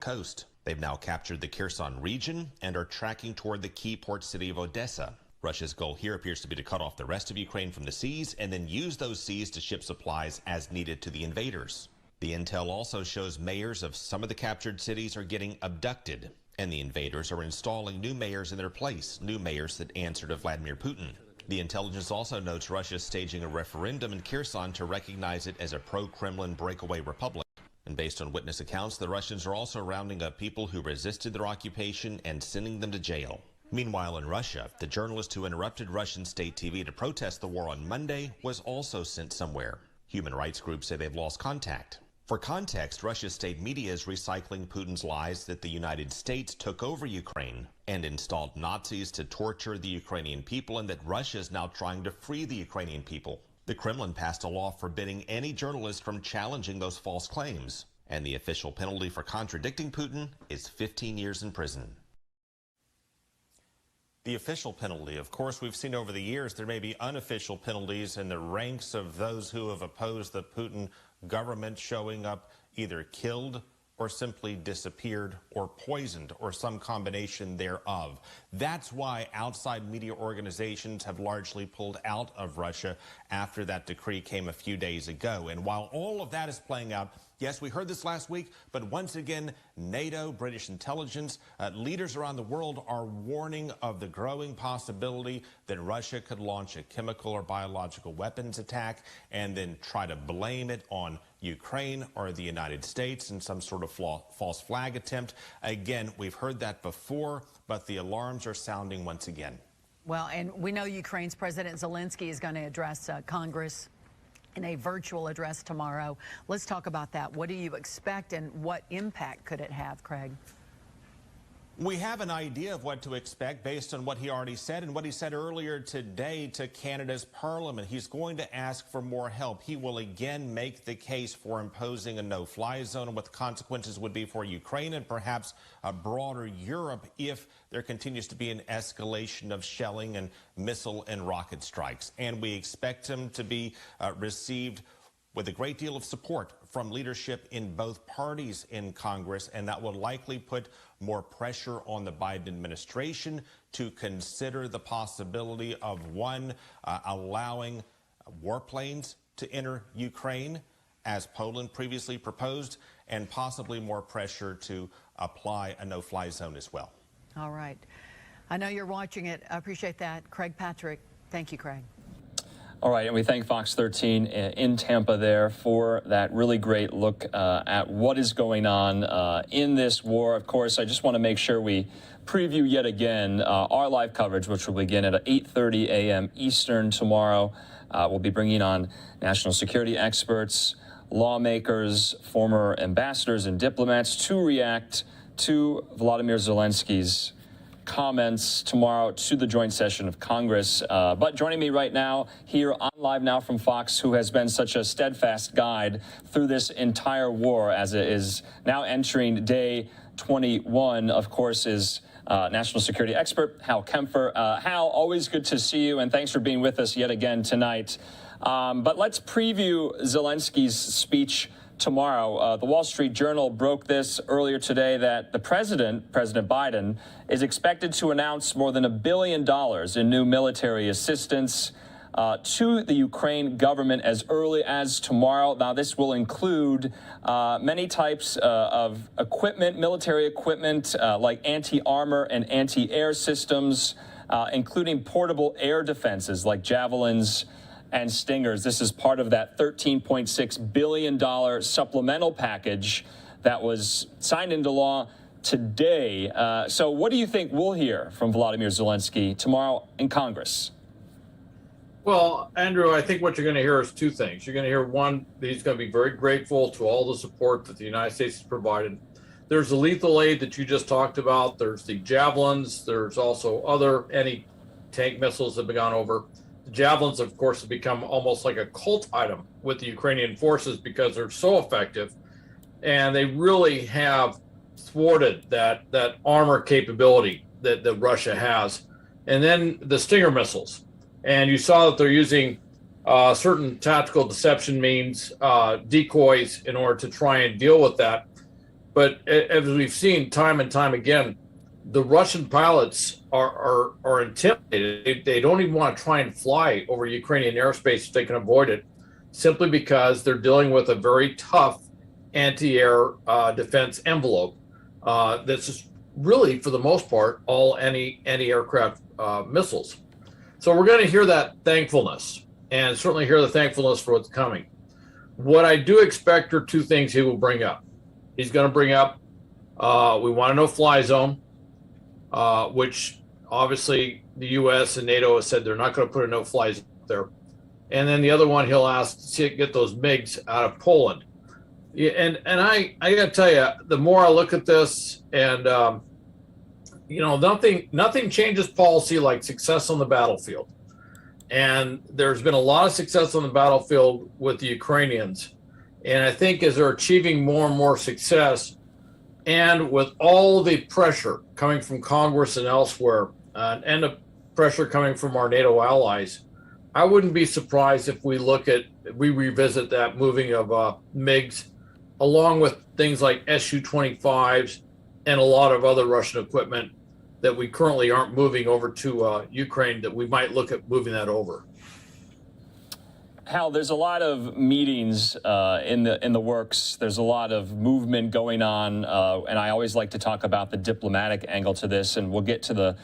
coast. They've now captured the Kherson region and are tracking toward the key port city of Odessa. Russia's goal here appears to be to cut off the rest of Ukraine from the seas and then use those seas to ship supplies as needed to the invaders. The intel also shows mayors of some of the captured cities are getting abducted, and the invaders are installing new mayors in their place, new mayors that answer to Vladimir Putin. The intelligence also notes Russia is staging a referendum in Kherson to recognize it as a pro-Kremlin breakaway republic. And based on witness accounts, the Russians are also rounding up people who resisted their occupation and sending them to jail. Meanwhile, in Russia, the journalist who interrupted Russian state TV to protest the war on Monday was also sent somewhere. Human rights groups say they've lost contact. For context, Russia's state media is recycling Putin's lies that the United States took over Ukraine and installed Nazis to torture the Ukrainian people, and that Russia is now trying to free the Ukrainian people. The Kremlin passed a law forbidding any journalist from challenging those false claims, and the official penalty for contradicting Putin is 15 years in prison. The official penalty, of course, we've seen over the years there may be unofficial penalties in the ranks of those who have opposed the Putin government, showing up either killed or simply disappeared or poisoned or some combination thereof. That's why outside media organizations have largely pulled out of Russia after that decree came a few days ago. And while all of that is playing out, yes, we heard this last week, but once again, NATO, British intelligence, leaders around the world are warning of the growing possibility that Russia could launch a chemical or biological weapons attack and then try to blame it on Ukraine or the United States in some sort of false flag attempt. Again, we've heard that before, but the alarms are sounding once again. Well, and we know Ukraine's President Zelensky is going to address Congress in a virtual address tomorrow. Let's talk about that. What do you expect and what impact could it have, Craig? We have an idea of what to expect based on what he already said and what he said earlier today to Canada's Parliament. He's going to ask for more help. He will again make the case for imposing a no-fly zone and what the consequences would be for Ukraine and perhaps a broader Europe if there continues to be an escalation of shelling and missile and rocket strikes. And we expect him to be received with a great deal of support from leadership in both parties in Congress, and that will likely put more pressure on the Biden administration to consider the possibility of, one, allowing warplanes to enter Ukraine, as Poland previously proposed, and possibly more pressure to apply a no-fly zone as well. All right. I know you're watching it. I appreciate that. Craig Patrick. Thank you, Craig. All right, and we thank Fox 13 in Tampa there for that really great look at what is going on in this war. Of course, I just want to make sure we preview yet again our live coverage, which will begin at 8:30 a.m. Eastern tomorrow. We'll be bringing on national security experts, lawmakers, former ambassadors and diplomats to react to Volodymyr Zelensky's comments tomorrow to the joint session of Congress. But joining me right now here on Live Now from Fox, who has been such a steadfast guide through this entire war as it is now entering day 21, of course, is national security expert Hal Kempf. Hal, always good to see you, and thanks for being with us yet again tonight. But let's preview Zelensky's speech tomorrow. The Wall Street Journal broke this earlier today that the President Biden, is expected to announce more than $1 billion in new military assistance to the Ukraine government as early as tomorrow. Now, this will include many types of equipment, military equipment, like anti-armor and anti-air systems, including portable air defenses like Javelins and Stingers. This is part of that $13.6 billion supplemental package that was signed into law today. So what do you think we'll hear from Volodymyr Zelensky tomorrow in Congress? Well, Andrew, I think what you're going to hear is two things. You're going to hear, one, that he's going to be very grateful to all the support that the United States has provided. There's the lethal aid that you just talked about. There's the Javelins. There's also other anti-tank missiles that have gone over. The Javelins, of course, have become almost like a cult item with the Ukrainian forces because they're so effective, and they really have thwarted that armor capability that Russia has. And then the Stinger missiles. And you saw that they're using certain tactical deception means, decoys, in order to try and deal with that. But as we've seen time and time again, the Russian pilots are intimidated. They don't even want to try and fly over Ukrainian airspace if they can avoid it, simply because they're dealing with a very tough anti-air defense envelope that's really, for the most part, all anti-aircraft missiles. So we're going to hear that thankfulness, and certainly hear the thankfulness for what's coming. What I do expect are two things he will bring up. He's going to bring up, we want a no-fly zone, which obviously the U.S. and NATO has said they're not going to put a no-fly zone there. And then the other one, he'll ask to get those MiGs out of Poland. Yeah, and I got to tell you, the more I look at this, and nothing changes policy like success on the battlefield. And there's been a lot of success on the battlefield with the Ukrainians. And I think as they're achieving more and more success, and with all the pressure coming from Congress and elsewhere, and the pressure coming from our NATO allies, I wouldn't be surprised if we revisit that moving of MiGs, along with things like Su-25s and a lot of other Russian equipment that we currently aren't moving over to Ukraine, that we might look at moving that over. Hal, there's a lot of meetings in the works. There's a lot of movement going on, and I always like to talk about the diplomatic angle to this, and we'll get to the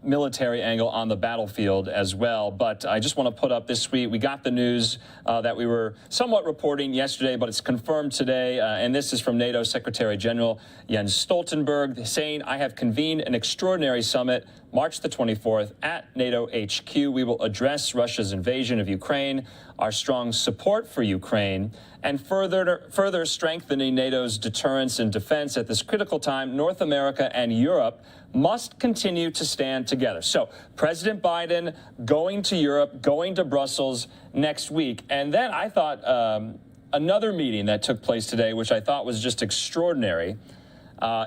military angle on the battlefield as well. But I just want to put up this week, we got the news that we were somewhat reporting yesterday, but it's confirmed today, and this is from NATO Secretary General Jens Stoltenberg saying, "I have convened an extraordinary summit March the 24th at NATO HQ. We will address Russia's invasion of Ukraine, our strong support for Ukraine, and further strengthening NATO's deterrence and defense at this critical time. North America and Europe must continue to stand together." So President Biden going to Europe, going to Brussels next week. And then I thought another meeting that took place today, which I thought was just extraordinary,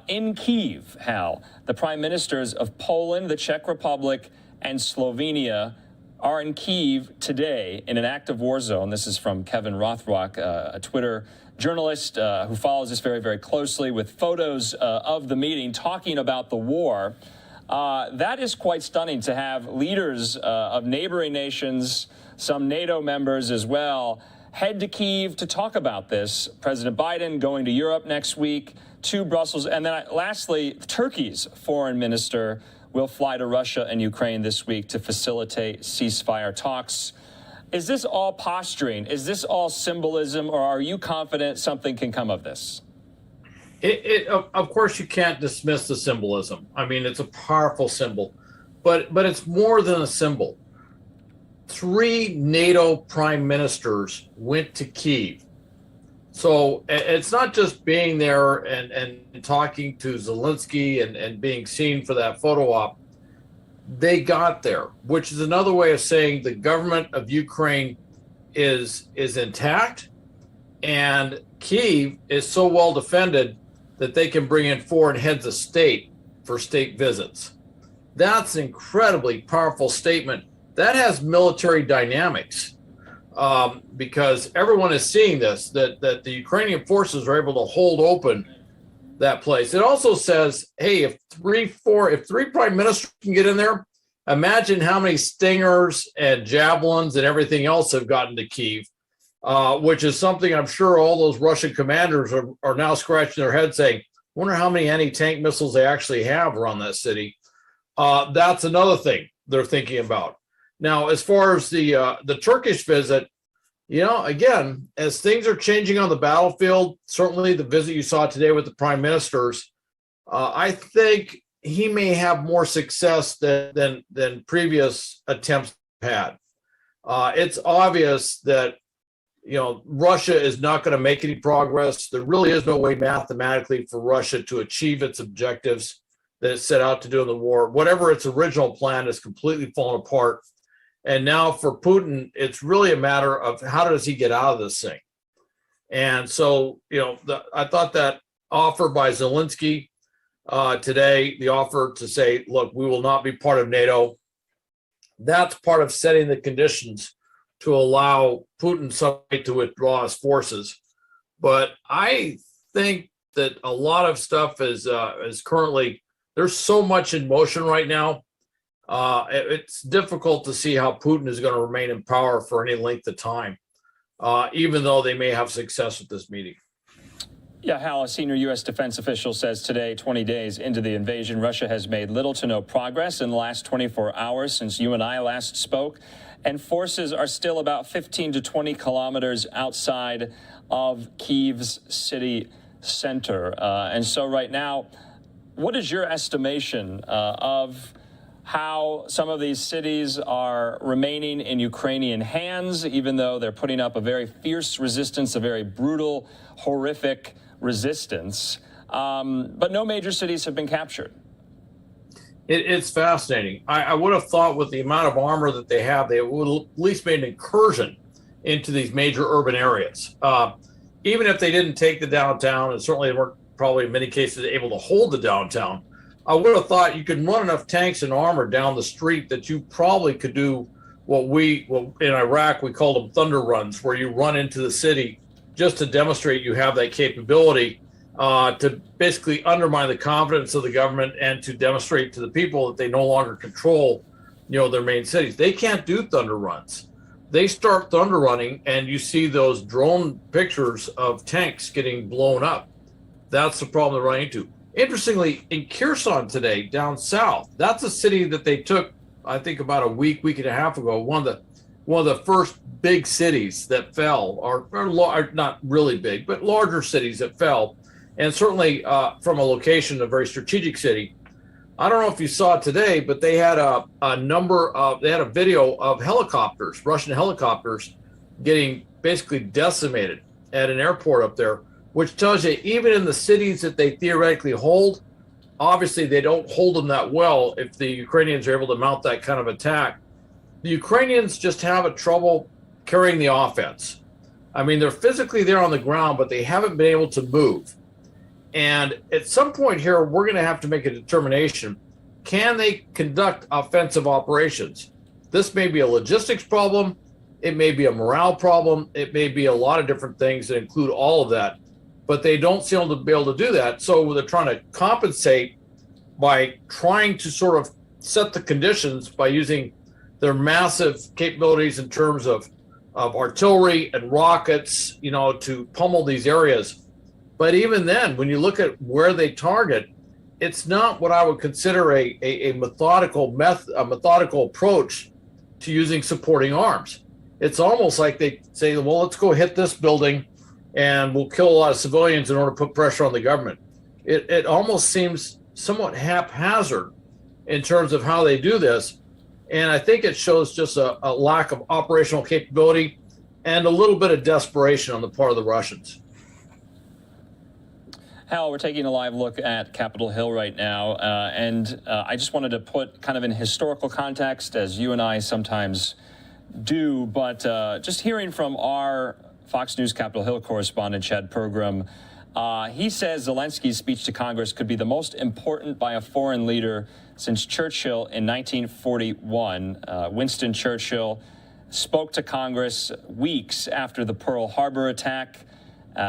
in Kyiv, Hal, the prime ministers of Poland, the Czech Republic, and Slovenia are in Kyiv today in an active war zone. This is from Kevin Rothrock, a Twitter journalist who follows this very, very closely, with photos of the meeting talking about the war. That is quite stunning to have leaders of neighboring nations, some NATO members as well, head to Kyiv to talk about this. President Biden going to Europe next week, to Brussels. And then lastly, Turkey's foreign minister will fly to Russia and Ukraine this week to facilitate ceasefire talks. Is this all posturing? Is this all symbolism, or are you confident something can come of this? Of course, you can't dismiss the symbolism. I mean, it's a powerful symbol, but it's more than a symbol. 3 NATO prime ministers went to Kyiv. So it's not just being there and talking to Zelensky and being seen for that photo op. They got there, which is another way of saying the government of Ukraine is intact, and Kyiv is so well defended that they can bring in foreign heads of state for state visits. That's an incredibly powerful statement. That has military dynamics. Because everyone is seeing this, that the Ukrainian forces are able to hold open that place. It also says, hey, if three prime ministers can get in there, imagine how many Stingers and Javelins and everything else have gotten to Kyiv, which is something I'm sure all those Russian commanders are now scratching their heads saying, wonder how many anti-tank missiles they actually have around that city. That's another thing they're thinking about. Now, as far as the Turkish visit, again, as things are changing on the battlefield, certainly the visit you saw today with the prime ministers, I think he may have more success than previous attempts had. It's obvious that Russia is not going to make any progress. There really is no way mathematically for Russia to achieve its objectives that it set out to do in the war. Whatever its original plan has completely fallen apart. And now for Putin, it's really a matter of how does he get out of this thing? And so, I thought that offer by Zelensky today, the offer to say, look, we will not be part of NATO, that's part of setting the conditions to allow Putin to withdraw his forces. But I think that a lot of stuff is currently, there's so much in motion right now. It's difficult to see how Putin is going to remain in power for any length of time, even though they may have success with this meeting. Yeah, Hal, a senior U.S. defense official says today, 20 days into the invasion, Russia has made little to no progress in the last 24 hours since you and I last spoke, and forces are still about 15 to 20 kilometers outside of Kyiv's city center. And so right now, what is your estimation of how some of these cities are remaining in Ukrainian hands, even though they're putting up a very fierce resistance, a very brutal, horrific resistance, but no major cities have been captured? It's fascinating. I would have thought with the amount of armor that they have, they would have at least made an incursion into these major urban areas. Even if they didn't take the downtown, and certainly they weren't probably in many cases able to hold the downtown, I would have thought you could run enough tanks and armor down the street that you probably could do what in Iraq, we called them thunder runs, where you run into the city just to demonstrate you have that capability, to basically undermine the confidence of the government and to demonstrate to the people that they no longer control, their main cities. They can't do thunder runs. They start thunder running and you see those drone pictures of tanks getting blown up. That's the problem they're running into. Interestingly, in Kherson today, down south, that's a city that they took, I think, about a week and a half ago. One of the first big cities that fell, or not really big, but larger cities that fell, and certainly from a location, a very strategic city. I don't know if you saw it today, but they had a video of helicopters, Russian helicopters, getting basically decimated at an airport up there, which tells you even in the cities that they theoretically hold, obviously they don't hold them that well if the Ukrainians are able to mount that kind of attack. The Ukrainians just have a trouble carrying the offense. I mean, they're physically there on the ground, but they haven't been able to move. And at some point here, we're going to have to make a determination. Can they conduct offensive operations? This may be a logistics problem. It may be a morale problem. It may be a lot of different things that include all of that. But they don't seem to be able to do that. So they're trying to compensate by trying to sort of set the conditions by using their massive capabilities in terms of artillery and rockets, to pummel these areas. But even then, when you look at where they target, it's not what I would consider a methodical approach to using supporting arms. It's almost like they say, well, let's go hit this building and we'll kill a lot of civilians in order to put pressure on the government. It almost seems somewhat haphazard in terms of how they do this. And I think it shows just a lack of operational capability and a little bit of desperation on the part of the Russians. Hal, we're taking a live look at Capitol Hill right now, and I just wanted to put kind of in historical context, as you and I sometimes do, but just hearing from our Fox News Capitol Hill correspondent, Chad Pergram, he says Zelensky's speech to Congress could be the most important by a foreign leader since Churchill in 1941. Winston Churchill spoke to Congress weeks after the Pearl Harbor attack.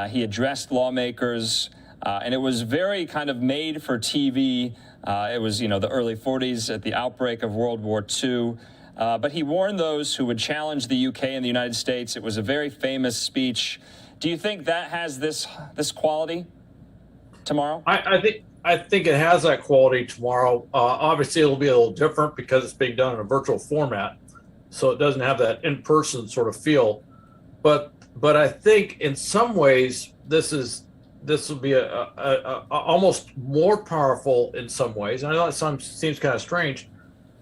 He addressed lawmakers. And it was very kind of made for TV. It was, the early 40s at the outbreak of World War II. But he warned those who would challenge the UK and the United States. It was a very famous speech. Do you think that has this quality tomorrow? I think it has that quality tomorrow. Obviously, it'll be a little different because it's being done in a virtual format, so it doesn't have that in-person sort of feel. But I think in some ways this will be a almost more powerful in some ways. And I know that seems kind of strange,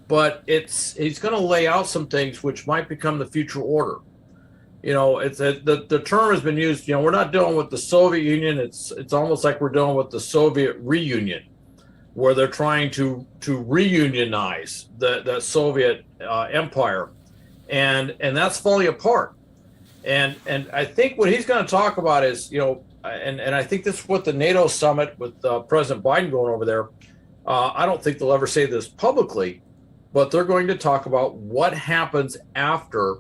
but he's going to lay out some things which might become the future order. The term has been used. We're not dealing with the Soviet Union. It's almost like we're dealing with the Soviet reunion, where they're trying to reunionize the Soviet empire, and that's falling apart. And I think what he's going to talk about is and I think this is what the NATO Summit with President Biden going over there. I don't think they'll ever say this publicly, but they're going to talk about what happens after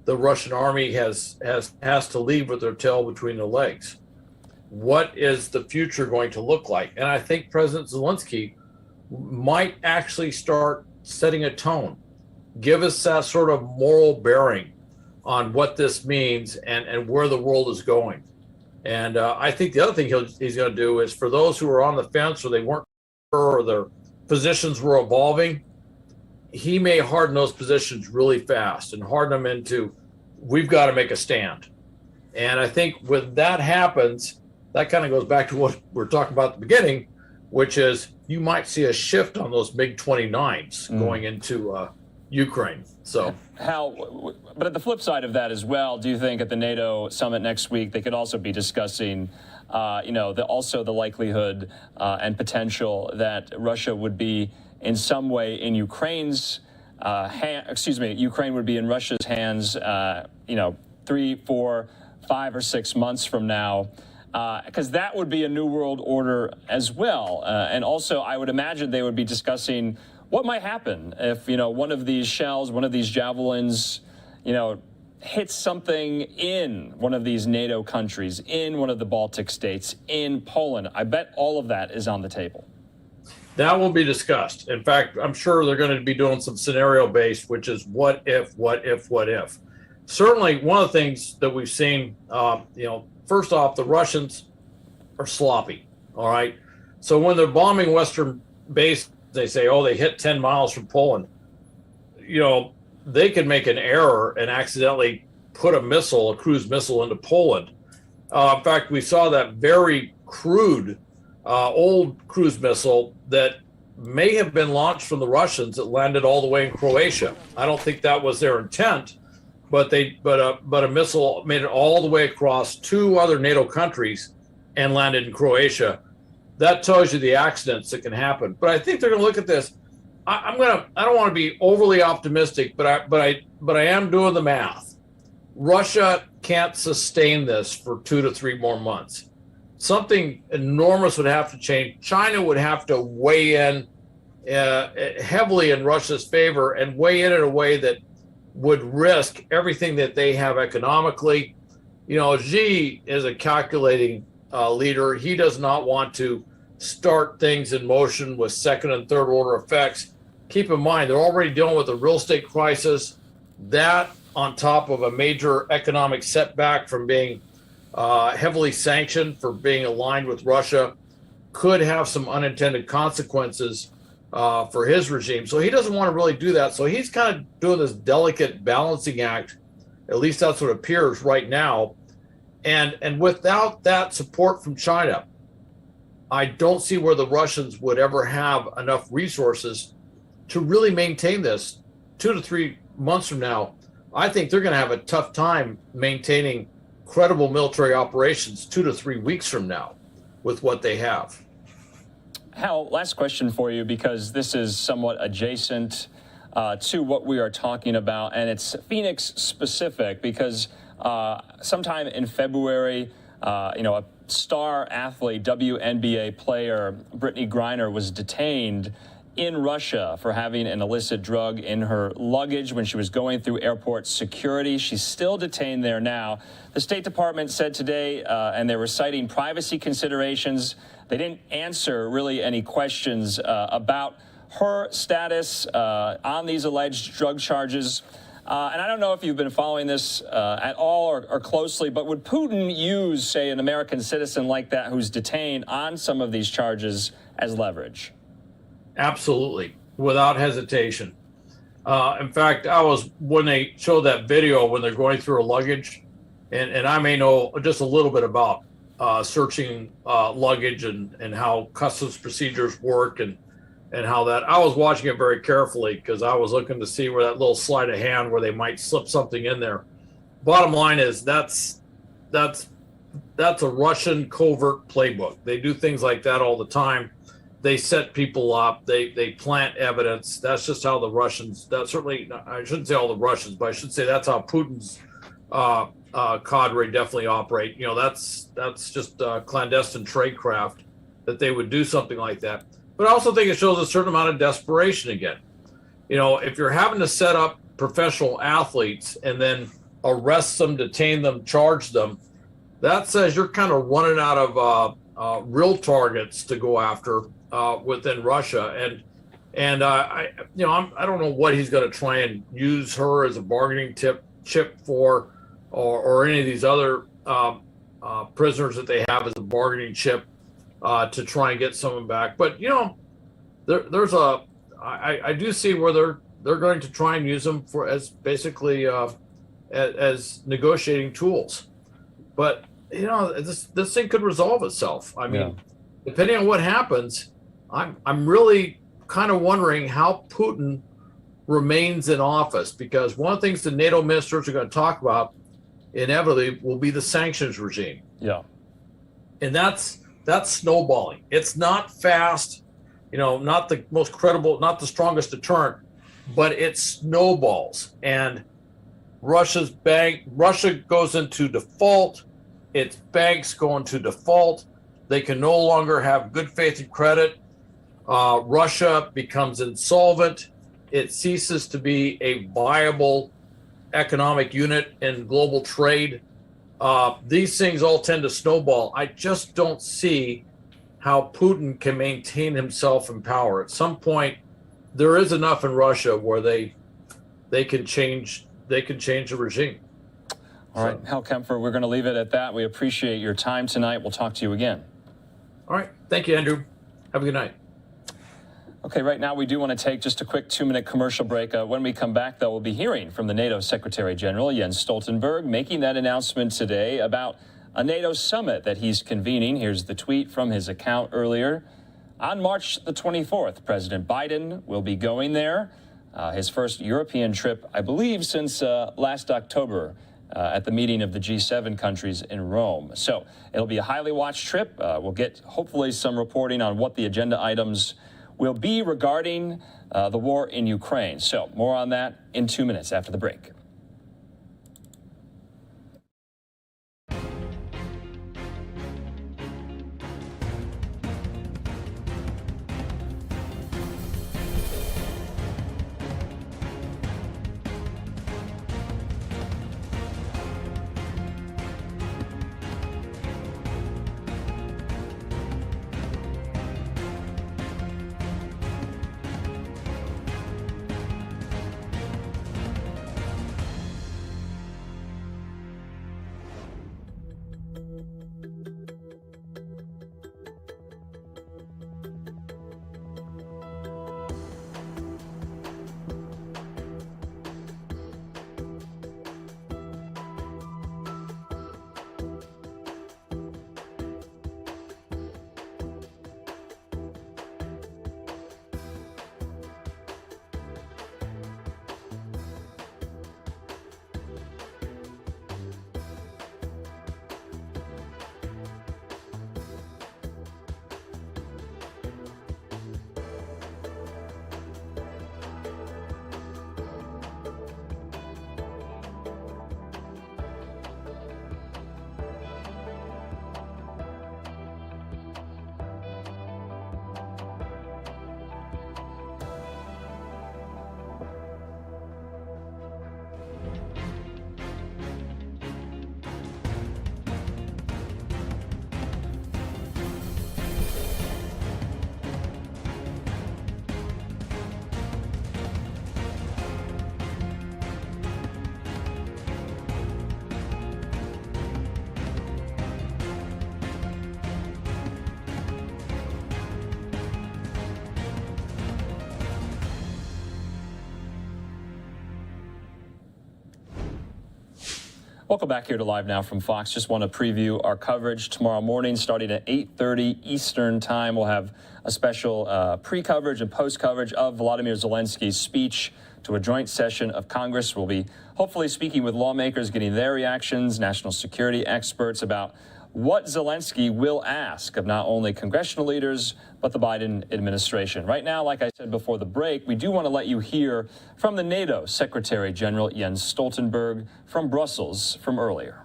the Russian army has to leave with their tail between their legs. what is the future going to look like? And I think President Zelensky might actually start setting a tone, give us that sort of moral bearing on what this means and where the world is going. And I think the other thing he's going to do is, for those who are on the fence or they weren't sure or their positions were evolving, he may harden those positions really fast and harden them into, we've got to make a stand. And I think when that happens, that kind of goes back to what we're talking about at the beginning, which is you might see a shift on those MiG-29s going into Ukraine. So, Hal, but at the flip side of that as well, do you think at the NATO summit next week they could also be discussing, also the likelihood and potential that Russia would be in some way in Ukraine's Ukraine would be in Russia's hands, 3, 4, 5 or 6 months from now, because that would be a new world order as well. And also, I would imagine they would be discussing what might happen if, one of these shells, one of these javelins, hits something in one of these NATO countries, in one of the Baltic states, in Poland. I bet all of that is on the table. That will be discussed. In fact, I'm sure they're going to be doing some scenario-based, which is what if. Certainly, one of the things that we've seen, first off, the Russians are sloppy, all right? So when they're bombing Western base, they say, they hit 10 miles from Poland. They could make an error and accidentally put a cruise missile into Poland. In fact, we saw that very crude old cruise missile that may have been launched from the Russians that landed all the way in Croatia. I don't think that was their intent, but a missile made it all the way across 2 other NATO countries and landed in Croatia. That tells you the accidents that can happen. But I think they're going to look at this. I don't want to be overly optimistic, but I am doing the math. Russia can't sustain this for 2 to 3 more months. Something enormous would have to change. China would have to weigh in heavily in Russia's favor and weigh in a way that would risk everything that they have economically. Xi is a calculating leader. He does not want to start things in motion with second and third order effects. Keep in mind, they're already dealing with a real estate crisis. That on top of a major economic setback from being heavily sanctioned for being aligned with Russia could have some unintended consequences for his regime. So he doesn't want to really do that. So he's kind of doing this delicate balancing act. At least that's what appears right now. And without that support from China, I don't see where the Russians would ever have enough resources to really maintain this 2 to 3 months from now. I think they're going to have a tough time maintaining credible military operations 2 to 3 weeks from now with what they have. Hal, last question for you, because this is somewhat adjacent to what we are talking about, and it's Phoenix specific, because sometime in February, a star athlete, WNBA player, Brittney Griner, was detained in Russia for having an illicit drug in her luggage when she was going through airport security. She's still detained there now. The State Department said today, and they were citing privacy considerations, they didn't answer really any questions about her status on these alleged drug charges. And I don't know if you've been following this at all or closely, but would Putin use, say, an American citizen like that who's detained on some of these charges as leverage? Absolutely, without hesitation. In fact, when they showed that video when they're going through her luggage, and I may know just a little bit about searching luggage and how customs procedures work and how that, I was watching it very carefully because I was looking to see where that little sleight of hand where they might slip something in there. Bottom line is that's a Russian covert playbook. They do things like that all the time. They set people up. They plant evidence. That's just how the Russians. That certainly, I shouldn't say all the Russians, but I should say that's how Putin's cadre definitely operate. That's just clandestine tradecraft that they would do something like that. But I also think it shows a certain amount of desperation again. If you're having to set up professional athletes and then arrest them, detain them, charge them, that says you're kind of running out of real targets to go after within Russia. And I don't know what he's going to try and use her as a bargaining chip for, or any of these other prisoners that they have as a bargaining chip to try and get someone back. But I do see where they're going to try and use them as basically as negotiating tools. But this thing could resolve itself. I mean, depending on what happens, I'm really kind of wondering how Putin remains in office, because one of the things the NATO ministers are going to talk about inevitably will be the sanctions regime. Yeah. And that's snowballing. It's not fast, not the most credible, not the strongest deterrent, but it snowballs. And Russia goes into default. Its banks go into default. They can no longer have good faith and credit. Russia becomes insolvent. It ceases to be a viable economic unit in global trade. These things all tend to snowball. I just don't see how Putin can maintain himself in power. At some point, there is enough in Russia where they can change the regime. All right, Hal Kempf, we're going to leave it at that. We appreciate your time tonight. We'll talk to you again. All right. Thank you, Andrew. Have a good night. Okay, right now we do want to take just a quick 2-minute commercial break. When we come back, though, we'll be hearing from the NATO Secretary General, Jens Stoltenberg, making that announcement today about a NATO summit that he's convening. Here's the tweet from his account earlier. On March the 24th, President Biden will be going there. His first European trip, I believe, since last October at the meeting of the G7 countries in Rome. So it'll be a highly watched trip. We'll get hopefully some reporting on what the agenda items will be regarding the war in Ukraine. So more on that in 2 minutes after the break. Welcome back here to Live Now from Fox. Just want to preview our coverage tomorrow morning starting at 8:30 Eastern Time. We'll have a special pre-coverage and post-coverage of Volodymyr Zelensky's speech to a joint session of Congress. We'll be hopefully speaking with lawmakers, getting their reactions, national security experts about what Zelensky will ask of not only congressional leaders, but the Biden administration. Right now, like I said before the break, we do want to let you hear from the NATO Secretary General Jens Stoltenberg from Brussels from earlier.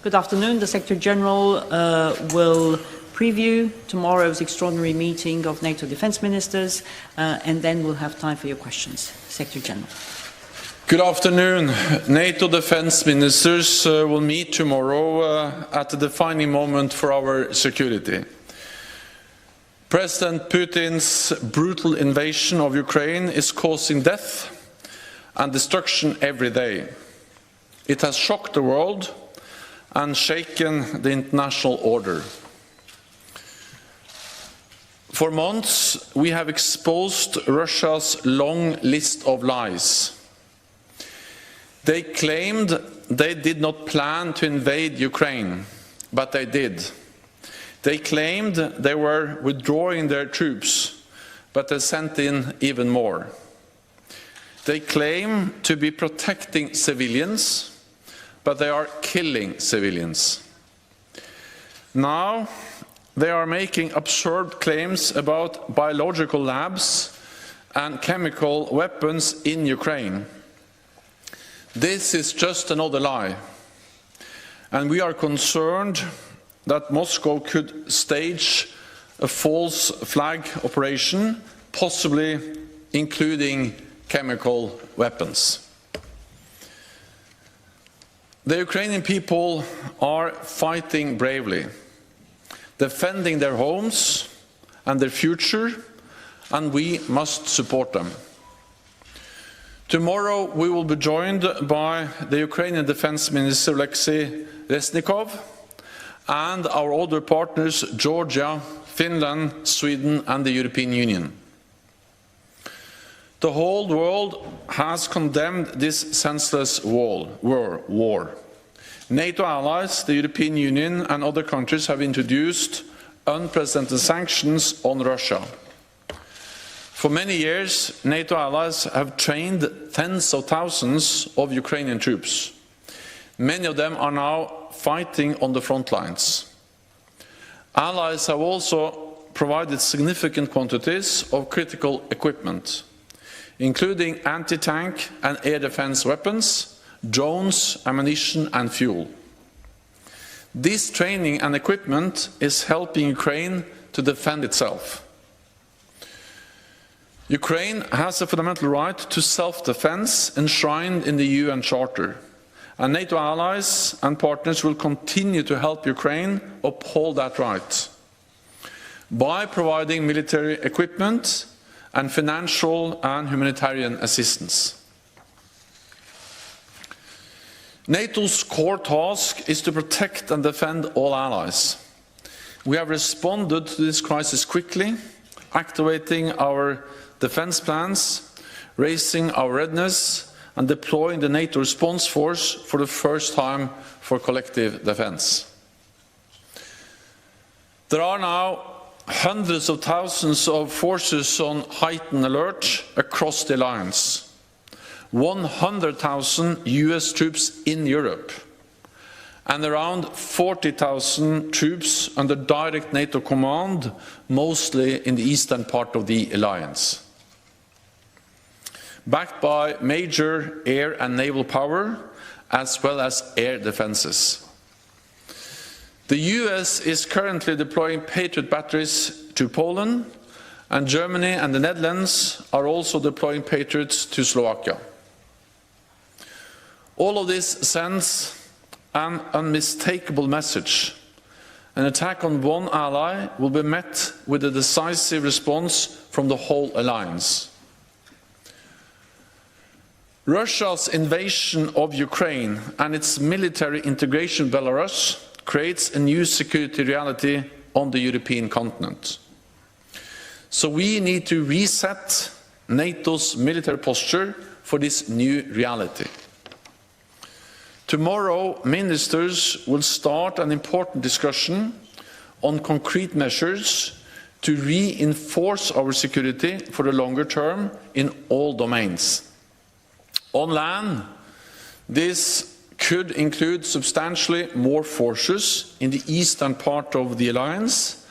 Good afternoon. The Secretary General will preview tomorrow's extraordinary meeting of NATO defense ministers, and then we'll have time for your questions. Secretary General. Good afternoon. NATO defense ministers will meet tomorrow at the defining moment for our security. President Putin's brutal invasion of Ukraine is causing death and destruction every day. It has shocked the world and shaken the international order. For months, we have exposed Russia's long list of lies. They claimed they did not plan to invade Ukraine, but they did. They claimed they were withdrawing their troops, but they sent in even more. They claim to be protecting civilians, but they are killing civilians. Now, they are making absurd claims about biological labs and chemical weapons in Ukraine. This is just another lie, and we are concerned that Moscow could stage a false flag operation, possibly including chemical weapons. The Ukrainian people are fighting bravely, defending their homes and their future, and we must support them. Tomorrow we will be joined by the Ukrainian Defense Minister Alexei Reznikov and our other partners Georgia, Finland, Sweden and the European Union. The whole world has condemned this senseless war. NATO allies, the European Union and other countries have introduced unprecedented sanctions on Russia. For many years, NATO allies have trained tens of thousands of Ukrainian troops. Many of them are now fighting on the front lines. Allies have also provided significant quantities of critical equipment, including anti-tank and air defense weapons, drones, ammunition and fuel. This training and equipment is helping Ukraine to defend itself. Ukraine has a fundamental right to self-defense enshrined in the UN Charter, and NATO allies and partners will continue to help Ukraine uphold that right by providing military equipment and financial and humanitarian assistance. NATO's core task is to protect and defend all allies. We have responded to this crisis quickly, activating our defense plans, raising our readiness and deploying the NATO response force for the first time for collective defense. There are now hundreds of thousands of forces on heightened alert across the alliance, 100,000 US troops in Europe, and around 40,000 troops under direct NATO command, mostly in the eastern part of the alliance, backed by major air and naval power, as well as air defenses. The US is currently deploying Patriot batteries to Poland, and Germany and the Netherlands are also deploying Patriots to Slovakia. All of this sends an unmistakable message. An attack on one ally will be met with a decisive response from the whole alliance. Russia's invasion of Ukraine and its military integration in Belarus creates a new security reality on the European continent. So we need to reset NATO's military posture for this new reality. Tomorrow, ministers will start an important discussion on concrete measures to reinforce our security for the longer term in all domains. On land, this could include substantially more forces in the eastern part of the alliance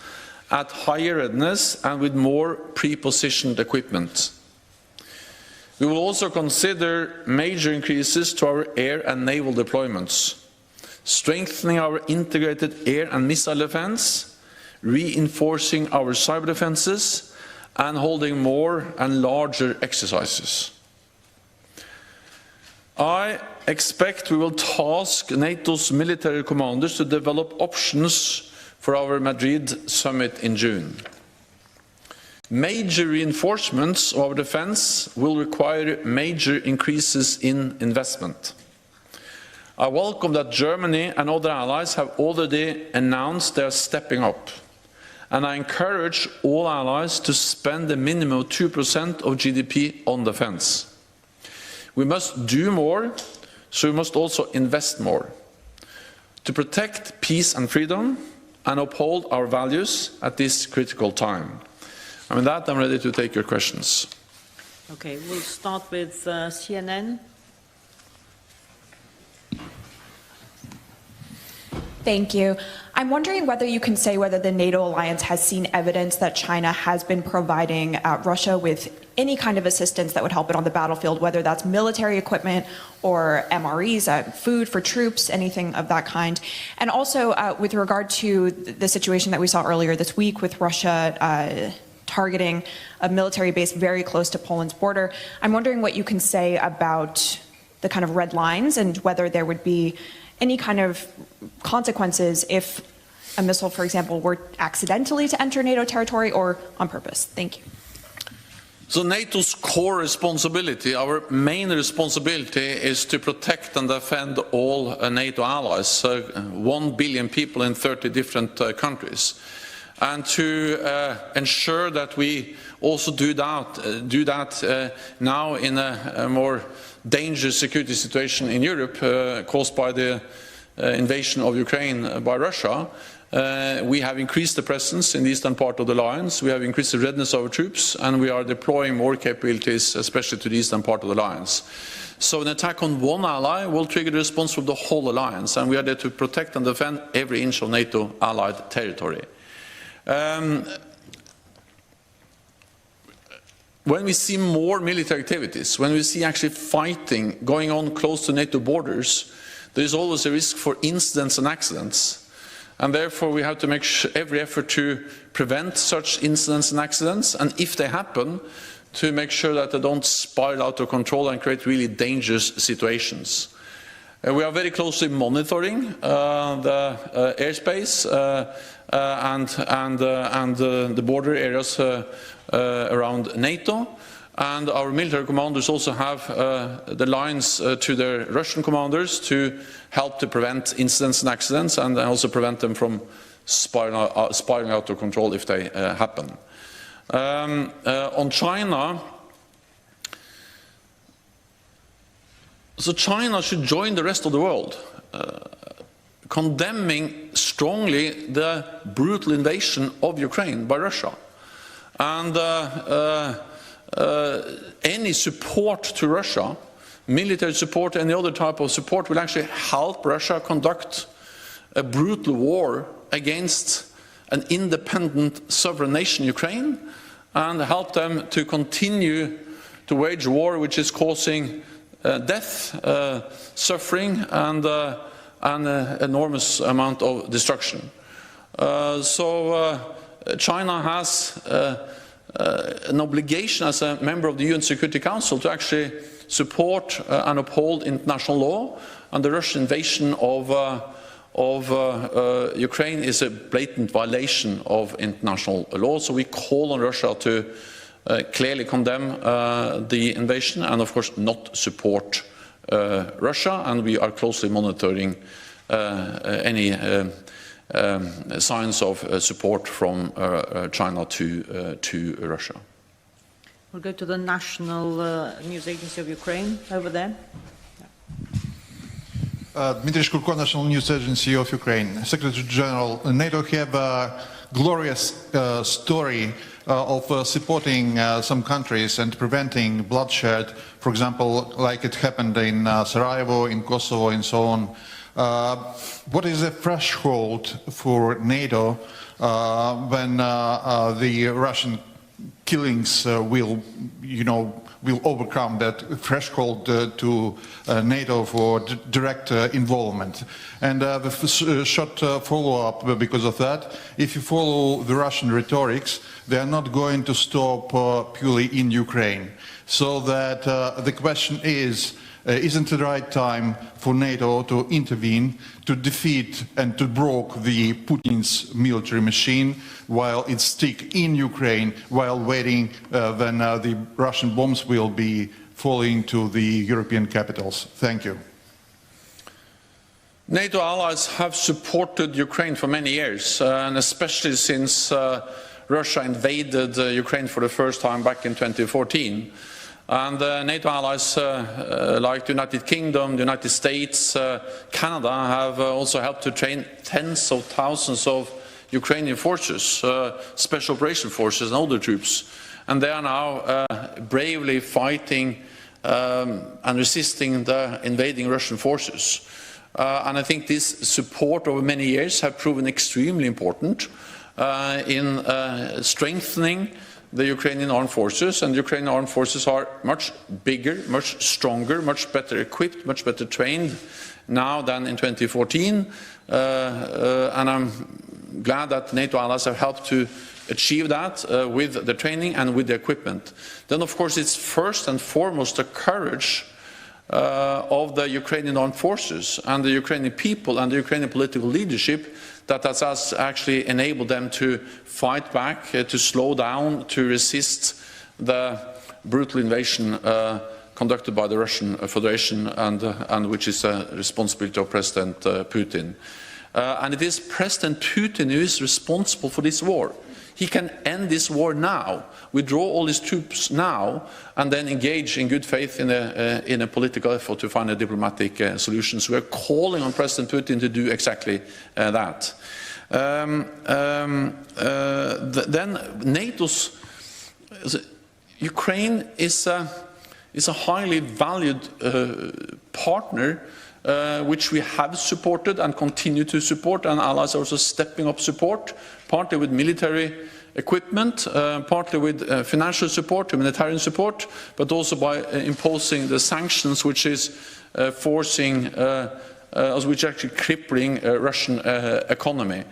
at higher readiness and with more pre-positioned equipment. We will also consider major increases to our air and naval deployments, strengthening our integrated air and missile defense, reinforcing our cyber defenses, and holding more and larger exercises. I expect we will task NATO's military commanders to develop options for our Madrid summit in June. Major reinforcements of our defense will require major increases in investment. I welcome that Germany and other allies have already announced they are stepping up. And I encourage all allies to spend a minimum of 2% of GDP on defense. We must do more, so we must also invest more to protect peace and freedom and uphold our values at this critical time. And with that, I'm ready to take your questions. Okay, we'll start with CNN. Thank you. I'm wondering whether you can say whether the NATO alliance has seen evidence that China has been providing Russia with any kind of assistance that would help it on the battlefield, whether that's military equipment or MREs, food for troops, anything of that kind. And also with regard to the situation that we saw earlier this week with Russia targeting a military base very close to Poland's border, I'm wondering what you can say about the kind of red lines and whether there would be any kind of consequences if a missile, for example, were accidentally to enter NATO territory or on purpose. Thank you. So NATO's core responsibility, our main responsibility, is to protect and defend all NATO allies, 1 billion people in 30 different countries, and to ensure that we also do that now in a more dangerous security situation in Europe caused by the invasion of Ukraine by Russia. We have increased the presence in the eastern part of the alliance, we have increased the readiness of our troops, and we are deploying more capabilities, especially to the eastern part of the alliance. So an attack on one ally will trigger the response from the whole alliance, and we are there to protect and defend every inch of NATO allied territory. When we see more military activities, when we see actually fighting going on close to NATO borders, there is always a risk for incidents and accidents. And therefore we have to make every effort to prevent such incidents and accidents, and if they happen, to make sure that they don't spiral out of control and create really dangerous situations. We are very closely monitoring the airspace and the border areas around NATO, and our military commanders also have the lines to their Russian commanders to help to prevent incidents and accidents, and also prevent them from spiraling out of control if they happen. On China, so China should join the rest of the world, condemning strongly the brutal invasion of Ukraine by Russia. And any support to Russia, military support, any other type of support, will actually help Russia conduct a brutal war against an independent sovereign nation, Ukraine, and help them to continue to wage war which is causing death, suffering, and an enormous amount of destruction. So China has an obligation as a member of the UN Security Council to actually support and uphold international law, and the Russian invasion of Ukraine is a blatant violation of international law. So we call on Russia to clearly condemn the invasion and of course not support Russia, and we are closely monitoring any signs of support from China to Russia. We'll go to the National News Agency of Ukraine, over there. Dmitry Shkurko, National News Agency of Ukraine. Secretary General, NATO have a glorious story of supporting some countries and preventing bloodshed, for example, like it happened in Sarajevo, in Kosovo, and so on. What is the threshold for NATO when the Russian killings will overcome that threshold to NATO for direct involvement? And the short follow-up because of that, if you follow the Russian rhetorics, they are not going to stop purely in Ukraine. So that the question is, Isn't it the right time for NATO to intervene, to defeat and to break the Putin's military machine while it's stick in Ukraine, while waiting when the Russian bombs will be falling to the European capitals? Thank you. NATO allies have supported Ukraine for many years, and especially since Russia invaded Ukraine for the first time back in 2014. And NATO allies like the United Kingdom, the United States, Canada have also helped to train tens of thousands of Ukrainian forces, special operation forces and other troops. And they are now bravely fighting and resisting the invading Russian forces. And I think this support over many years have proven extremely important in strengthening the Ukrainian armed forces, and the Ukrainian armed forces are much bigger, much stronger, much better equipped, much better trained now than in 2014, and I'm glad that NATO allies have helped to achieve that with the training and with the equipment. Then of course it's first and foremost the courage of the Ukrainian armed forces and the Ukrainian people and the Ukrainian political leadership that has actually enabled them to fight back, to slow down, to resist the brutal invasion conducted by the Russian Federation and which is a responsibility of President Putin. And it is President Putin who is responsible for this war. He can end this war now, withdraw all his troops now, and then engage in good faith in a political effort to find a diplomatic solution. So we are calling on President Putin to do exactly that. Then NATO's Ukraine is a highly valued partner, which we have supported and continue to support, and allies are also stepping up support, partly with military equipment, partly with financial support, humanitarian support, but also by imposing the sanctions, which is forcing, which are actually crippling Russian economy.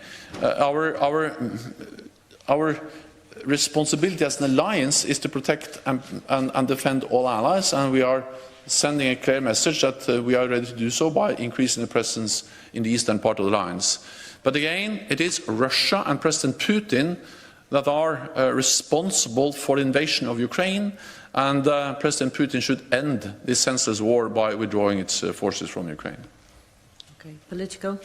Our responsibility as an alliance is to protect and defend all allies, and we are sending a clear message that we are ready to do so by increasing the presence in the eastern part of the alliance. But again, it is Russia and President Putin that are responsible for the invasion of Ukraine, and President Putin should end this senseless war by withdrawing its forces from Ukraine. Okay, Politico.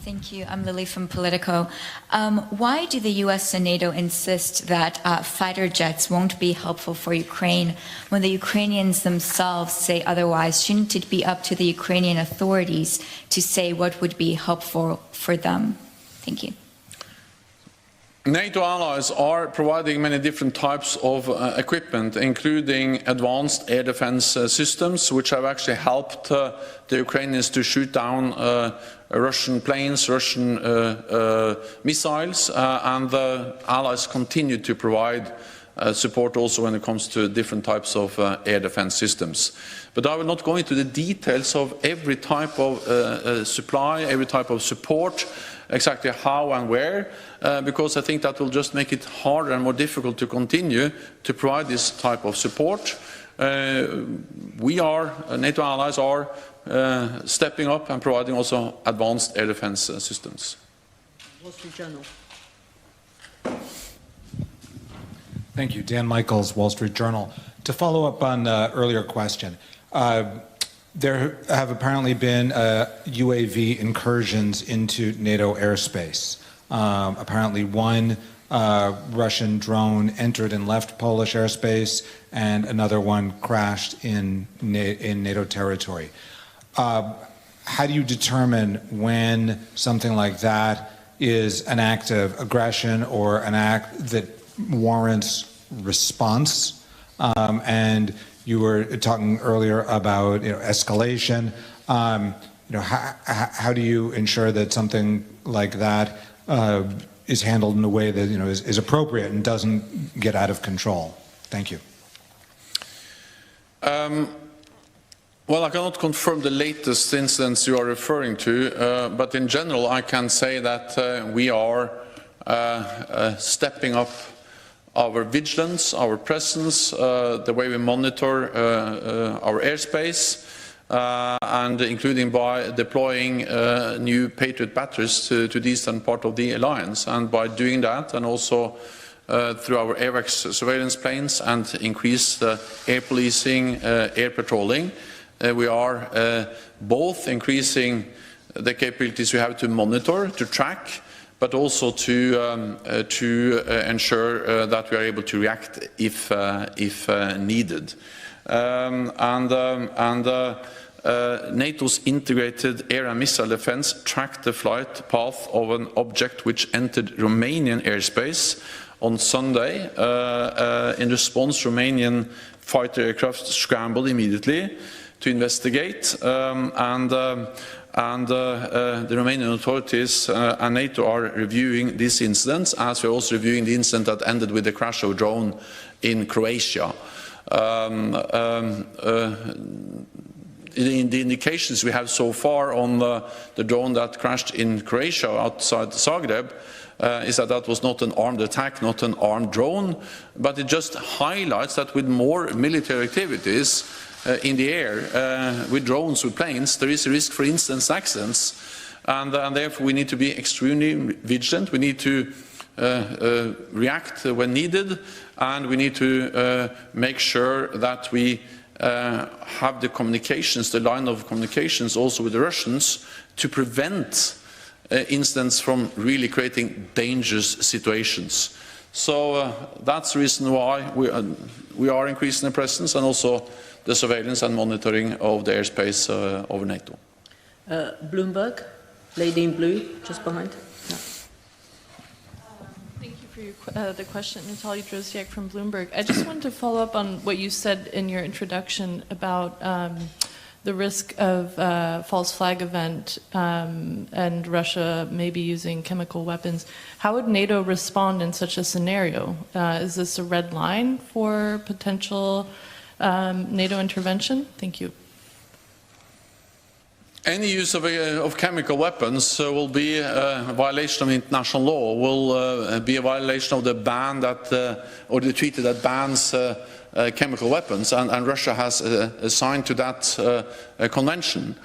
Thank you. I'm Lily from Politico. Why do the US and NATO insist that fighter jets won't be helpful for Ukraine when the Ukrainians themselves say otherwise? Shouldn't it be up to the Ukrainian authorities to say what would be helpful for them? Thank you. NATO allies are providing many different types of equipment, including advanced air defense systems, which have actually helped the Ukrainians to shoot down Russian planes, Russian missiles, and the allies continue to provide support also when it comes to different types of air defense systems. But I will not go into the details of every type of supply, every type of support, exactly how and where, because I think that will just make it harder and more difficult to continue to provide this type of support. NATO allies are stepping up and providing also advanced air defense systems. Wall Street Journal. Thank you. Dan Michaels, Wall Street Journal. To follow up on the earlier question, there have apparently been UAV incursions into NATO airspace. Apparently one Russian drone entered and left Polish airspace, and another one crashed in NATO territory. How do you determine when something like that is an act of aggression or an act that warrants response? And you were talking earlier about escalation. How do you ensure that something like that is handled in a way that is appropriate and doesn't get out of control? Thank you. Well, I cannot confirm the latest incidents you are referring to, but in general I can say that we are stepping up our vigilance, our presence, the way we monitor our airspace, and including by deploying new Patriot batteries to the eastern part of the alliance. And by doing that, and also through our AWACS surveillance planes and increased air policing, air patrolling, we are both increasing the capabilities we have to monitor, to track, but also to ensure that we are able to react if needed. NATO's integrated air and missile defense tracked the flight path of an object which entered Romanian airspace on Sunday. In response, Romanian fighter aircraft scrambled immediately to investigate, and the Romanian authorities and NATO are reviewing these incidents, as we're also reviewing the incident that ended with the crash of a drone in Croatia. In the indications we have so far on the drone that crashed in Croatia outside Zagreb is that that was not an armed attack, not an armed drone, but it just highlights that with more military activities in the air, with drones, with planes, there is a risk for incidents, accidents, and therefore we need to be extremely vigilant. We need to react when needed, and we need to make sure that we have the communications, the line of communications also with the Russians, to prevent incidents from really creating dangerous situations. So that's the reason why we are increasing the presence and also the surveillance and monitoring of the airspace over NATO. Bloomberg, lady in blue, just behind. Yeah. Thank you for the question, Natalia Drozdiak from Bloomberg. I just wanted to follow up on what you said in your introduction about the risk of false flag event and Russia maybe using chemical weapons. How would NATO respond in such a scenario? Is this a red line for potential NATO intervention? Thank you. Any use of chemical weapons will be a violation of international law, will be a violation of the ban that, or the treaty that bans chemical weapons, and Russia has signed to that convention.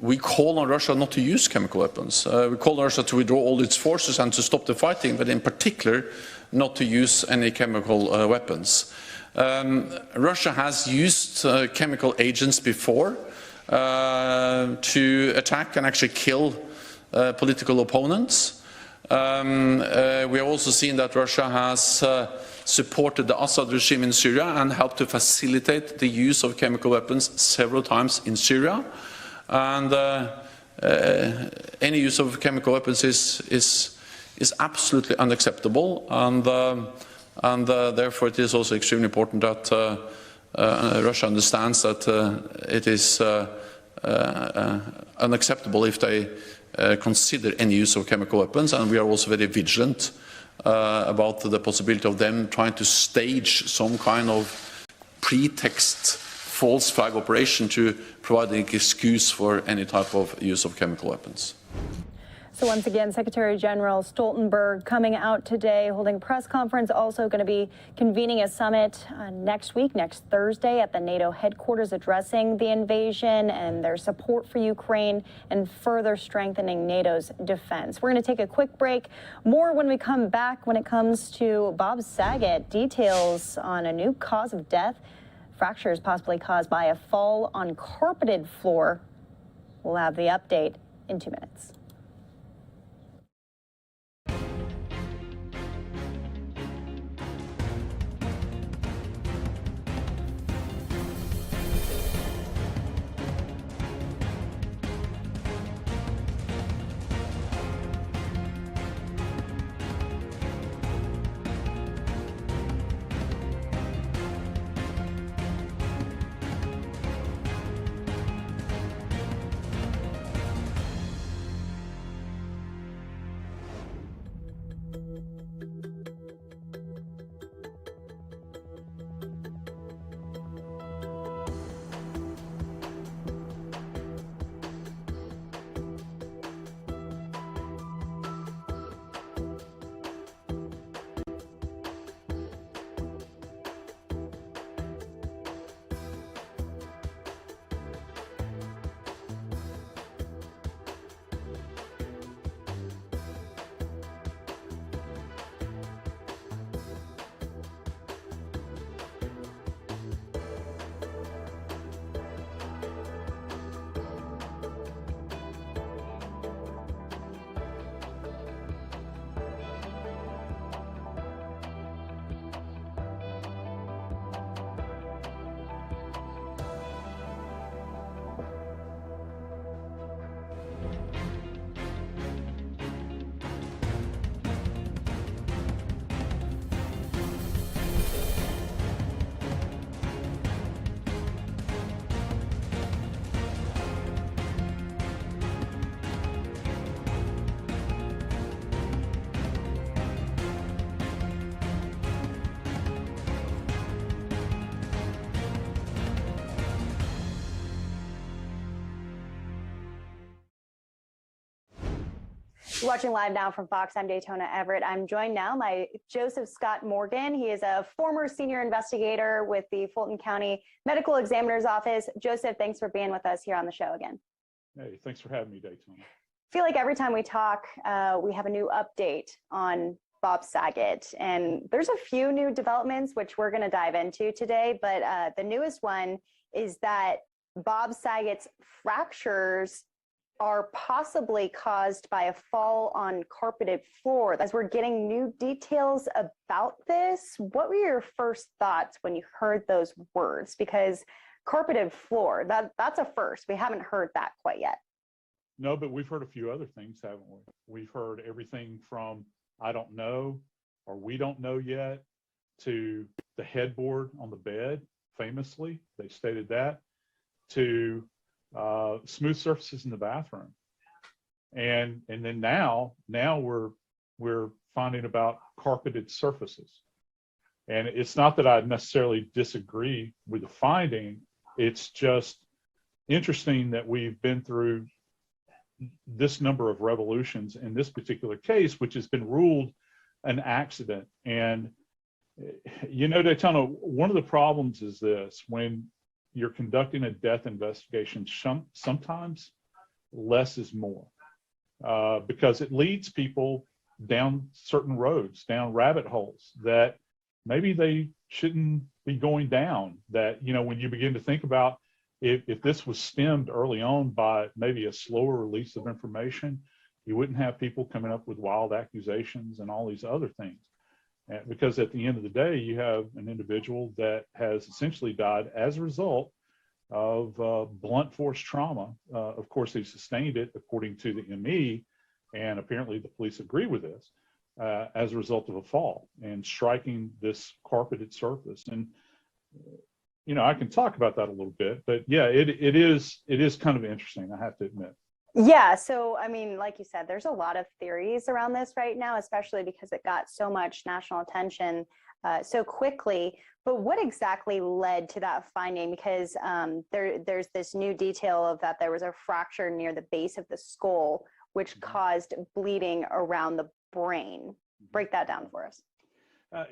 We call on Russia not to use chemical weapons. We call on Russia to withdraw all its forces and to stop the fighting, but in particular not to use any chemical weapons. Russia has used chemical agents before to attack and actually kill political opponents. We have also seen that Russia has supported the Assad regime in Syria and helped to facilitate the use of chemical weapons several times in Syria. And any use of chemical weapons is absolutely unacceptable, and therefore it is also extremely important that Russia understands that it is unacceptable if they consider any use of chemical weapons, and we are also very vigilant about the possibility of them trying to stage some kind of pretext false flag operation to provide an excuse for any type of use of chemical weapons. So once again, Secretary General Stoltenberg coming out today, holding a press conference, also going to be convening a summit next week, next Thursday, at the NATO headquarters, addressing the invasion and their support for Ukraine and further strengthening NATO's defense. We're going to take a quick break. More when we come back when it comes to Bob Saget. Details on a new cause of death, fractures possibly caused by a fall on carpeted floor. We'll have the update in 2 minutes. You're watching Live Now from Fox. I'm Daytona Everett. I'm joined now by Joseph Scott Morgan. He is a former senior investigator with the Fulton County Medical Examiner's Office. Joseph, thanks for being with us here on the show again. Hey, thanks for having me, Daytona. I feel like every time we talk, we have a new update on Bob Saget. And there's a few new developments, which we're going to dive into today. But the newest one is that Bob Saget's fractures are possibly caused by a fall on carpeted floor. As we're getting new details about this, what were your first thoughts when you heard those words? Because carpeted floor, that's a first. We haven't heard that quite yet. No, but we've heard a few other things, haven't we? We've heard everything from I don't know or we don't know yet to the headboard on the bed, famously, they stated that, to smooth surfaces in the bathroom. And then now we're finding about carpeted surfaces. And it's not that I necessarily disagree with the finding, it's just interesting that we've been through this number of revolutions in this particular case, which has been ruled an accident. And, you know, Daytona, one of the problems is this: when you're conducting a death investigation, sometimes less is more, because it leads people down certain roads, down rabbit holes that maybe they shouldn't be going down. That, you know, when you begin to think about if this was stemmed early on by maybe a slower release of information, you wouldn't have people coming up with wild accusations and all these other things. Because at the end of the day, you have an individual that has essentially died as a result of blunt force trauma. Of course, he sustained it according to the ME, and apparently the police agree with this, as a result of a fall and striking this carpeted surface. And you know, I can talk about that a little bit, but yeah, it is kind of interesting, I have to admit. Yeah, so I mean, like you said, there's a lot of theories around this right now, especially because it got so much national attention so quickly. But what exactly led to that finding? Because there's this new detail of that there was a fracture near the base of the skull, which caused bleeding around the brain. Break that down for us.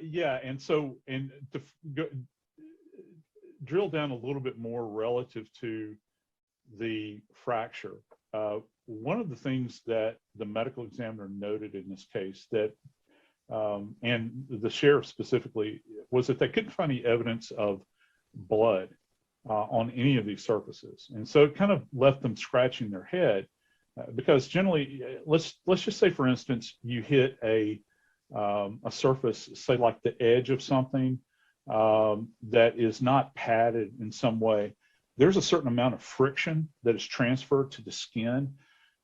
Yeah, and so, and to drill down a little bit more relative to the fracture. One of the things that the medical examiner noted in this case that, and the sheriff specifically, was that they couldn't find any evidence of blood on any of these surfaces. And so it kind of left them scratching their head, because generally, let's just say, for instance, you hit a surface, say like the edge of something, that is not padded in some way. There's a certain amount of friction that is transferred to the skin.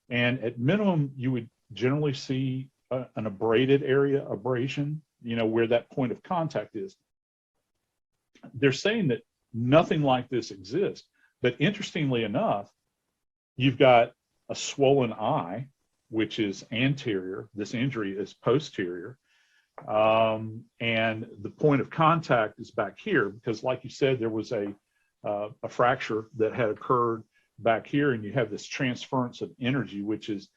And at minimum, you would generally see an abraded area, abrasion, you know, where that point of contact is. They're saying that nothing like this exists. But interestingly enough, you've got a swollen eye, which is anterior. This injury is posterior. And the point of contact is back here, because like you said, there was a fracture that had occurred back here, and you have this transference of energy, which is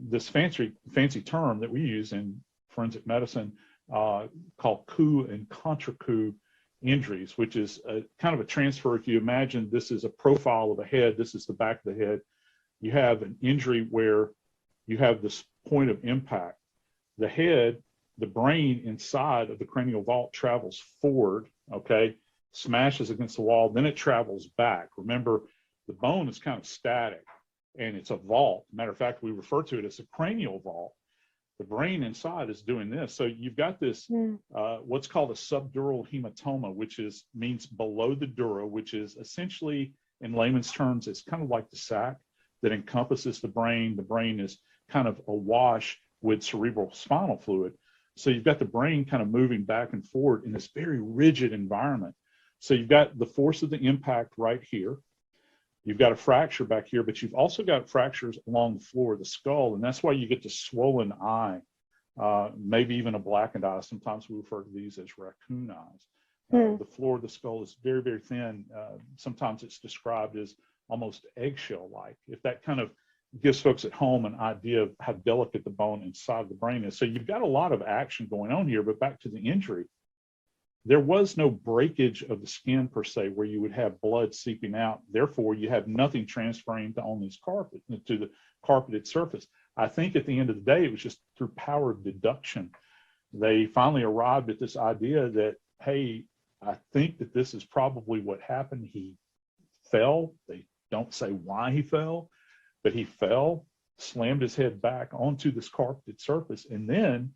this fancy term that we use in forensic medicine called coup and contra coup injuries, which is kind of a transfer. If you imagine this is a profile of a head, this is the back of the head, you have an injury where you have this point of impact. The head, the brain inside of the cranial vault travels forward, okay, smashes against the wall, then it travels back. Remember, the bone is kind of static, and it's a vault. Matter of fact, we refer to it as a cranial vault. The brain inside is doing this. So you've got this, what's called a subdural hematoma, which means below the dura, which is essentially, in layman's terms, it's kind of like the sac that encompasses the brain. The brain is kind of awash with cerebral spinal fluid. So you've got the brain kind of moving back and forward in this very rigid environment. So you've got the force of the impact right here. You've got a fracture back here, but you've also got fractures along the floor of the skull. And that's why you get the swollen eye, maybe even a blackened eye. Sometimes we refer to these as raccoon eyes. The floor of the skull is very, very thin. Sometimes it's described as almost eggshell-like. If that kind of gives folks at home an idea of how delicate the bone inside the brain is. So you've got a lot of action going on here, but back to the injury, there was no breakage of the skin per se where you would have blood seeping out. Therefore, you have nothing transferring to on these carpet, to the carpeted surface. I think at the end of the day, it was just through power of deduction. They finally arrived at this idea that, hey, I think that this is probably what happened. He fell. They don't say why he fell, but he fell, slammed his head back onto this carpeted surface, and then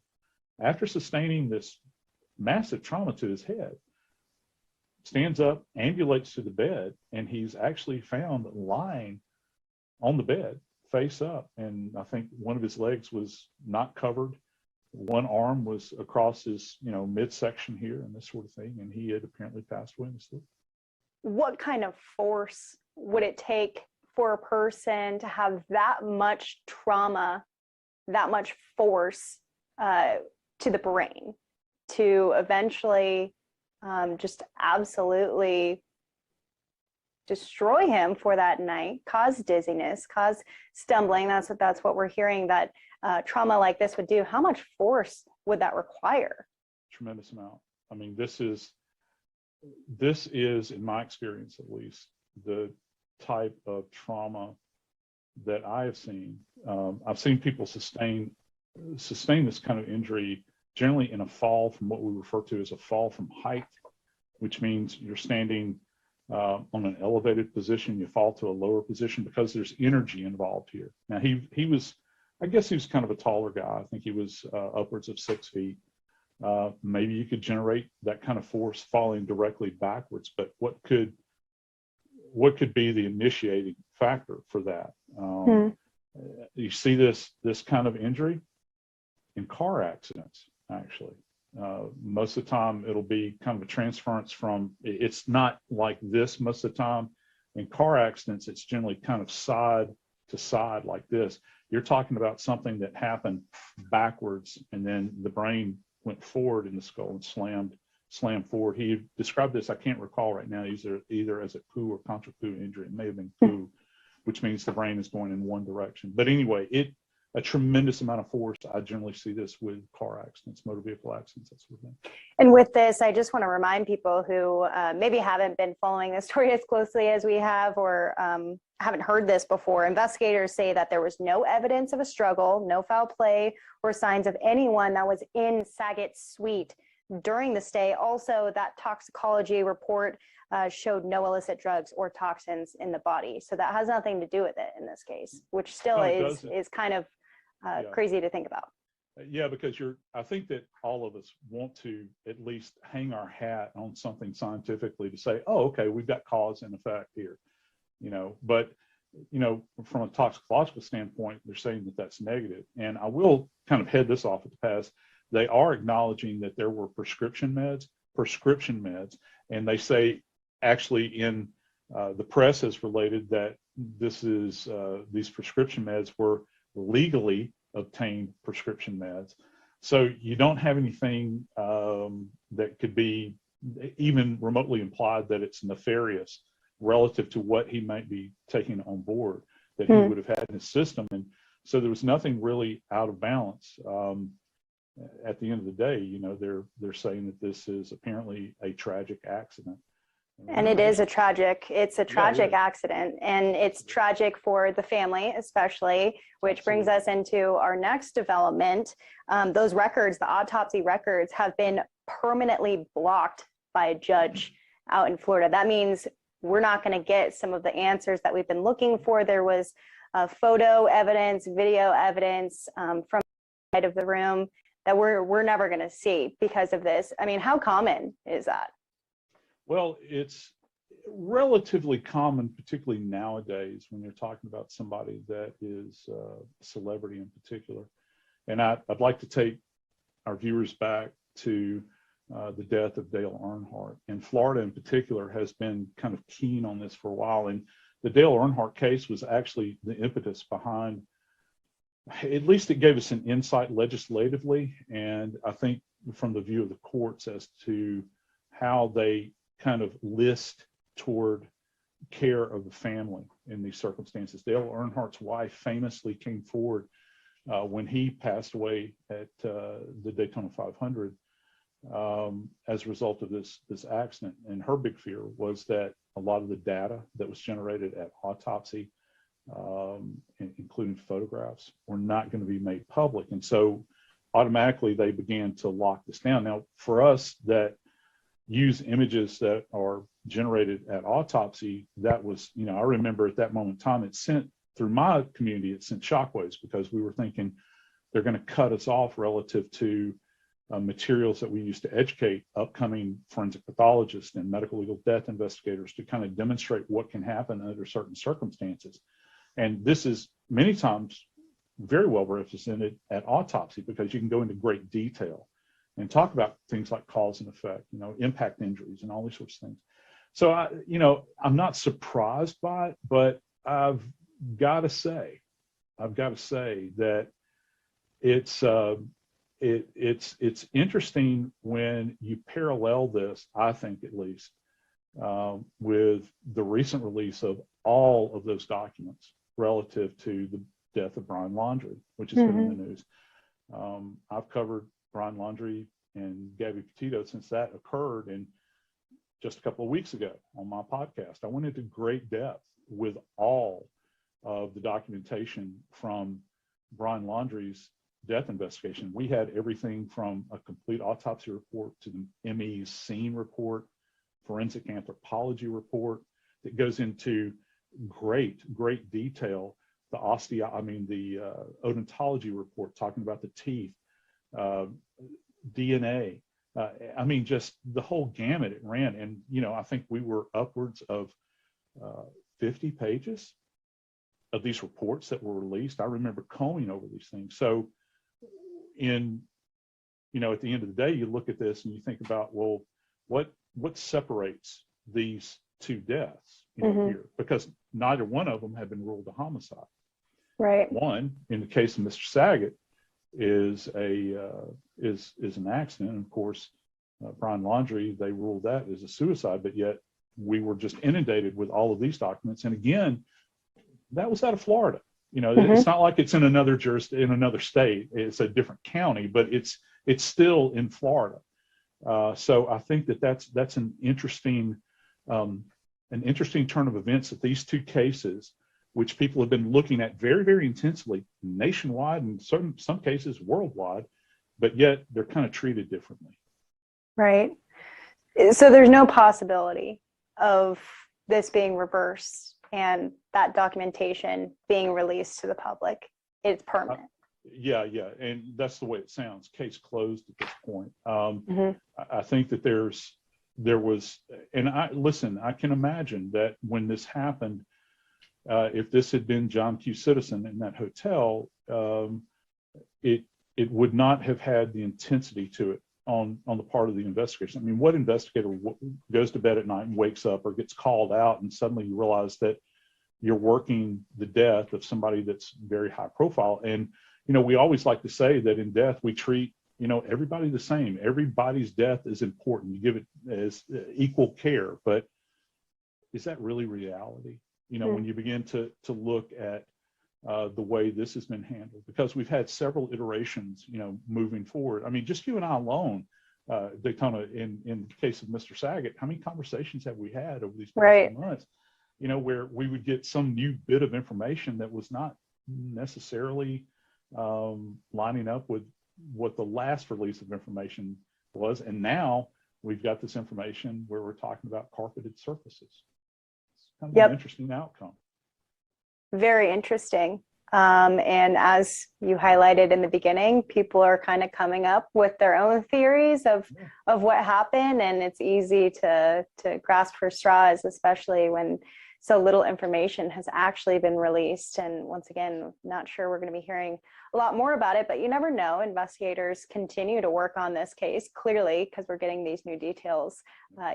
after sustaining this massive trauma to his head, stands up, ambulates to the bed, and he's actually found lying on the bed, face up. And I think one of his legs was not covered. One arm was across his, midsection here and this sort of thing. And he had apparently passed away in his sleep. What kind of force would it take for a person to have that much trauma, that much force to the brain to eventually just absolutely destroy him for that night, cause dizziness, cause stumbling? That's what we're hearing that trauma like this would do. How much force would that require? Tremendous amount. I mean, this is, in my experience at least, the type of trauma that I have seen. I've seen people sustain this kind of injury generally in a fall from what we refer to as a fall from height, which means you're standing on an elevated position, you fall to a lower position because there's energy involved here. Now he was, I guess he was kind of a taller guy. I think he was upwards of 6 feet. Maybe you could generate that kind of force falling directly backwards, but what could be the initiating factor for that? You see this kind of injury in car accidents, actually. Most of the time it'll be kind of a transference from, it's not like this most of the time. In car accidents, it's generally kind of side to side like this. You're talking about something that happened backwards and then the brain went forward in the skull and slammed forward. He described this, I can't recall right now, either as a coup or contra coup injury. It may have been coup, which means the brain is going in one direction. But anyway, a tremendous amount of force. I generally see this with car accidents, motor vehicle accidents, that sort of thing. And with this, I just want to remind people who maybe haven't been following this story as closely as we have, or haven't heard this before. Investigators say that there was no evidence of a struggle, no foul play, or signs of anyone that was in Saget's suite during the stay. Also, that toxicology report showed no illicit drugs or toxins in the body. So that has nothing to do with it in this case, which still is kind of crazy to think about. Yeah, because I think that all of us want to at least hang our hat on something scientifically to say, oh, okay, we've got cause and effect here, but, from a toxicological standpoint, they're saying that that's negative. And I will kind of head this off at the pass. They are acknowledging that there were prescription meds, and they say actually in the press has related that these prescription meds were legally obtained prescription meds. So you don't have anything that could be even remotely implied that it's nefarious relative to what he might be taking on board that he would have had in his system. And so there was nothing really out of balance. At the end of the day, they're saying that this is apparently a tragic accident. And it's a tragic accident, and it's tragic for the family, especially, which brings us into our next development. Those records, the autopsy records, have been permanently blocked by a judge out in Florida. That means we're not going to get some of the answers that we've been looking for. There was photo evidence, video evidence from the side of the room that we're never going to see because of this. I mean, how common is that? Well, it's relatively common, particularly nowadays, when you're talking about somebody that is a celebrity in particular. And I'd like to take our viewers back to the death of Dale Earnhardt. And Florida in particular has been kind of keen on this for a while. And the Dale Earnhardt case was actually the impetus behind, at least it gave us an insight legislatively, and I think from the view of the courts as to how they kind of list toward care of the family. in these circumstances. Dale Earnhardt's wife famously came forward when he passed away at the Daytona 500 as a result of this accident. And her big fear was that a lot of the data that was generated at Autopsy, including photographs, were not going to be made public. And so automatically they began to lock this down. Now, for us that use images that are generated at Autopsy, that was, I remember at that moment in time, it sent through my community, it sent shockwaves, because we were thinking they're going to cut us off relative to materials that we use to educate upcoming forensic pathologists and medical legal death investigators to kind of demonstrate what can happen under certain circumstances. And this is many times very well represented at Autopsy, because you can go into great detail and talk about things like cause and effect, impact injuries and all these sorts of things. So I'm not surprised by it, but I've got to say that it's interesting when you parallel this, I think at least, with the recent release of all of those documents relative to the death of Brian Laundrie, which has been in the news. I've covered Brian Laundrie and Gabby Petito since that occurred, and just a couple of weeks ago on my podcast, I went into great depth with all of the documentation from Brian Laundrie's death investigation. We had everything from a complete autopsy report to the ME's scene report, forensic anthropology report that goes into great detail. The odontology report talking about the teeth, DNA. Just the whole gamut it ran. And, I think we were upwards of 50 pages of these reports that were released. I remember combing over these things. So at the end of the day, you look at this and you think about, well, what separates these two deaths here? Because neither one of them have been ruled a homicide. Right. One, in the case of Mr. Saget, is an accident. And of course, Brian Laundrie, they ruled that as a suicide, but yet we were just inundated with all of these documents. And again, that was out of Florida. It's not like it's in another state. It's a different county, but it's still in Florida. So I think that's an interesting turn of events, that these two cases, which people have been looking at very, very intensely nationwide and some cases worldwide, but yet they're kind of treated differently. Right. So there's no possibility of this being reversed and that documentation being released to the public. It's permanent. Yeah. And that's the way it sounds. Case closed at this point. I think that there was, and I can imagine that when this happened, if this had been John Q. Citizen in that hotel, it would not have had the intensity to it on the part of the investigation. What investigator goes to bed at night and wakes up or gets called out and suddenly you realize that you're working the death of somebody that's very high profile? And, we always like to say that in death, we treat, everybody the same. Everybody's death is important. You give it as equal care, but is that really reality? When you begin to look at the way this has been handled, because we've had several iterations, moving forward. Just you and I alone, Daytona, in the case of Mr. Saget, how many conversations have we had over these past few months, where we would get some new bit of information that was not necessarily lining up with what the last release of information was. And now we've got this information where we're talking about carpeted surfaces. It's kind of an interesting outcome. Very interesting. And as you highlighted in the beginning, people are kind of coming up with their own theories of what happened, and it's easy to grasp for straws, especially when so little information has actually been released. And once again, not sure we're going to be hearing a lot more about it, but you never know. Investigators continue to work on this case, clearly, because we're getting these new details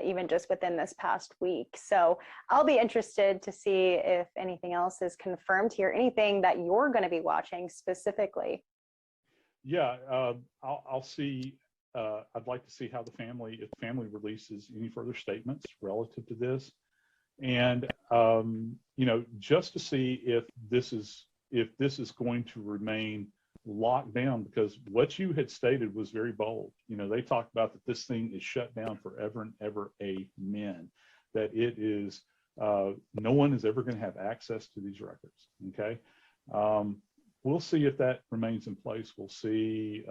even just within this past week. So I'll be interested to see if anything else is confirmed here, anything that you're going to be watching specifically. Yeah, I'll see. I'd like to see how if the family releases any further statements relative to this. And just to see if this is going to remain locked down, because what you had stated was very bold. They talked about that this thing is shut down forever and ever. Amen. That it is no one is ever going to have access to these records. Okay. We'll see if that remains in place. We'll see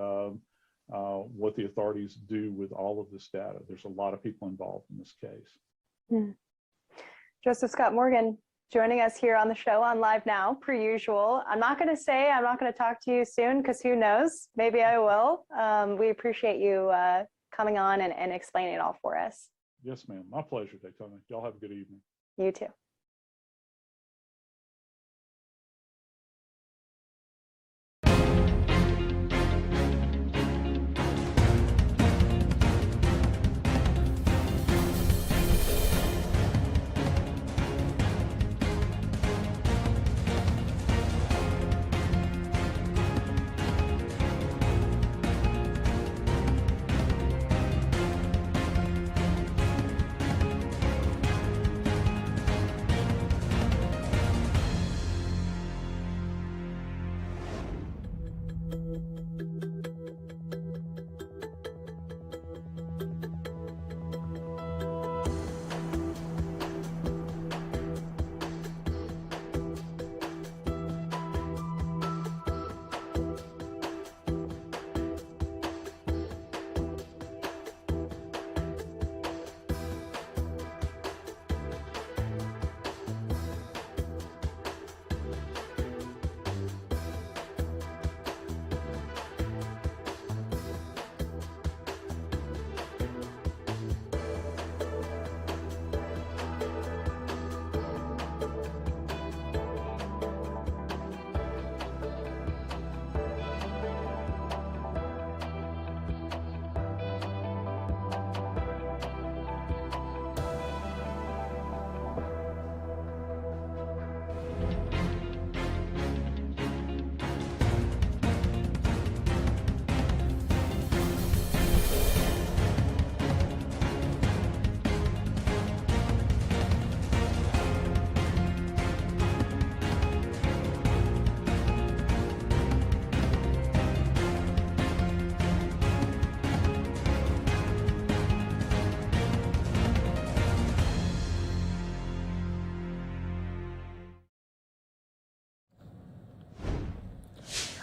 what the authorities do with all of this data. There's a lot of people involved in this case. Joseph Scott Morgan joining us here on the show on Live Now, per usual. I'm not going to talk to you soon, because who knows? Maybe I will. We appreciate you coming on and explaining it all for us. Yes, ma'am. My pleasure, Daytona. Y'all have a good evening. You too.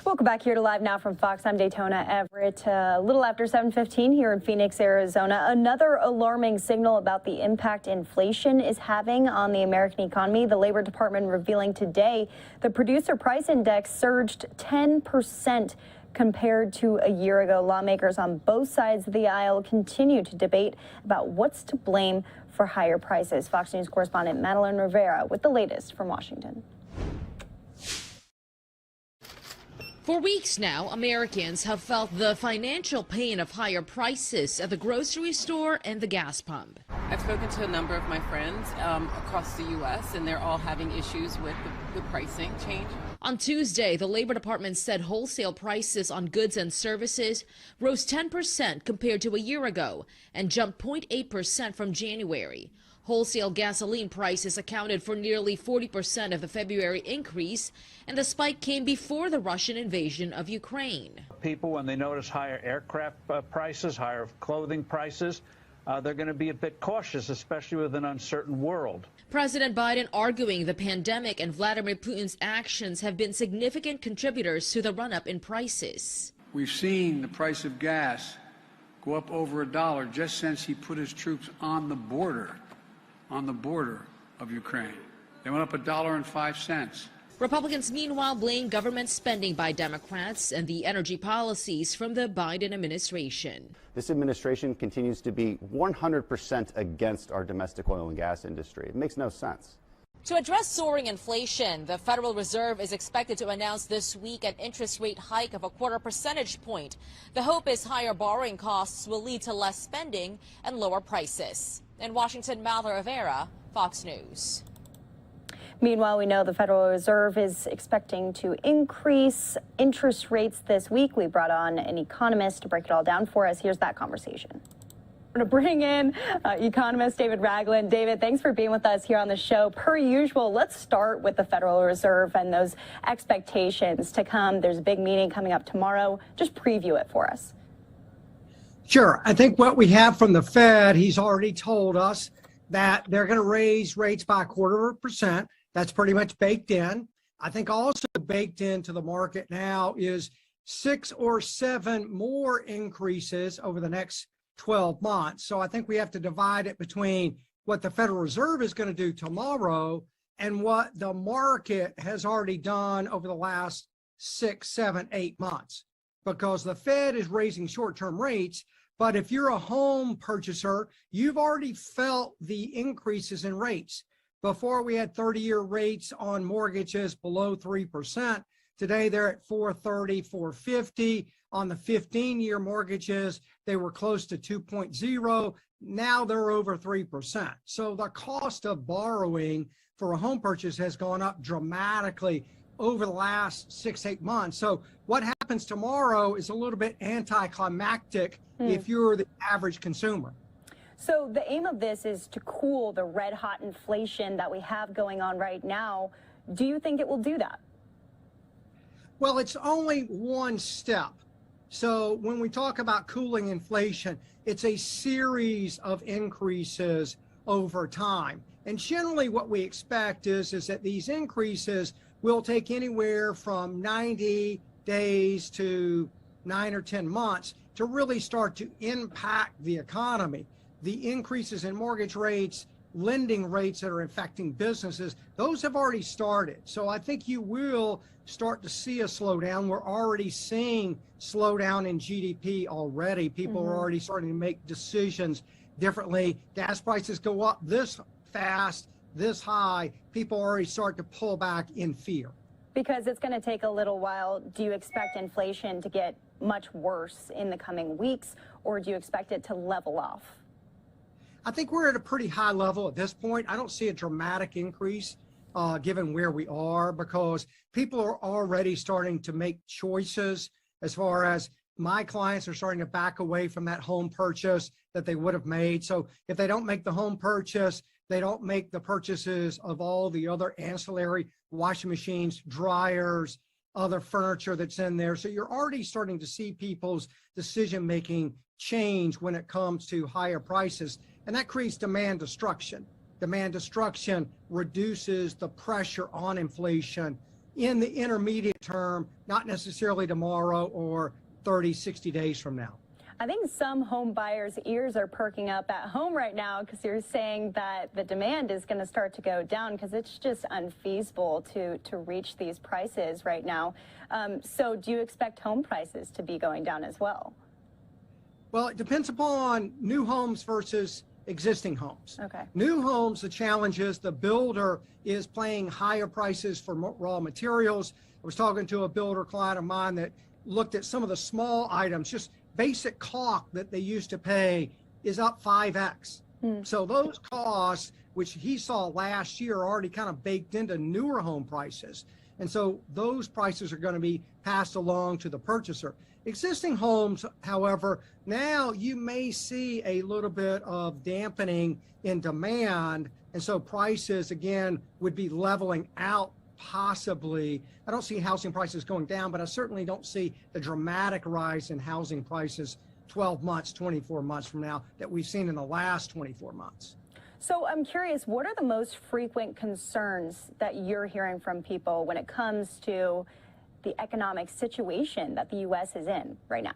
Welcome back here to Live Now from Fox. I'm Daytona Everett. A little after 7:15 here in Phoenix, Arizona. Another alarming signal about the impact inflation is having on the American economy. The Labor Department revealing today the Producer Price Index surged 10% compared to a year ago. Lawmakers on both sides of the aisle continue to debate about what's to blame for higher prices. Fox News correspondent Madeline Rivera with the latest from Washington. For weeks now, Americans have felt the financial pain of higher prices at the grocery store and the gas pump. I've spoken to a number of my friends across the U.S., and they're all having issues with the pricing change. On Tuesday, the Labor Department said wholesale prices on goods and services rose 10% compared to a year ago and jumped 0.8% from January. Wholesale gasoline prices accounted for nearly 40% of the February increase, and the spike came before the Russian invasion of Ukraine. People, when they notice higher aircraft prices, higher clothing prices, they're going to be a bit cautious, especially with an uncertain world. President Biden arguing the pandemic and Vladimir Putin's actions have been significant contributors to the run-up in prices. We've seen the price of gas go up over $1 just since he put his troops on the border of Ukraine. They went up $1.05. Republicans, meanwhile, blame government spending by Democrats and the energy policies from the Biden administration. This administration continues to be 100% against our domestic oil and gas industry. It makes no sense. To address soaring inflation, the Federal Reserve is expected to announce this week an interest rate hike of 0.25 percentage point. The hope is higher borrowing costs will lead to less spending and lower prices. In Washington, Madeline Rivera, Fox News. Meanwhile, we know the Federal Reserve is expecting to increase interest rates this week. We brought on an economist to break it all down for us. Here's that conversation. going to bring in economist David Ragland. David, thanks for being with us here on the show. Per usual, let's start with the Federal Reserve and those expectations to come. There's a big meeting coming up tomorrow. Just preview it for us. Sure. I think what we have from the Fed, he's already told us that they're going to raise rates by 0.25%. That's pretty much baked in. I think also baked into the market now is 6 or 7 more increases over the next 12 months. So I think we have to divide it between what the Federal Reserve is going to do tomorrow and what the market has already done over the last 6, 7, 8 months. Because the Fed is raising short-term rates, but if you're a home purchaser, you've already felt the increases in rates. Before we had 30-year rates on mortgages below 3%. Today they're at 4.30, 4.50. On the 15-year mortgages, they were close to 2.0. Now they're over 3%. So the cost of borrowing for a home purchase has gone up dramatically over the last 6-8 months. So what happens tomorrow is a little bit anticlimactic if you're the average consumer. So the aim of this is to cool the red hot inflation that we have going on right now. Do you think it will do that? Well, it's only one step. So when we talk about cooling inflation, it's a series of increases over time. And generally what we expect is that these increases will take anywhere from 90 days to 9 or 10 months to really start to impact the economy. The increases in mortgage rates, lending rates that are affecting businesses, those have already started. So I think you will start to see a slowdown. We're already seeing slowdown in GDP already. People are already starting to make decisions differently. Gas prices go up this fast, this high, people already start to pull back in fear. Because it's going to take a little while, do you expect inflation to get much worse in the coming weeks, or do you expect it to level off? I think we're at a pretty high level at this point. I don't see a dramatic increase given where we are, because people are already starting to make choices. As far as my clients are starting to back away from that home purchase that they would have made. So if they don't make the home purchase, they don't make the purchases of all the other ancillary washing machines, dryers, other furniture that's in there. So you're already starting to see people's decision-making change when it comes to higher prices. And that creates demand destruction. Demand destruction reduces the pressure on inflation in the intermediate term, not necessarily tomorrow or 30, 60 days from now. I think some home buyers' ears are perking up at home right now because you're saying that the demand is going to start to go down because it's just unfeasible to reach these prices right now. So do you expect home prices to be going down as well? Well, it depends upon new homes versus existing homes. Okay. New homes, the challenge is the builder is paying higher prices for raw materials. I was talking to a builder client of mine that looked at some of the small items, just basic caulk that they used to pay is up 5x. So those costs, which he saw last year, are already kind of baked into newer home prices. And so those prices are going to be passed along to the purchaser. Existing homes, however, now you may see a little bit of dampening in demand. And so prices, again, would be leveling out possibly. I don't see housing prices going down, but I certainly don't see the dramatic rise in housing prices 12 months, 24 months from now that we've seen in the last 24 months. So I'm curious, what are the most frequent concerns that you're hearing from people when it comes to the economic situation that the U.S. is in right now?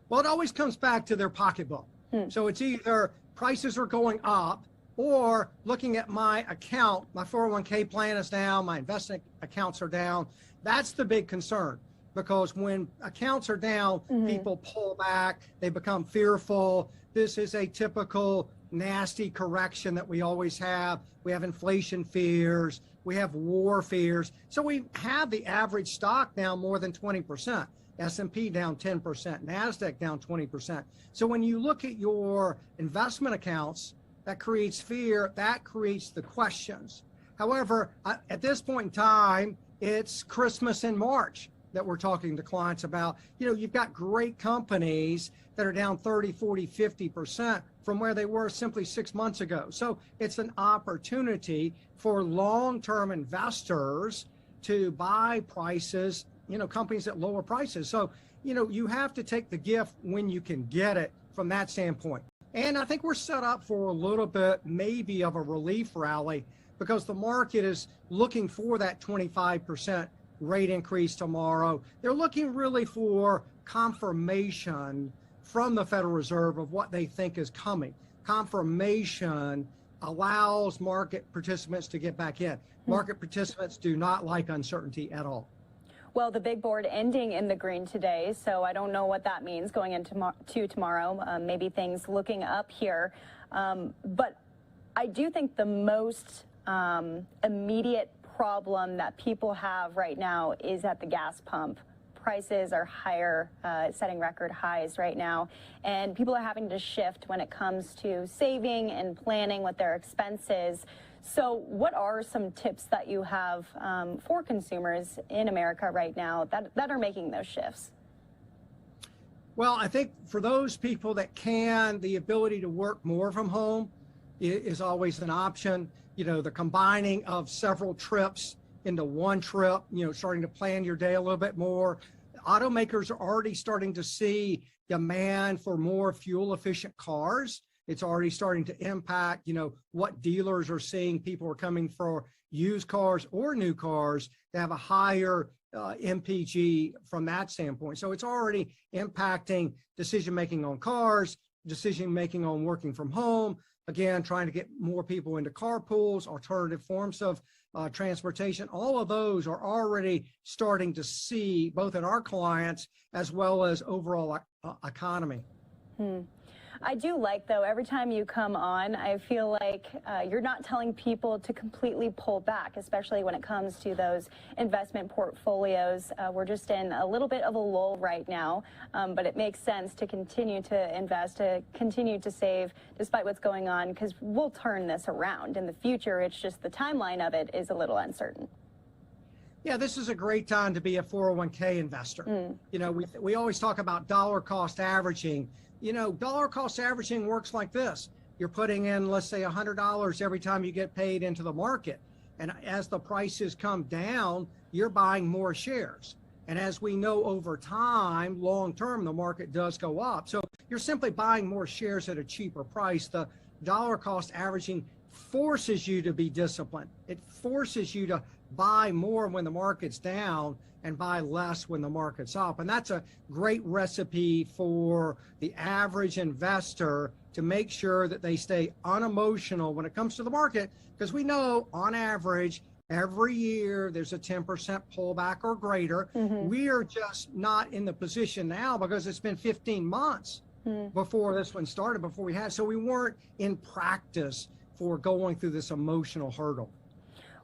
Well, it always comes back to their pocketbook. So it's either prices are going up, or looking at my account, my 401k plan is down, my investment accounts are down. That's the big concern, because when accounts are down, people pull back, they become fearful. This is a typical nasty correction that we always have. We have inflation fears, we have war fears. So we have the average stock down more than 20%, S&P down 10%, NASDAQ down 20%. So when you look at your investment accounts, that creates fear, that creates the questions. However, at this point in time, it's Christmas in March. that we're talking to clients about. You know, you've got great companies that are down 30, 40, 50% from where they were simply 6 months ago. So it's an opportunity for long-term investors to buy prices, you know, companies at lower prices. So, you know, you have to take the gift when you can get it from that standpoint. And I think we're set up for a little bit maybe of a relief rally because the market is looking for that 25% rate increase tomorrow. They're looking really for confirmation from the Federal Reserve of what they think is coming. Confirmation allows market participants to get back in. Market participants do not like uncertainty at all. Well, the big board ending in the green today, so I don't know what that means going into tomorrow. Maybe things looking up here. But I do think the most immediate problem that people have right now is at the gas pump. Prices are higher, setting record highs right now, and people are having to shift when it comes to saving and planning with their expenses. So what are some tips that you have for consumers in America right now that are making those shifts? Well, I think for those people that can, the ability to work more from home is always an option. You know, the combining of several trips into one trip, you know, starting to plan your day a little bit more. Automakers are already starting to see demand for more fuel efficient cars. It's already starting to impact, you know, what dealers are seeing. People are coming for used cars or new cars to have a higher MPG from that standpoint. So it's already impacting decision-making on cars, decision-making on working from home. Again, trying to get more people into carpools, alternative forms of transportation. All of those are already starting to see both in our clients as well as overall economy. I do like, though, every time you come on, I feel like you're not telling people to completely pull back, especially when it comes to those investment portfolios. We're just in a little bit of a lull right now, but it makes sense to continue to invest, to continue to save despite what's going on, because we'll turn this around in the future. It's just the timeline of it is a little uncertain. Yeah, this is a great time to be a 401k investor. You know, we always talk about dollar cost averaging. You know, dollar cost averaging works like this. You're putting in, let's say, $100 every time you get paid into the market. And as the prices come down, you're buying more shares. And as we know over time, long term, the market does go up. So you're simply buying more shares at a cheaper price. The dollar cost averaging forces you to be disciplined. It forces you to buy more when the market's down and buy less when the market's up. And that's a great recipe for the average investor to make sure that they stay unemotional when it comes to the market, because we know on average, every year there's a 10% pullback or greater. We are just not in the position now because it's been 15 months before this one started, before we had, so we weren't in practice for going through this emotional hurdle.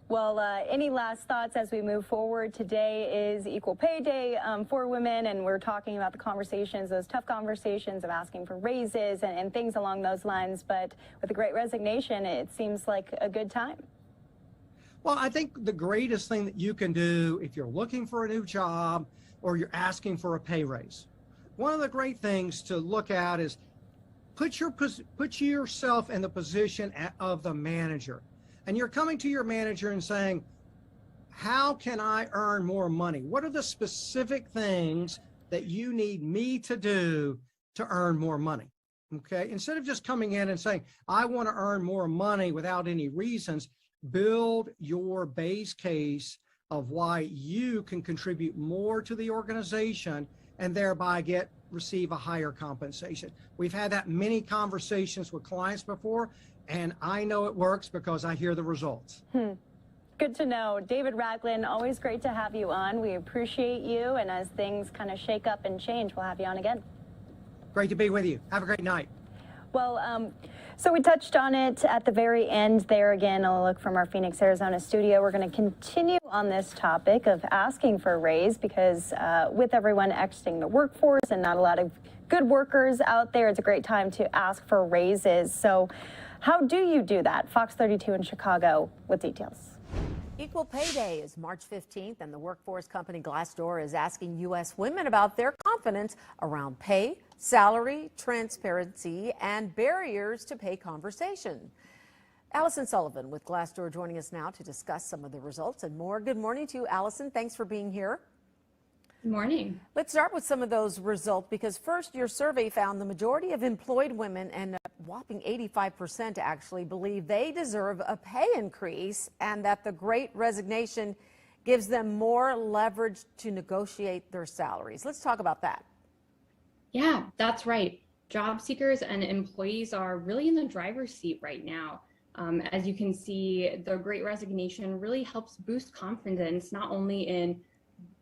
Well, any last thoughts as we move forward? Today is Equal Pay Day for women, and we're talking about the conversations, those tough conversations of asking for raises and things along those lines. But with the Great Resignation, it seems like a good time. Well, I think the greatest thing that you can do if you're looking for a new job or you're asking for a pay raise, one of the great things to look at is put yourself in the position of the manager. And you're coming to your manager and saying, how can I earn more money? What are the specific things that you need me to do to earn more money? Okay, instead of just coming in and saying, I want to earn more money without any reasons, build your base case of why you can contribute more to the organization and thereby receive a higher compensation. We've had that many conversations with clients before, and I know it works because I hear the results. Good to know. David Ragland, always great to have you on. We appreciate you, and as things kind of shake up and change, we'll have you on again. Great to be with you. Have a great night. Well, so we touched on it at the very end there. Again, a look from our Phoenix, Arizona studio. We're going to continue on this topic of asking for a raise because with everyone exiting the workforce and not a lot of good workers out there, it's a great time to ask for raises. So how do you do that? Fox 32 in Chicago with details. Equal Pay Day is March 15th, and the workforce company Glassdoor is asking U.S. women about their confidence around pay, salary, transparency, and barriers to pay conversation. Allison Sullivan with Glassdoor joining us now to discuss some of the results and more. Good morning to you, Allison. Thanks for being here. Good morning. Let's start with some of those results, because first, your survey found the majority of employed women, and a whopping 85% actually, believe they deserve a pay increase, and that the Great Resignation gives them more leverage to negotiate their salaries. Let's talk about that. Yeah, that's right. Job seekers and employees are really in the driver's seat right now. As you can see, the Great Resignation really helps boost confidence, not only in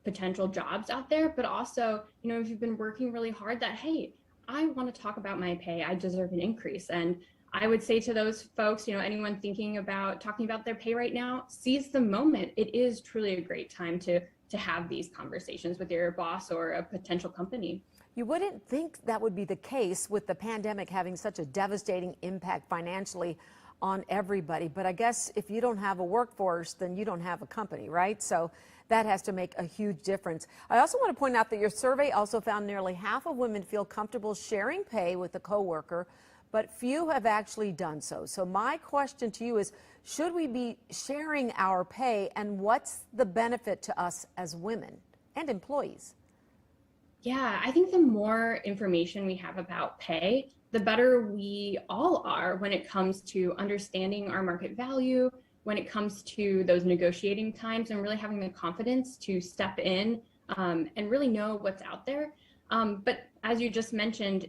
potential jobs out there, but also, if you've been working really hard, that, hey, I want to talk about my pay, I deserve an increase. And I would say to those folks, anyone thinking about talking about their pay right now, seize the moment. It is truly a great time to have these conversations with your boss or a potential company. You wouldn't think that would be the case with the pandemic having such a devastating impact financially on everybody. But I guess if you don't have a workforce, then you don't have a company, right? So that has to make a huge difference. I also want to point out that your survey also found nearly half of women feel comfortable sharing pay with a coworker, but few have actually done so. So my question to you is, should we be sharing our pay, and what's the benefit to us as women and employees? Yeah, I think the more information we have about pay, the better we all are when it comes to understanding our market value, when it comes to those negotiating times, and really having the confidence to step in and really know what's out there. But as you just mentioned,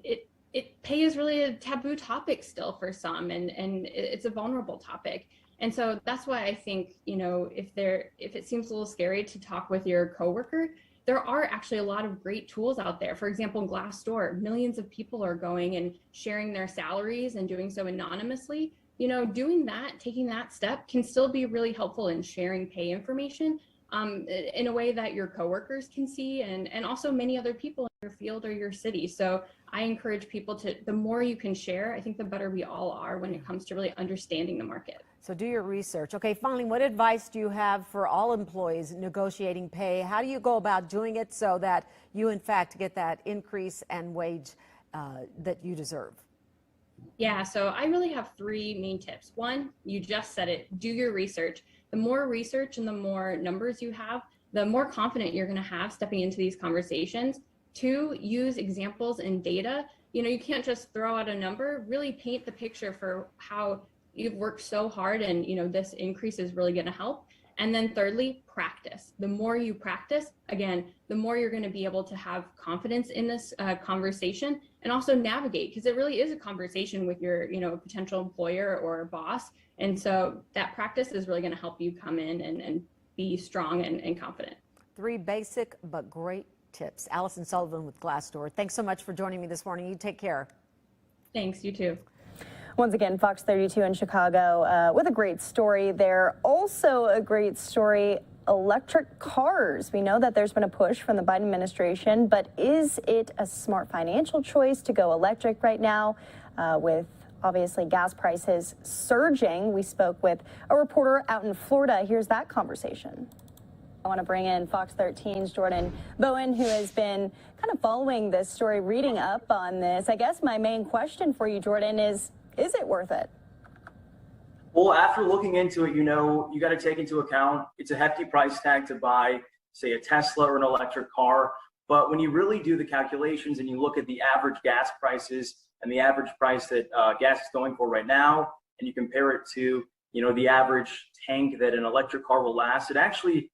pay is really a taboo topic still for some, and it's a vulnerable topic. And so that's why I think, if it seems a little scary to talk with your coworker, there are actually a lot of great tools out there. For example, Glassdoor, millions of people are going and sharing their salaries and doing so anonymously. Doing that, taking that step can still be really helpful in sharing pay information in a way that your coworkers can see, and also many other people in your field or your city. So I encourage people the more you can share, I think the better we all are when it comes to really understanding the market. So do your research. Okay, finally, what advice do you have for all employees negotiating pay? How do you go about doing it so that you, in fact, get that increase and wage that you deserve? Yeah, so I really have three main tips. One, you just said it, do your research. The more research and the more numbers you have, the more confident you're going to have stepping into these conversations. Two, use examples and data. You can't just throw out a number, really paint the picture for how you've worked so hard, and this increase is really going to help. And then thirdly, practice. The more you practice, again, the more you're going to be able to have confidence in this conversation, and also navigate, because it really is a conversation with your potential employer or boss. And so that practice is really going to help you come in and be strong and confident. Three basic but great tips. Allison Sullivan with Glassdoor. Thanks so much for joining me this morning. You take care. Thanks, you too. Once again, Fox 32 in Chicago with a great story there. Also a great story, electric cars. We know that there's been a push from the Biden administration, but is it a smart financial choice to go electric right now with obviously gas prices surging? We spoke with a reporter out in Florida. Here's that conversation. I want to bring in Fox 13's Jordan Bowen, who has been kind of following this story, reading up on this. I guess my main question for you, Jordan, is it worth it? Well, after looking into it, you got to take into account it's a hefty price tag to buy, say, a Tesla or an electric car. But when you really do the calculations and you look at the average gas prices and the average price that gas is going for right now, and you compare it to, the average tank that an electric car will last, it actually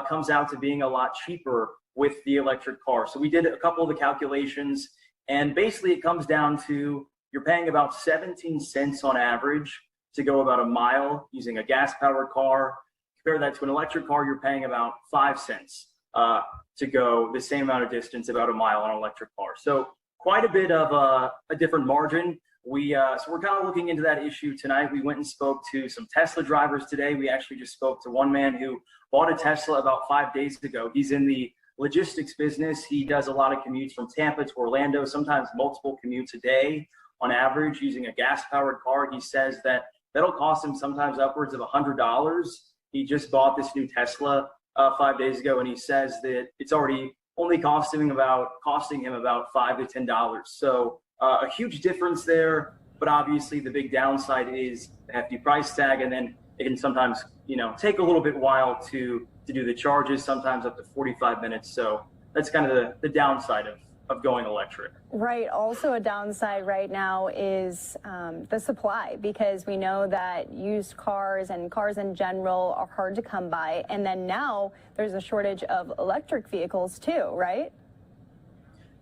comes out to being a lot cheaper with the electric car. So we did a couple of the calculations, and basically it comes down to you're paying about 17 cents on average to go about a mile using a gas-powered car. Compare that to an electric car, you're paying about 5 cents to go the same amount of distance, about a mile on an electric car. So quite a bit of a different margin. So we're kind of looking into that issue tonight. We went and spoke to some Tesla drivers today. We actually just spoke to one man who bought a Tesla about 5 days ago. He's in the logistics business. He does a lot of commutes from Tampa to Orlando, sometimes multiple commutes a day on average using a gas-powered car. He says that that'll cost him sometimes upwards of $100. He just bought this new Tesla 5 days ago, and he says that it's already only costing him about $5 to $10. So a huge difference there. But obviously, the big downside is the hefty price tag, and then it can sometimes, take a little bit while to do the charges, sometimes up to 45 minutes. So that's kind of the downside of going electric. Right. Also a downside right now is the supply, because we know that used cars and cars in general are hard to come by. And then now there's a shortage of electric vehicles too, right?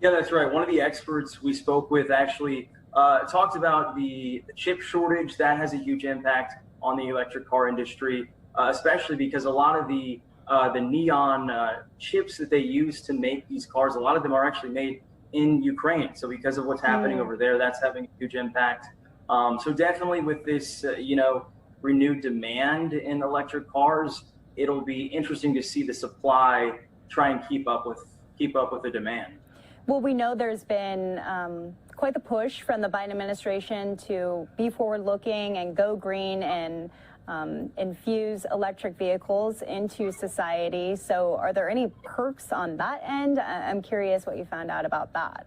Yeah, that's right. One of the experts we spoke with actually talked about the chip shortage. That has a huge impact on the electric car industry, especially because a lot of the neon chips that they use to make these cars, a lot of them are actually made in Ukraine. So because of what's happening over there, that's having a huge impact. So definitely with this, renewed demand in electric cars, it'll be interesting to see the supply try and keep up with the demand. Well, we know there's been quite the push from the Biden administration to be forward-looking and go green and infuse electric vehicles into society. So are there any perks on that end? I'm curious what you found out about that.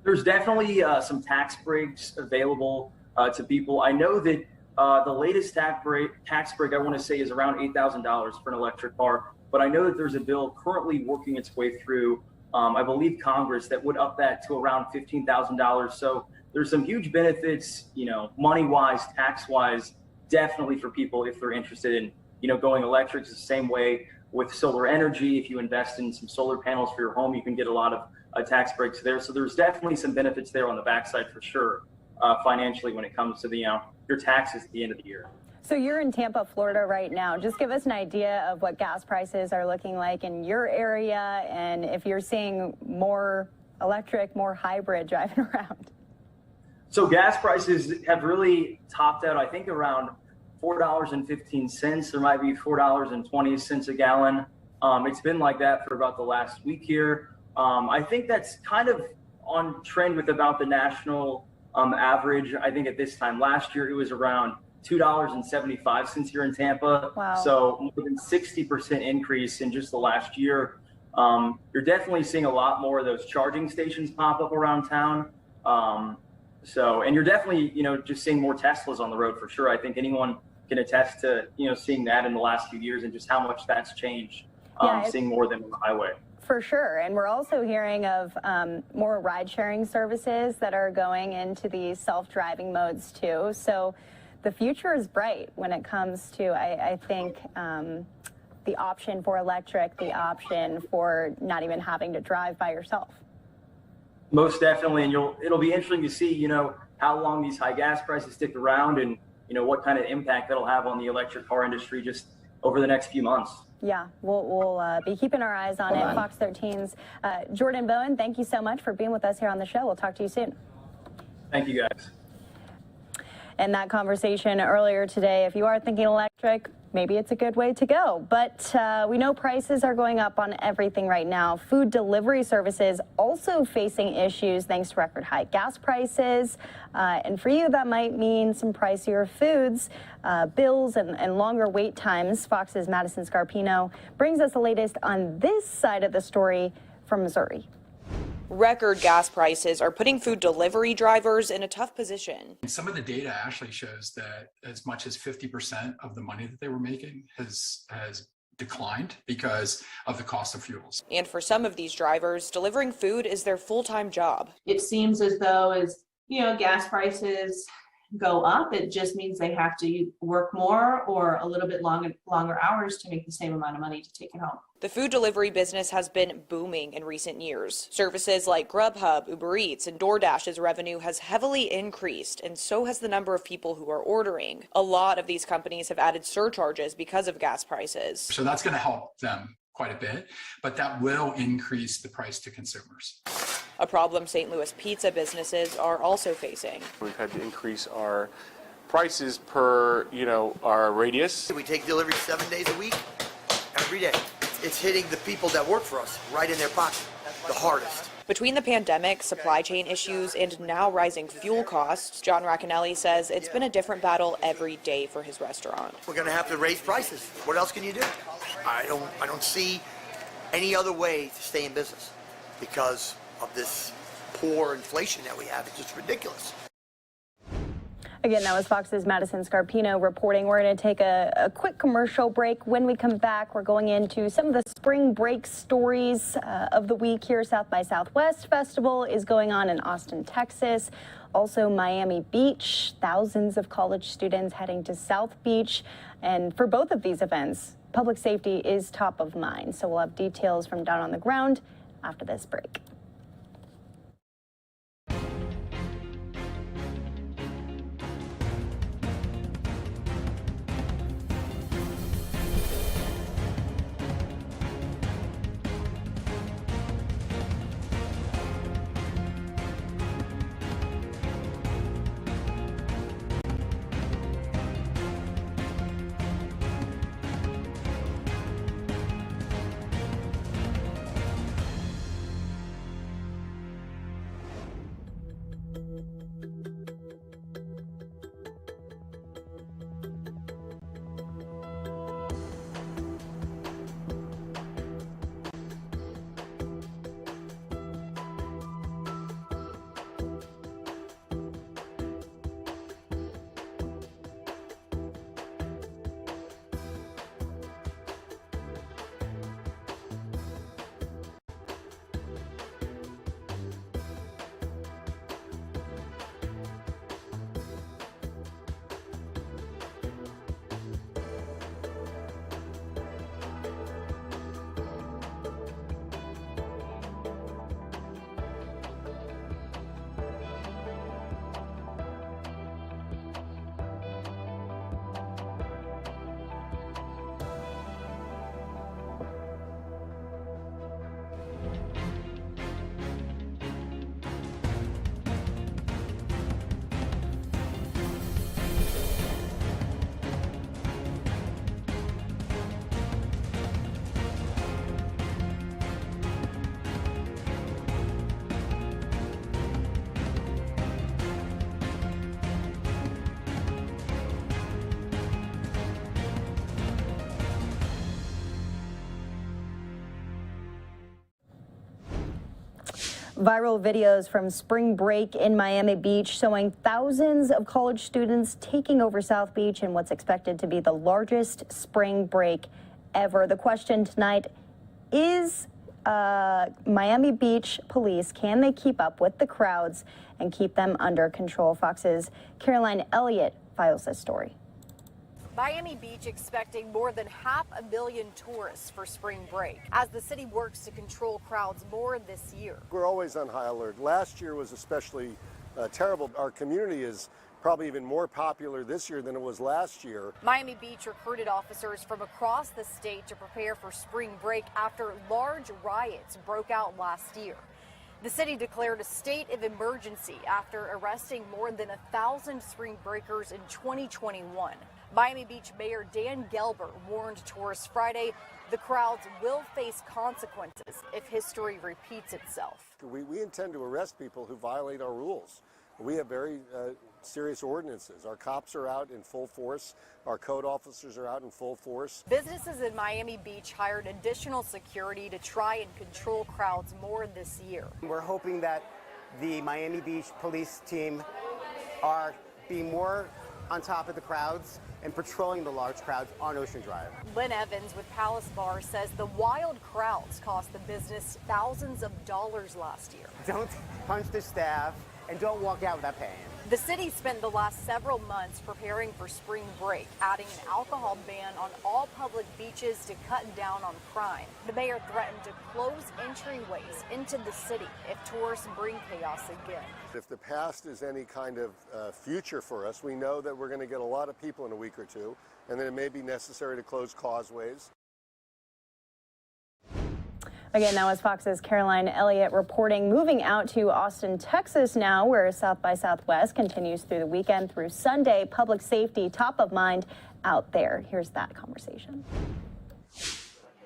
There's definitely some tax breaks available to people. I know that the latest tax break I want to say is around $8,000 for an electric car, but I know that there's a bill currently working its way through, I believe, Congress that would up that to around $15,000. So there's some huge benefits, money-wise, tax-wise, definitely for people if they're interested in, going electric. It's the same way with solar energy. If you invest in some solar panels for your home, you can get a lot of tax breaks there. So there's definitely some benefits there on the backside for sure, financially, when it comes to your taxes at the end of the year. So you're in Tampa, Florida right now. Just give us an idea of what gas prices are looking like in your area, and if you're seeing more electric, more hybrid driving around. So gas prices have really topped out, I think, around $4.15. There might be $4.20 a gallon. It's been like that for about the last week here. I think that's kind of on trend with about the national average. I think at this time last year, it was around $2.75 here in Tampa. Wow. So more than 60% increase in just the last year. You're definitely seeing a lot more of those charging stations pop up around town. And you're definitely, just seeing more Teslas on the road for sure. I think anyone can attest to, seeing that in the last few years and just how much that's changed, seeing more of them on the highway. For sure. And we're also hearing of more ride-sharing services that are going into these self-driving modes too. So the future is bright when it comes to, I think, the option for electric, the option for not even having to drive by yourself. Most definitely, and it'll be interesting to see, how long these high gas prices stick around, and what kind of impact that'll have on the electric car industry just over the next few months. Yeah, we'll be keeping our eyes on it. Fox 13's Jordan Bowen, thank you so much for being with us here on the show. We'll talk to you soon. Thank you, guys. And that conversation earlier today, if you are thinking electric, maybe it's a good way to go. But we know prices are going up on everything right now. Food delivery services also facing issues thanks to record high gas prices. And for you, that might mean some pricier foods, bills, and longer wait times. Fox's Madison Scarpino brings us the latest on this side of the story from Missouri. Record gas prices are putting food delivery drivers in a tough position. Some of the data actually shows that as much as 50% of the money that they were making has declined because of the cost of fuels. And for some of these drivers, delivering food is their full-time job. It seems as though as gas prices go up, it just means they have to work more or a little bit longer hours to make the same amount of money to take it home. The food delivery business has been booming in recent years. Services like Grubhub, Uber Eats, and DoorDash's revenue has heavily increased, and so has the number of people who are ordering. A lot of these companies have added surcharges because of gas prices. So that's going to help them quite a bit, but that will increase the price to consumers. A problem St. Louis pizza businesses are also facing. We've had to increase our prices per, our radius. We take delivery 7 days a week, every day. It's hitting the people that work for us right in their pocket the hardest. Between the pandemic, supply chain issues, and now rising fuel costs, John Racanelli says it's been a different battle every day for his restaurant. We're going to have to raise prices. What else can you do? I don't see any other way to stay in business because of this poor inflation that we have. It's just ridiculous. Again, that was Fox's Madison Scarpino reporting. We're going to take a quick commercial break. When we come back, we're going into some of the spring break stories of the week here. South by Southwest Festival is going on in Austin, Texas. Also Miami Beach, thousands of college students heading to South Beach. And for both of these events, public safety is top of mind. So we'll have details from down on the ground after this break. Viral videos from spring break in Miami Beach showing thousands of college students taking over South Beach in what's expected to be the largest spring break ever. The question tonight is Miami Beach police, can they keep up with the crowds and keep them under control? Fox's Caroline Elliott files this story. Miami Beach expecting more than 500,000 tourists for spring break as the city works to control crowds more this year. We're always on high alert. Last year was especially terrible. Our community is probably even more popular this year than it was last year. Miami Beach recruited officers from across the state to prepare for spring break after large riots broke out last year. The city declared a state of emergency after arresting more than 1,000 spring breakers in 2021. Miami Beach Mayor Dan Gelber warned tourists Friday the crowds will face consequences if history repeats itself. We intend to arrest people who violate our rules. We have very serious ordinances. Our cops are out in full force. Our code officers are out in full force. Businesses in Miami Beach hired additional security to try and control crowds more this year. We're hoping that the Miami Beach police team are being more on top of the crowds and patrolling the large crowds on Ocean Drive. Lynn Evans with Palace Bar says the wild crowds cost the business thousands of dollars last year. Don't punch the staff and don't walk out without paying. The city spent the last several months preparing for spring break, adding an alcohol ban on all public beaches to cut down on crime. The mayor threatened to close entryways into the city if tourists bring chaos again. If the past is any kind of future for us, we know that we're going to get a lot of people in a week or two, and then it may be necessary to close causeways. Again, that was Fox's Caroline Elliott reporting. Moving out to Austin, Texas now, where South by Southwest continues through the weekend through Sunday. Public safety top of mind out there. Here's that conversation.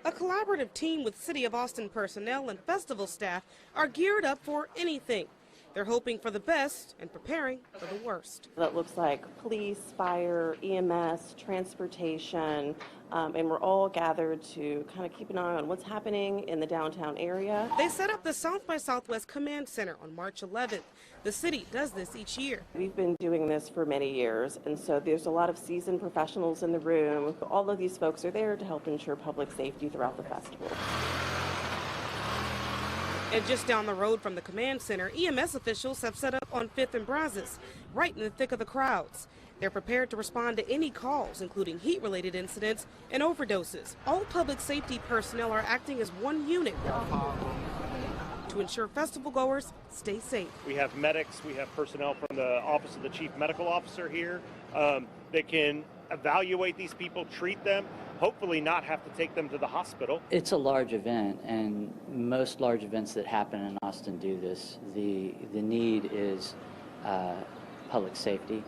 A collaborative team with City of Austin personnel and festival staff are geared up for anything. They're hoping for the best and preparing for the worst. That looks like police, fire, EMS, transportation, and we're all gathered to kind of keep an eye on what's happening in the downtown area. They set up the South by Southwest Command Center on March 11th. The city does this each year. We've been doing this for many years, and so there's a lot of seasoned professionals in the room. All of these folks are there to help ensure public safety throughout the festival. And just down the road from the command center, EMS officials have set up on 5th and Brazos, right in the thick of the crowds. They're prepared to respond to any calls, including heat-related incidents and overdoses. All public safety personnel are acting as one unit to ensure festival goers stay safe. We have medics, we have personnel from the Office of the Chief Medical Officer here that can evaluate these people, treat them, hopefully not have to take them to the hospital. It's a large event, and most large events that happen in Austin do this. The need is public safety,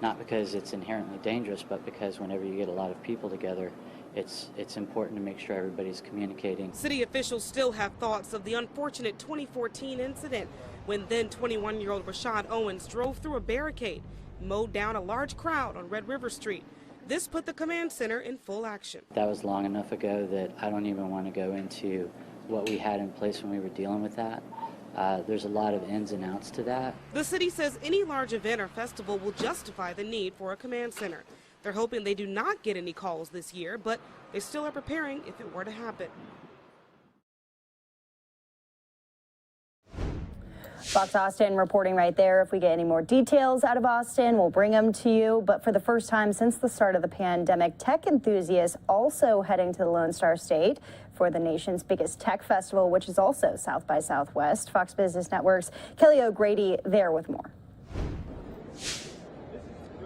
not because it's inherently dangerous, but because whenever you get a lot of people together, it's important to make sure everybody's communicating. City officials still have thoughts of the unfortunate 2014 incident when then 21-year-old Rashad Owens drove through a barricade, mowed down a large crowd on Red River Street. This put the command center in full action. That was long enough ago that I don't even want to go into what we had in place when we were dealing with that. There's a lot of ins and outs to that. The city says any large event or festival will justify the need for a command center. They're hoping they do not get any calls this year, but they still are preparing if it were to happen. Fox Austin reporting right there. If we get any more details out of Austin, we'll bring them to you. But for the first time since the start of the pandemic, tech enthusiasts also heading to the Lone Star State for the nation's biggest tech festival, which is also South by Southwest. Fox Business Network's Kelly O'Grady there with more.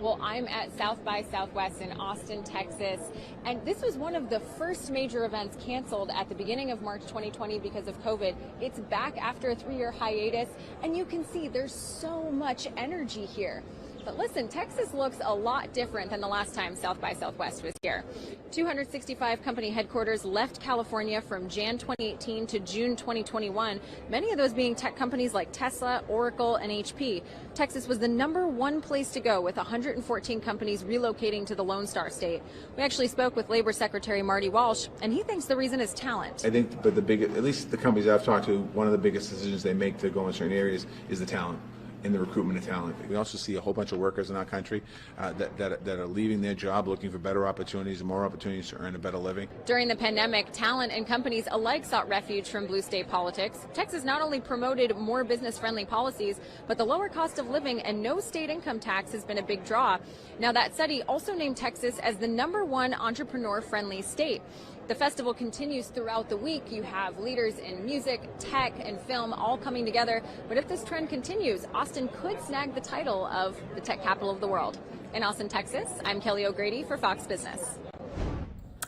Well, I'm at South by Southwest in Austin, Texas, and this was one of the first major events canceled at the beginning of March 2020 because of COVID. It's back after a 3-year hiatus, and you can see there's so much energy here. But listen, Texas looks a lot different than the last time South by Southwest was here. 265 company headquarters left California from Jan 2018 to June 2021, many of those being tech companies like Tesla, Oracle, and HP. Texas was the #1 place to go, with 114 companies relocating to the Lone Star State. We actually spoke with Labor Secretary Marty Walsh, and he thinks the reason is talent. I think, but at least the companies I've talked to, one of the biggest decisions they make to go in certain areas is the talent. In the recruitment of talent. We also see a whole bunch of workers in our country that are leaving their job, looking for better opportunities and more opportunities to earn a better living. During the pandemic, talent and companies alike sought refuge from blue state politics. Texas not only promoted more business-friendly policies, but the lower cost of living and no state income tax has been a big draw. Now, that study also named Texas as the #1 entrepreneur-friendly state. The festival continues throughout the week. You have leaders in music, tech, and film all coming together. But if this trend continues, Austin could snag the title of the tech capital of the world. In Austin, Texas, I'm Kelly O'Grady for Fox Business.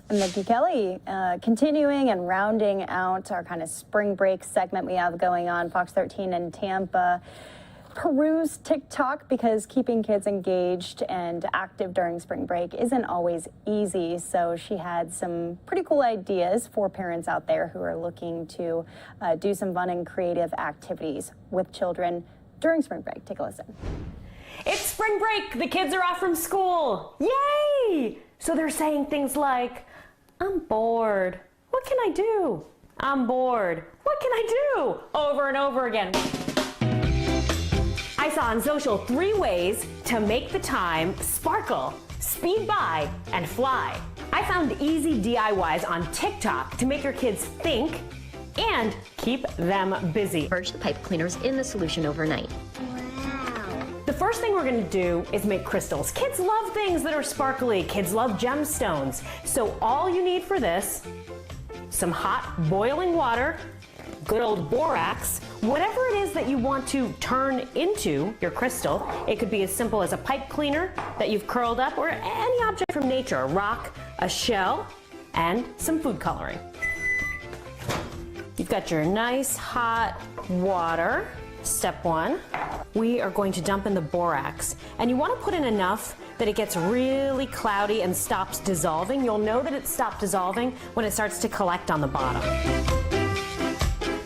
And thank you, Kelly. Continuing and rounding out our kind of spring break segment we have going on, Fox 13 in Tampa peruse TikTok because keeping kids engaged and active during spring break isn't always easy. So she had some pretty cool ideas for parents out there who are looking to do some fun and creative activities with children during spring break. Take a listen. It's spring break. The kids are off from school. Yay! So they're saying things like, I'm bored. What can I do? I'm bored. What can I do? Over and over again. I saw on social 3 ways to make the time sparkle, speed by, and fly. I found easy DIYs on TikTok to make your kids think and keep them busy. Merge the pipe cleaners in the solution overnight. The first thing we're going to do is make crystals. Kids love things that are sparkly. Kids love gemstones. So all you need for this, some hot boiling water, good old borax, whatever it is that you want to turn into your crystal. It could be as simple as a pipe cleaner that you've curled up, or any object from nature, a rock, a shell, and some food coloring. You've got your nice hot water. Step 1, we are going to dump in the borax, and you want to put in enough that it gets really cloudy and stops dissolving. You'll know that it stopped dissolving when it starts to collect on the bottom.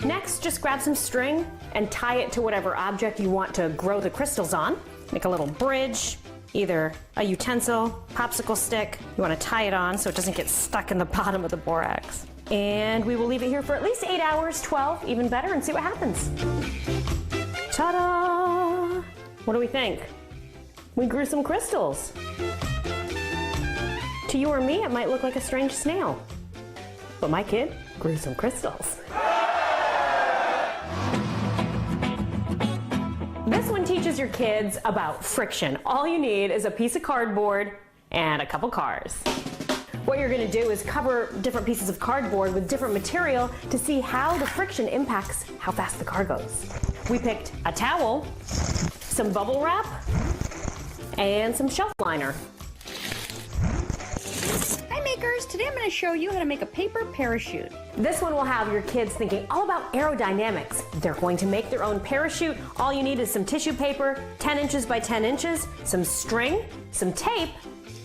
Next, just grab some string and tie it to whatever object you want to grow the crystals on. Make a little bridge, either a utensil, popsicle stick. You want to tie it on so it doesn't get stuck in the bottom of the borax. And we will leave it here for at least 8 hours, 12, even better, and see what happens. Ta-da! What do we think? We grew some crystals. To you or me, it might look like a strange snail. But my kid grew some crystals. This one teaches your kids about friction. All you need is a piece of cardboard and a couple cars. What you're going to do is cover different pieces of cardboard with different material to see how the friction impacts how fast the car goes. We picked a towel, some bubble wrap, and some shelf liner. Hi makers, today I'm going to show you how to make a paper parachute. This one will have your kids thinking all about aerodynamics. They're going to make their own parachute. All you need is some tissue paper, 10 inches by 10 inches, some string, some tape,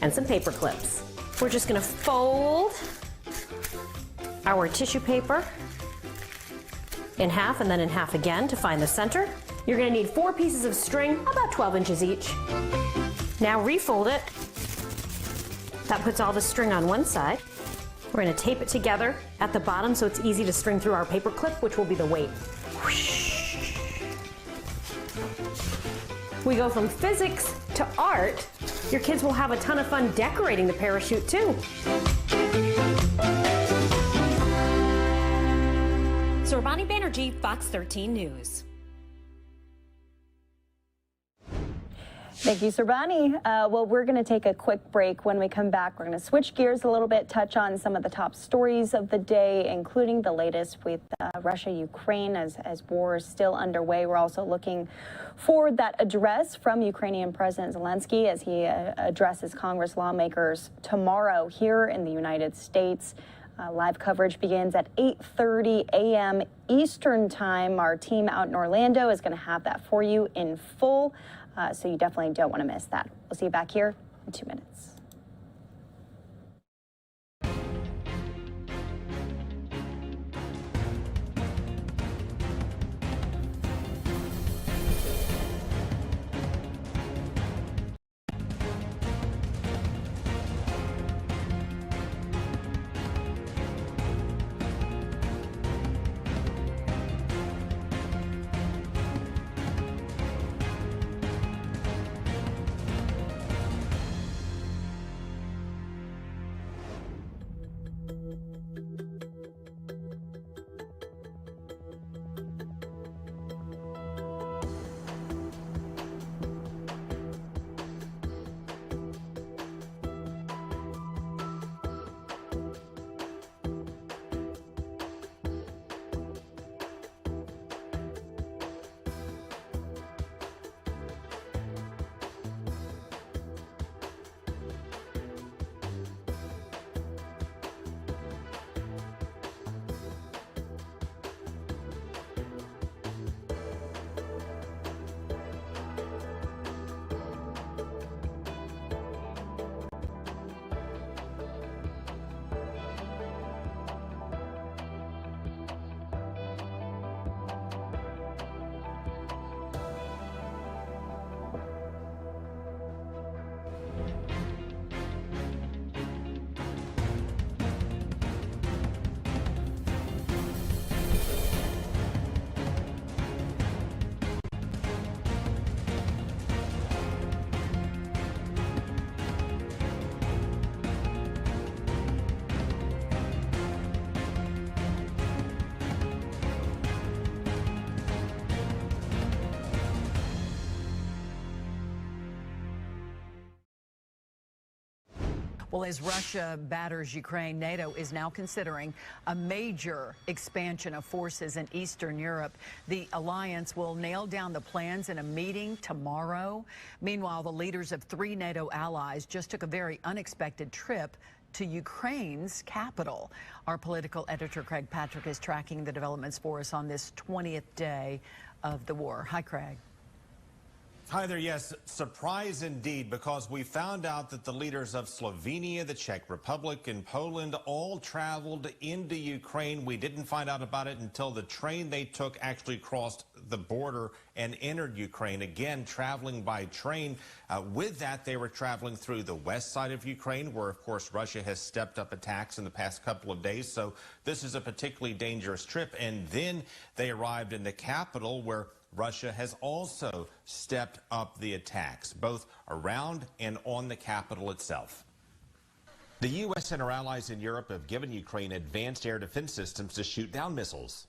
and some paper clips. We're just going to fold our tissue paper in half and then in half again to find the center. You're going to need 4 pieces of string, about 12 inches each. Now refold it. That puts all the string on one side. We're going to tape it together at the bottom so it's easy to string through our paper clip, which will be the weight. Whoosh. We go from physics to art. Your kids will have a ton of fun decorating the parachute too. Sorbani Banerjee, Fox 13 News. Thank you, Sorbani. Well, we're going to take a quick break. When we come back, we're going to switch gears a little bit, touch on some of the top stories of the day, including the latest with Russia-Ukraine as war is still underway. We're also looking for that address from Ukrainian President Zelensky as he addresses Congress lawmakers tomorrow here in the United States. Live coverage begins at 8:30 a.m. Eastern Time. Our team out in Orlando is going to have that for you in full. So you definitely don't want to miss that. We'll see you back here in 2 minutes. Well, as Russia batters Ukraine, NATO is now considering a major expansion of forces in Eastern Europe. The alliance will nail down the plans in a meeting tomorrow. Meanwhile, the leaders of 3 NATO allies just took a very unexpected trip to Ukraine's capital. Our political editor, Craig Patrick, is tracking the developments for us on this 20th day of the war. Hi, Craig. Hi there. Yes, surprise indeed, because we found out that the leaders of Slovenia, the Czech Republic, and Poland all traveled into Ukraine. We didn't find out about it until the train they took actually crossed the border and entered Ukraine, again traveling by train. With that, they were traveling through the west side of Ukraine, where, of course, Russia has stepped up attacks in the past couple of days. So this is a particularly dangerous trip. And then they arrived in the capital, where Russia has also stepped up the attacks, both around and on the capital itself. The U.S. and our allies in Europe have given Ukraine advanced air defense systems to shoot down missiles.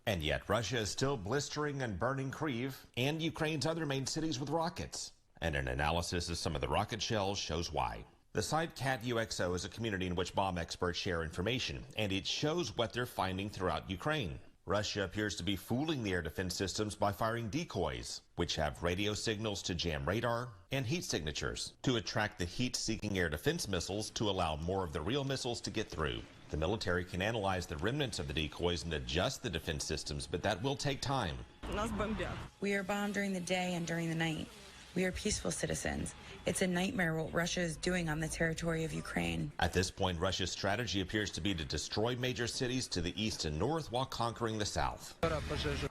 And yet Russia is still blistering and burning Kyiv and Ukraine's other main cities with rockets. And an analysis of some of the rocket shells shows why. The site CatUXO is a community in which bomb experts share information, and it shows what they're finding throughout Ukraine. Russia appears to be fooling the air defense systems by firing decoys, which have radio signals to jam radar and heat signatures to attract the heat-seeking air defense missiles to allow more of the real missiles to get through. The military can analyze the remnants of the decoys and adjust the defense systems, but that will take time. We are bombed during the day and during the night. We are peaceful citizens. It's a nightmare what Russia is doing on the territory of Ukraine. At this point, Russia's strategy appears to be to destroy major cities to the east and north while conquering the south.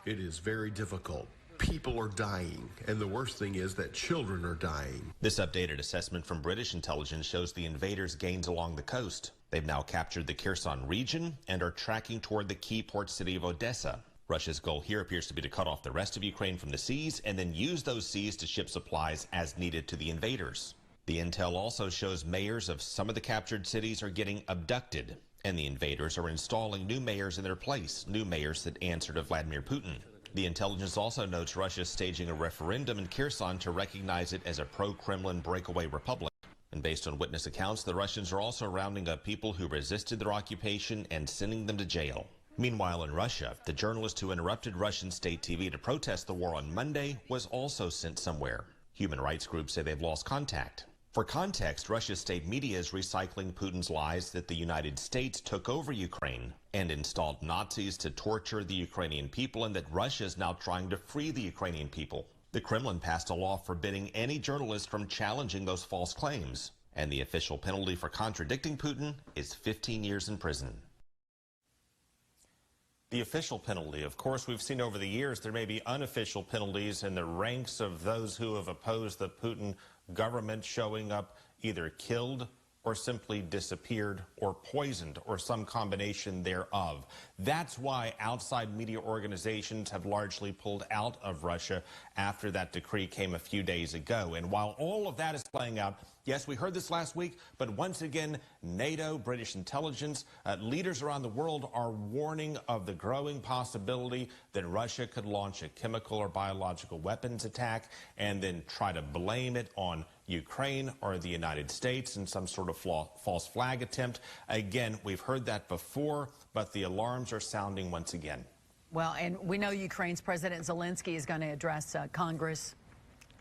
It is very difficult. People are dying, and the worst thing is that children are dying. This updated assessment from British intelligence shows the invaders' gains along the coast. They've now captured the Kherson region and are tracking toward the key port city of Odessa. Russia's goal here appears to be to cut off the rest of Ukraine from the seas and then use those seas to ship supplies as needed to the invaders. The intel also shows mayors of some of the captured cities are getting abducted, and the invaders are installing new mayors in their place, new mayors that answer to Vladimir Putin. The intelligence also notes Russia is staging a referendum in Kherson to recognize it as a pro-Kremlin breakaway republic. And based on witness accounts, the Russians are also rounding up people who resisted their occupation and sending them to jail. Meanwhile, in Russia, the journalist who interrupted Russian state TV to protest the war on Monday was also sent somewhere. Human rights groups say they've lost contact. For context, Russia's state media is recycling Putin's lies that the United States took over Ukraine and installed Nazis to torture the Ukrainian people, and that Russia is now trying to free the Ukrainian people. The Kremlin passed a law forbidding any journalist from challenging those false claims, and the official penalty for contradicting Putin is 15 years in prison. The official penalty, of course, we've seen over the years there may be unofficial penalties in the ranks of those who have opposed the Putin government, showing up either killed or simply disappeared or poisoned or some combination thereof. That's why outside media organizations have largely pulled out of Russia after that decree came a few days ago. And while all of that is playing out, yes, we heard this last week, but once again, NATO, British intelligence, leaders around the world are warning of the growing possibility that Russia could launch a chemical or biological weapons attack and then try to blame it on Ukraine or the United States in some sort of false flag attempt. Again, we've heard that before, but the alarms are sounding once again. Well, and we know Ukraine's President Zelensky is going to address Congress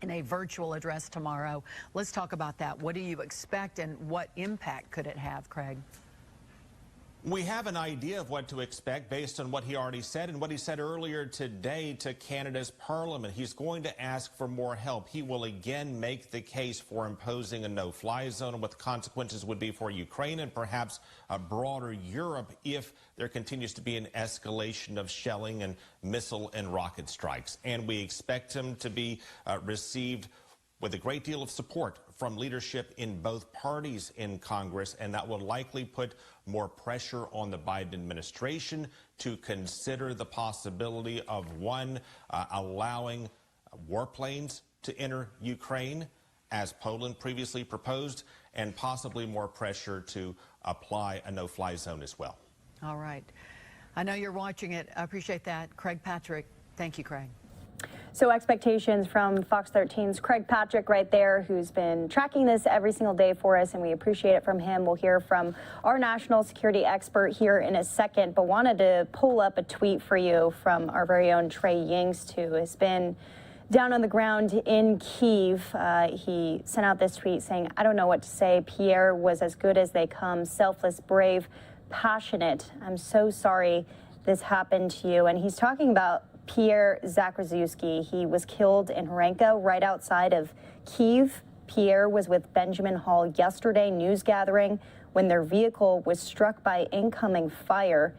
in a virtual address tomorrow. Let's talk about that. What do you expect, and what impact could it have, Craig? We have an idea of what to expect based on what he already said and what he said earlier today to Canada's Parliament. He's going to ask for more help. He will again make the case for imposing a no-fly zone and what the consequences would be for Ukraine and perhaps a broader Europe if there continues to be an escalation of shelling and missile and rocket strikes. And we expect him to be received with a great deal of support from leadership in both parties in Congress, and that will likely put more pressure on the Biden administration to consider the possibility of, one, allowing warplanes to enter Ukraine, as Poland previously proposed, and possibly more pressure to apply a no-fly zone as well. All right. I know you're watching it. I appreciate that. Craig Patrick. Thank you, Craig. So expectations from Fox 13's Craig Patrick right there, who's been tracking this every single day for us, and we appreciate it from him. We'll hear from our national security expert here in a second, but wanted to pull up a tweet for you from our very own Trey Yingst, who has been down on the ground in Kyiv. He sent out this tweet saying, "I don't know what to say. Pierre was as good as they come, selfless, brave, passionate. I'm so sorry this happened to you." And he's talking about Pierre Zakrzewski. He was killed in Horenka, right outside of Kyiv. Pierre was with Benjamin Hall yesterday news gathering when their vehicle was struck by incoming fire.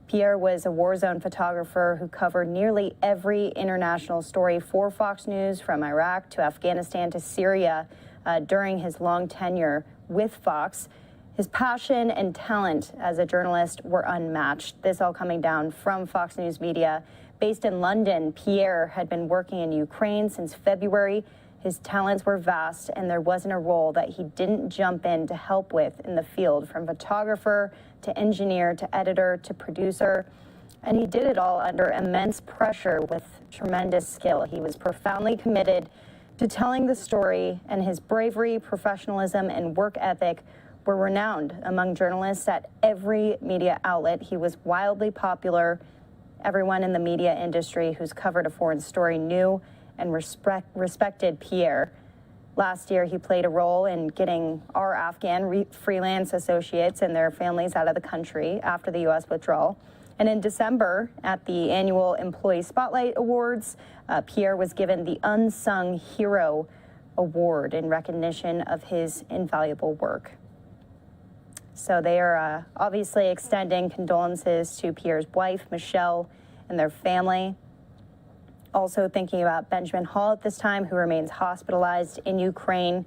Pierre was a war zone photographer who covered nearly every international story for Fox News, from Iraq to Afghanistan to Syria, during his long tenure with Fox. His passion and talent as a journalist were unmatched. This all coming down from Fox News Media. Based in London, Pierre had been working in Ukraine since February. His talents were vast, and there wasn't a role that he didn't jump in to help with in the field, from photographer to engineer to editor to producer. And he did it all under immense pressure with tremendous skill. He was profoundly committed to telling the story, and his bravery, professionalism, and work ethic were renowned among journalists at every media outlet. He was wildly popular. Everyone in the media industry who's covered a foreign story knew and respected Pierre. Last year, he played a role in getting our Afghan freelance associates and their families out of the country after the U.S. withdrawal. And in December, at the annual Employee Spotlight Awards, Pierre was given the Unsung Hero Award in recognition of his invaluable work. So they are obviously extending condolences to Pierre's wife, Michelle, and their family. Also thinking about Benjamin Hall at this time, who remains hospitalized in Ukraine.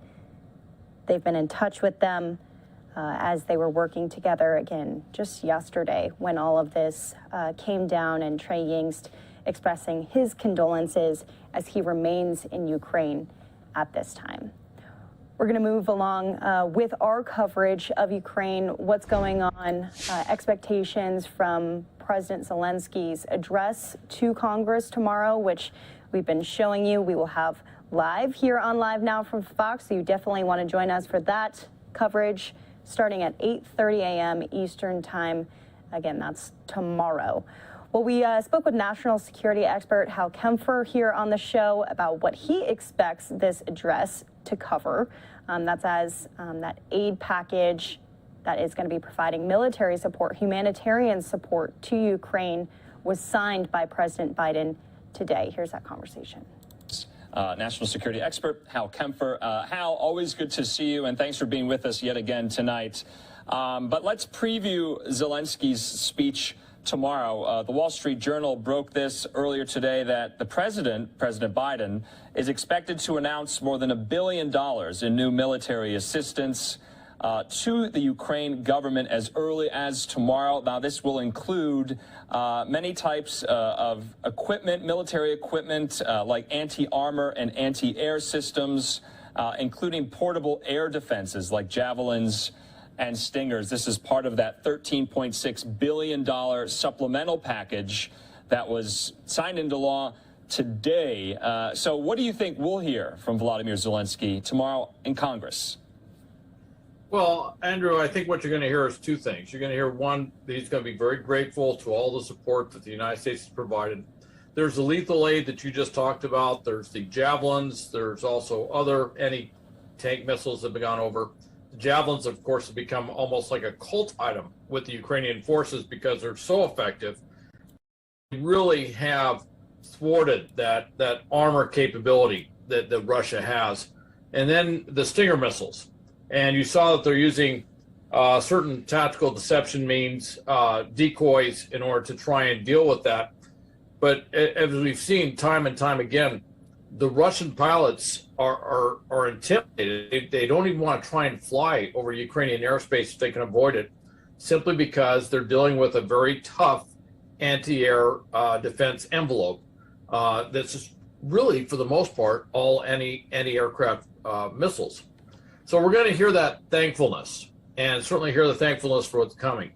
They've been in touch with them as they were working together again just yesterday when all of this came down, and Trey Yingst expressing his condolences as he remains in Ukraine at this time. We're going to move along with our coverage of Ukraine, what's going on, expectations from President Zelensky's address to Congress tomorrow, which we've been showing you. We will have live here on Live Now from Fox, so you definitely want to join us for that coverage starting at 8:30 a.m. Eastern Time. Again, that's tomorrow. Well, we spoke with national security expert Hal Kempf here on the show about what he expects this address to cover. That's as that aid package that is going to be providing military support, humanitarian support to Ukraine, was signed by President Biden today. Here's that conversation. National security expert Hal Kempf. Hal, always good to see you, and thanks for being with us yet again tonight. But let's preview Zelensky's speech tomorrow. The Wall Street Journal broke this earlier today, that the President Biden, is expected to announce more than $1 billion in new military assistance to the Ukraine government as early as tomorrow. Now, this will include many types of equipment, military equipment, like anti-armor and anti-air systems, including portable air defenses like Javelins and Stingers. This is part of that $13.6 billion supplemental package that was signed into law today. So what do you think we'll hear from Volodymyr Zelensky tomorrow in Congress? Well, Andrew, I think what you're going to hear is two things. You're going to hear, one, that he's going to be very grateful to all the support that the United States has provided. There's the lethal aid that you just talked about. There's the Javelins. There's also other anti-tank missiles that have gone over. The Javelins, of course, have become almost like a cult item with the Ukrainian forces because they're so effective. They really have thwarted that armor capability that Russia has. And then the Stinger missiles. And you saw that they're using certain tactical deception means, decoys, in order to try and deal with that. But as we've seen time and time again, the Russian pilots are intimidated. They don't even want to try and fly over Ukrainian airspace if they can avoid it, simply because they're dealing with a very tough anti-air defense envelope that's really, for the most part, all anti-aircraft missiles. So we're going to hear that thankfulness, and certainly hear the thankfulness for what's coming.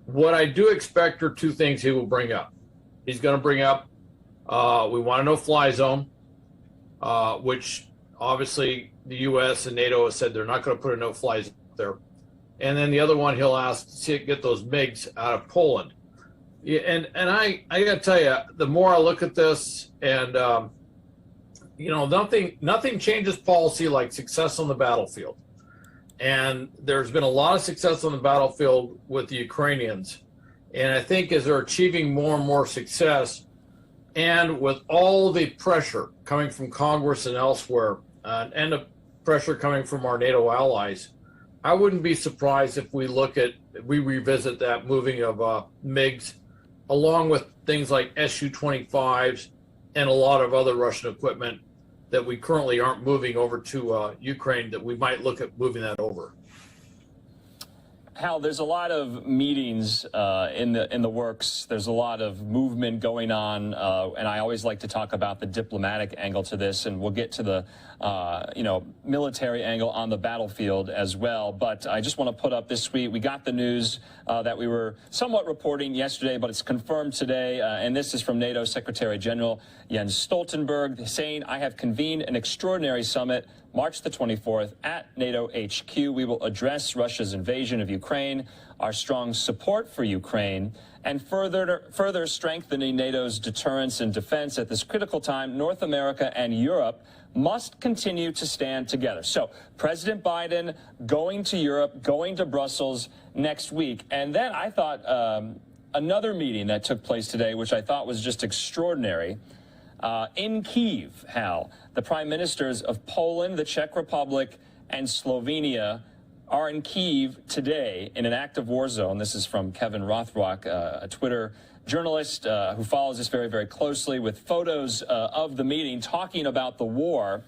What I do expect are two things he will bring up. He's going to bring up, we want a no-fly zone, which obviously the U.S. and NATO have said they're not going to put a no-fly zone there. And then the other one, he'll ask to get those MiGs out of Poland. Yeah, and I got to tell you, the more I look at this, and nothing changes policy like success on the battlefield. And there's been a lot of success on the battlefield with the Ukrainians. And I think as they're achieving more and more success, And with all the pressure coming from Congress and elsewhere, and the pressure coming from our NATO allies, I wouldn't be surprised if we revisit that moving of MiGs, along with things like Su-25s and a lot of other Russian equipment that we currently aren't moving over to Ukraine, that we might look at moving that over. Hal, there's a lot of meetings in the works. There's a lot of movement going on, and I always like to talk about the diplomatic angle to this, and we'll get to the military angle on the battlefield as well. But I just want to put up this week, we got the news that we were somewhat reporting yesterday, but it's confirmed today, and this is from NATO Secretary General Jens Stoltenberg saying, "I have convened an extraordinary summit March the 24th at NATO HQ. We will address Russia's invasion of Ukraine, our strong support for Ukraine, and further strengthening NATO's deterrence and defense at this critical time. North America and Europe must continue to stand together." So President Biden going to Europe, going to Brussels next week. And then I thought another meeting that took place today, which I thought was just extraordinary, in Kyiv, Hal. The prime ministers of Poland, the Czech Republic, and Slovenia are in Kyiv today in an active war zone. This is from Kevin Rothrock, a Twitter journalist who follows this very, very closely, with photos of the meeting talking about the war.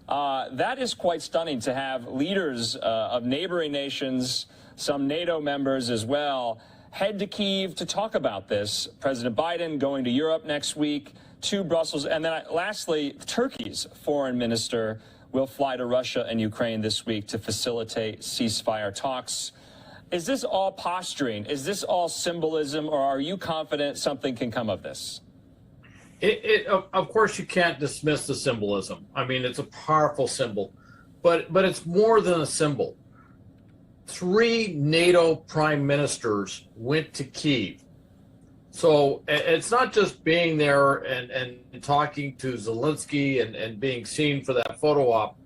That is quite stunning to have leaders of neighboring nations, some NATO members as well, head to Kyiv to talk about this. President Biden going to Europe next week, to Brussels. And then lastly, Turkey's foreign minister will fly to Russia and Ukraine this week to facilitate ceasefire talks. Is this all posturing? Is this all symbolism, or are you confident something can come of this? Of course, you can't dismiss the symbolism. I mean, it's a powerful symbol, but it's more than a symbol. 3 NATO prime ministers went to Kyiv. So it's not just being there and talking to Zelensky and being seen for that photo op.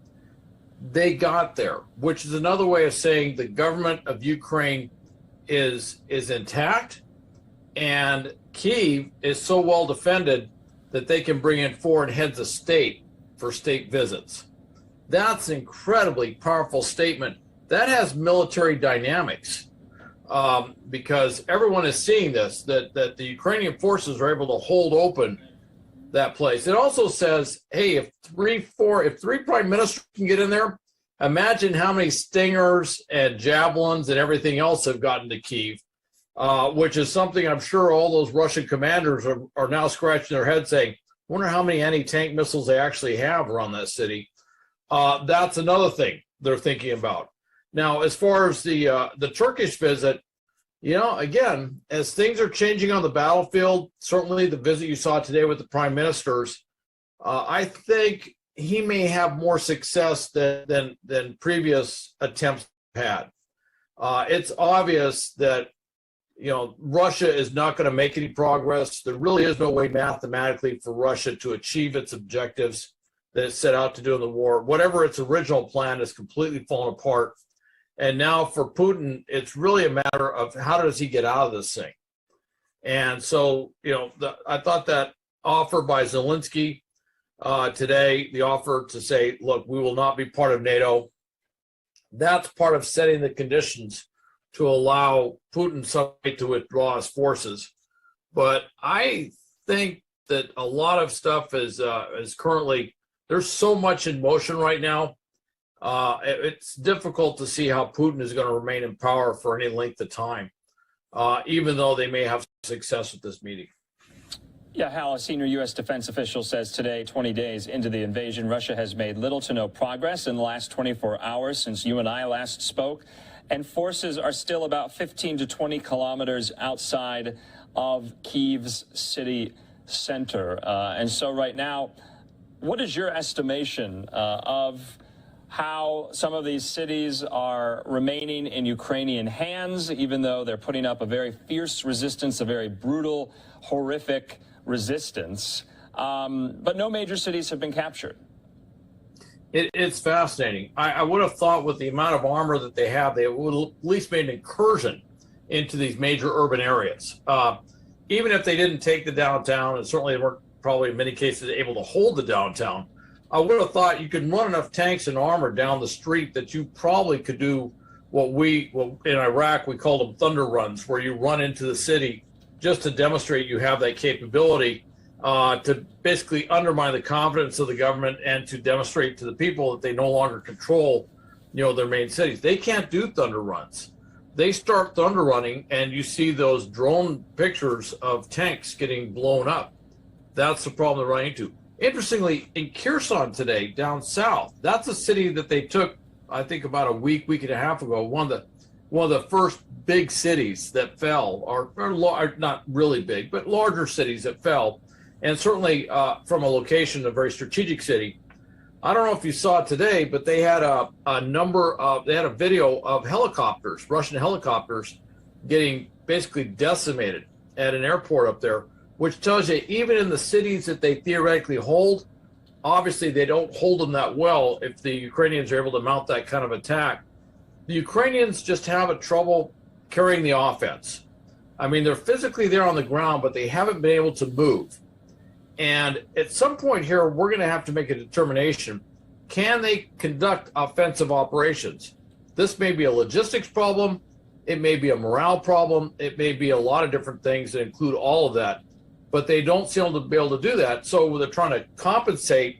They got there, which is another way of saying the government of Ukraine is intact, and Kyiv is so well defended that they can bring in foreign heads of state for state visits. That's an incredibly powerful statement. That has military dynamics. Because everyone is seeing this, that the Ukrainian forces are able to hold open that place. It also says, hey, if three prime ministers can get in there, imagine how many Stingers and Javelins and everything else have gotten to Kyiv, which is something I'm sure all those Russian commanders are now scratching their heads saying, wonder how many anti-tank missiles they actually have around that city. That's another thing they're thinking about. Now, as far as the Turkish visit, again, as things are changing on the battlefield, certainly the visit you saw today with the prime ministers, I think he may have more success than previous attempts had. It's obvious that, Russia is not going to make any progress. There really is no way mathematically for Russia to achieve its objectives that it set out to do in the war. Whatever its original plan has completely fallen apart. And now for Putin, it's really a matter of how does he get out of this thing? And so, I thought that offer by Zelensky today, the offer to say, look, we will not be part of NATO, that's part of setting the conditions to allow Putin suddenly to withdraw his forces. But I think that a lot of stuff is currently, there's so much in motion right now. It's difficult to see how Putin is going to remain in power for any length of time, even though they may have success with this meeting. Yeah, Hal, a senior U.S. defense official says today, 20 days into the invasion, Russia has made little to no progress in the last 24 hours since you and I last spoke, and forces are still about 15 to 20 kilometers outside of Kyiv's city center. And so right now, what is your estimation of how some of these cities are remaining in Ukrainian hands, even though they're putting up a very fierce resistance, a very brutal, horrific resistance, but no major cities have been captured? It's fascinating. I would have thought with the amount of armor that they have, they would have at least made an incursion into these major urban areas. Even if they didn't take the downtown, and certainly they weren't probably in many cases able to hold the downtown. I would have thought you could run enough tanks and armor down the street that you probably could do what in Iraq we called them thunder runs, where you run into the city just to demonstrate you have that capability to basically undermine the confidence of the government and to demonstrate to the people that they no longer control, their main cities. They can't do thunder runs. They start thunder running, and you see those drone pictures of tanks getting blown up. That's the problem they're running into. Interestingly, in Kherson today, down south, that's a city that they took, I think, about a week and a half ago. One of the first big cities that fell, or not really big, but larger cities that fell, and certainly from a location, a very strategic city. I don't know if you saw it today, but they had a video of helicopters, Russian helicopters, getting basically decimated at an airport up there, which tells you even in the cities that they theoretically hold, obviously they don't hold them that well if the Ukrainians are able to mount that kind of attack. The Ukrainians just have a trouble carrying the offense. I mean, they're physically there on the ground, but they haven't been able to move. And at some point here, we're going to have to make a determination. Can they conduct offensive operations? This may be a logistics problem. It may be a morale problem. It may be a lot of different things that include all of that. But they don't seem to be able to do that. So they're trying to compensate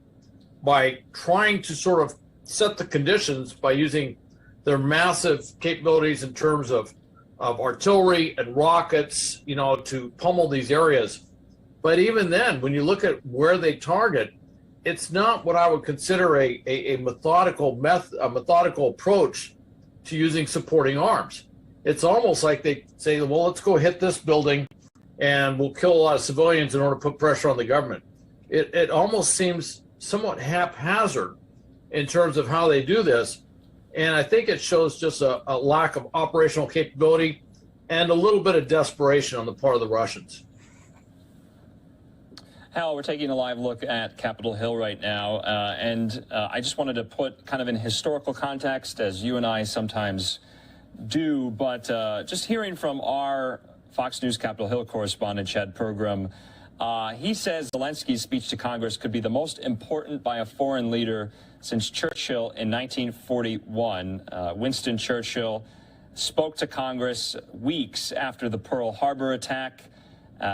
by trying to sort of set the conditions by using their massive capabilities in terms of artillery and rockets, to pummel these areas. But even then, when you look at where they target, it's not what I would consider a methodical approach to using supporting arms. It's almost like they say, well, let's go hit this building and we'll kill a lot of civilians in order to put pressure on the government. It almost seems somewhat haphazard in terms of how they do this. And I think it shows just a lack of operational capability and a little bit of desperation on the part of the Russians. Hal, we're taking a live look at Capitol Hill right now, and I just wanted to put kind of in historical context, as you and I sometimes do, but just hearing from our Fox News Capitol Hill correspondent, Chad Pergram, he says Zelensky's speech to Congress could be the most important by a foreign leader since Churchill in 1941. Winston Churchill spoke to Congress weeks after the Pearl Harbor attack.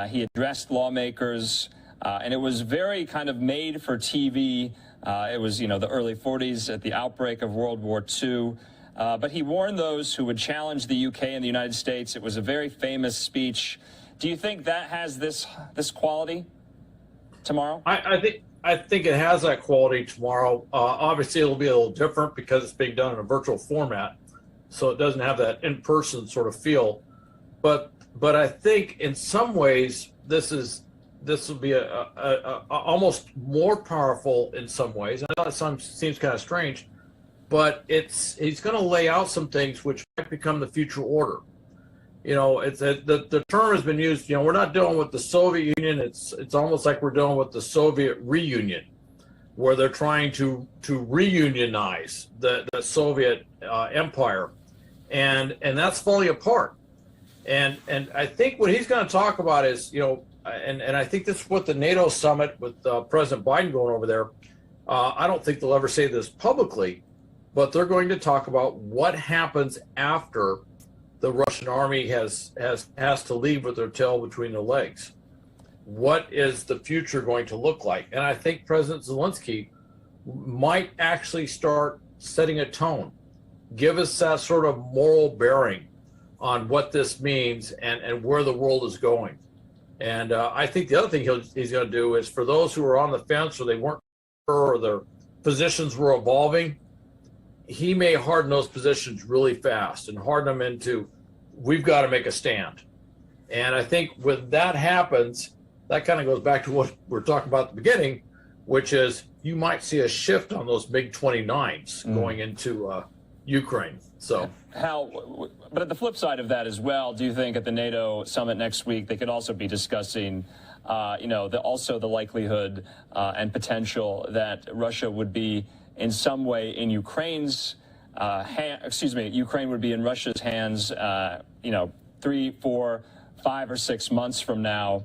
He addressed lawmakers, and it was very kind of made for TV. It was, the early 40s at the outbreak of World War II. But he warned those who would challenge the UK and the United States. It was a very famous speech. Do you think that has this quality tomorrow? I think it has that quality tomorrow. Obviously, it'll be a little different because it's being done in a virtual format, so it doesn't have that in-person sort of feel. But I think in some ways this will be a almost more powerful in some ways. I know that seems kind of strange, but he's going to lay out some things which might become the future order. The term has been used. We're not dealing with the Soviet Union. It's almost like we're dealing with the Soviet reunion, where they're trying to reunionize the Soviet empire, and that's falling apart. And I think what he's going to talk about is, and I think this is what the NATO summit with President Biden going over there. I don't think they'll ever say this publicly, but they're going to talk about what happens after the Russian army has to leave with their tail between their legs. What is the future going to look like? And I think President Zelensky might actually start setting a tone, give us that sort of moral bearing on what this means and where the world is going. And I think the other thing he's going to do is, for those who are on the fence or they weren't sure or their positions were evolving, he may harden those positions really fast and harden them into, we've got to make a stand. And I think when that happens, that kind of goes back to what we're talking about at the beginning, which is you might see a shift on those MiG-29s going into Ukraine. So, Hal, but at the flip side of that as well, do you think at the NATO summit next week they could also be discussing, also the likelihood and potential that Russia would be in some way in Ukraine's Ukraine would be in Russia's hands, 3, 4, 5, or 6 months from now.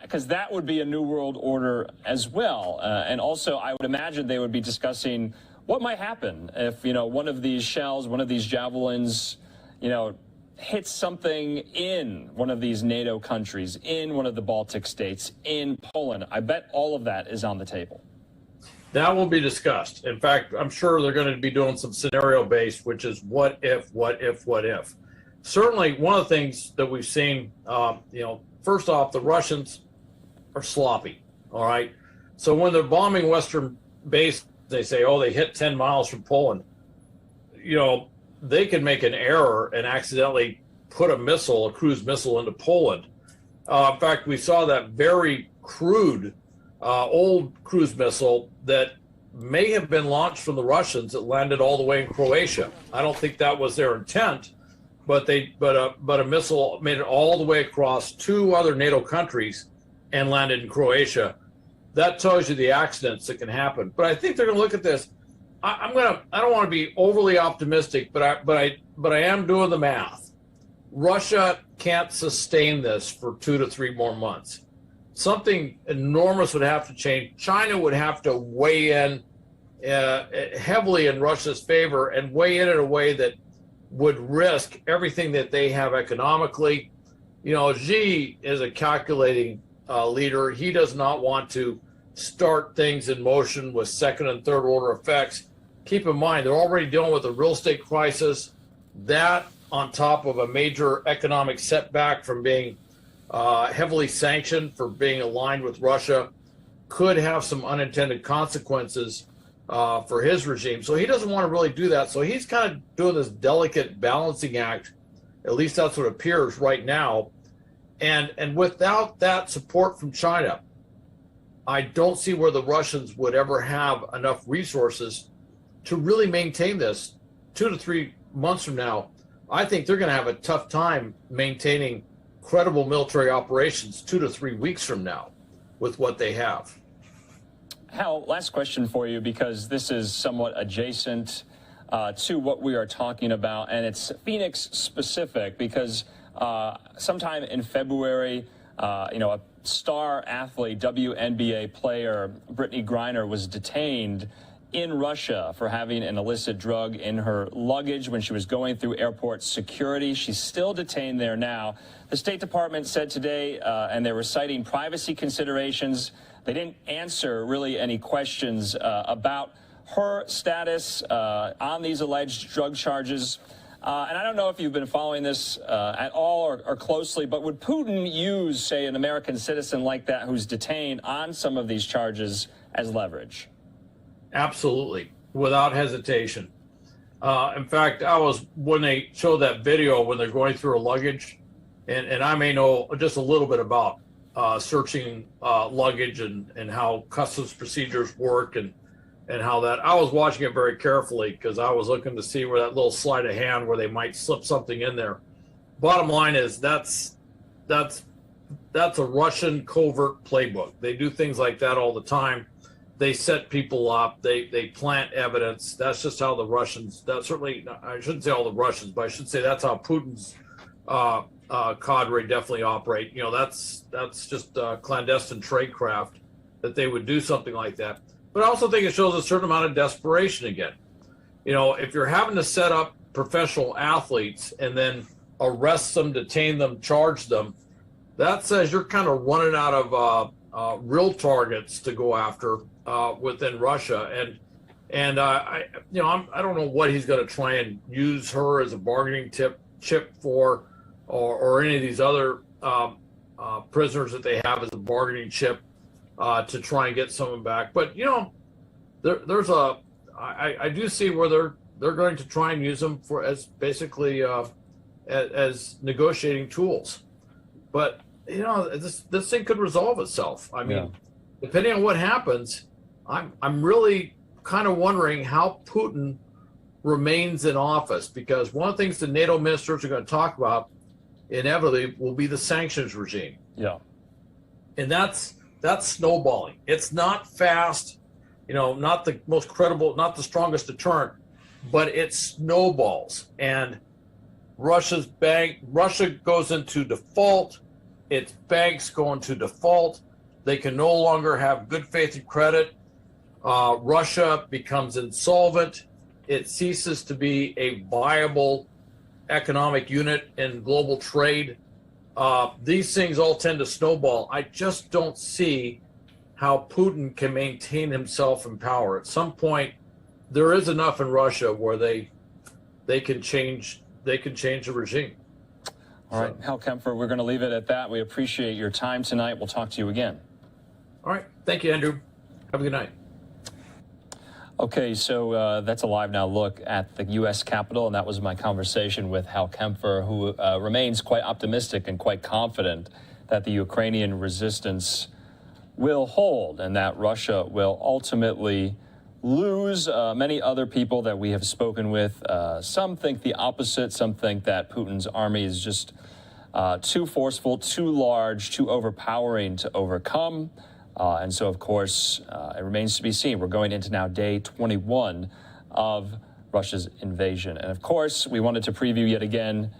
because that would be a new world order as well. And also, I would imagine they would be discussing what might happen if, one of these shells, one of these javelins, hits something in one of these NATO countries, in one of the Baltic states, in Poland. I bet all of that is on the table. That will be discussed. In fact, I'm sure they're going to be doing some scenario-based, which is what if, what if, what if. Certainly, one of the things that we've seen, first off, the Russians are sloppy, all right? So when they're bombing Western base, they say, oh, they hit 10 miles from Poland. They can make an error and accidentally put a cruise missile into Poland. In fact, we saw that very crude old cruise missile that may have been launched from the Russians that landed all the way in Croatia. I don't think that was their intent, but a missile made it all the way across 2 other NATO countries and landed in Croatia. That tells you the accidents that can happen. But I think they're going to look at this. I don't want to be overly optimistic, but I am doing the math. Russia can't sustain this for 2 to 3 more months. Something enormous would have to change. China would have to weigh in heavily in Russia's favor and weigh in a way that would risk everything that they have economically. Xi is a calculating leader. He does not want to start things in motion with second and third order effects. Keep in mind, they're already dealing with a real estate crisis. That on top of a major economic setback from being heavily sanctioned for being aligned with Russia could have some unintended consequences for his regime. So he doesn't want to really do that. So he's kind of doing this delicate balancing act. At least that's what appears right now. And without that support from China, I don't see where the Russians would ever have enough resources to really maintain this 2 to 3 months from now. I think they're going to have a tough time maintaining credible military operations 2 to 3 weeks from now with what they have. Hal, last question for you, because this is somewhat adjacent to what we are talking about, and it's Phoenix specific, because sometime in February, a star athlete, WNBA player, Brittney Griner, was detained in Russia for having an illicit drug in her luggage when she was going through airport security. She's still detained there now. The State Department said today, and they were citing privacy considerations, they didn't answer really any questions about her status on these alleged drug charges. And I don't know if you've been following this at all or closely, but would Putin use, say, an American citizen like that who's detained on some of these charges as leverage? Absolutely, without hesitation. In fact, when they showed that video when they're going through her luggage, and I may know just a little bit about searching luggage and how customs procedures work and how that, I was watching it very carefully because I was looking to see where that little sleight of hand where they might slip something in there. Bottom line is that's a Russian covert playbook. They do things like that all the time. They set people up. They plant evidence. That's just how the Russians. That certainly, I shouldn't say all the Russians, but I should say that's how Putin's cadre definitely operate. That's just clandestine tradecraft that they would do something like that. But I also think it shows a certain amount of desperation again. If you're having to set up professional athletes and then arrest them, detain them, charge them, that says you're kind of running out of real targets to go after within Russia. And I don't know what he's going to try and use her as a bargaining chip for, or any of these other prisoners that they have as a bargaining chip to try and get someone back. But I do see where they're going to try and use them as basically as negotiating tools. But this thing could resolve itself. I mean, depending on what happens, I'm really kind of wondering how Putin remains in office, because one of the things the NATO ministers are going to talk about inevitably will be the sanctions regime. Yeah. And that's snowballing. It's not fast, not the most credible, not the strongest deterrent, but it snowballs. And Russia goes into default. It's banks going to default. They can no longer have good faith and credit. Russia becomes insolvent. It ceases to be a viable economic unit in global trade. These things all tend to snowball. I just don't see how Putin can maintain himself in power. At some point, there is enough in Russia where they can change the regime. All right, Hal Kempf, we're going to leave it at that. We appreciate your time tonight. We'll talk to you again. All right. Thank you, Andrew. Have a good night. Okay, so that's a LiveNOW look at the U.S. Capitol, and that was my conversation with Hal Kempf, who remains quite optimistic and quite confident that the Ukrainian resistance will hold and that Russia will ultimately lose. Many other people that we have spoken with, some think the opposite. Some think that Putin's army is just too forceful, too large, too overpowering to overcome. And so, of course, it remains to be seen. We're going into now day 21 of Russia's invasion. And, of course, we wanted to preview yet again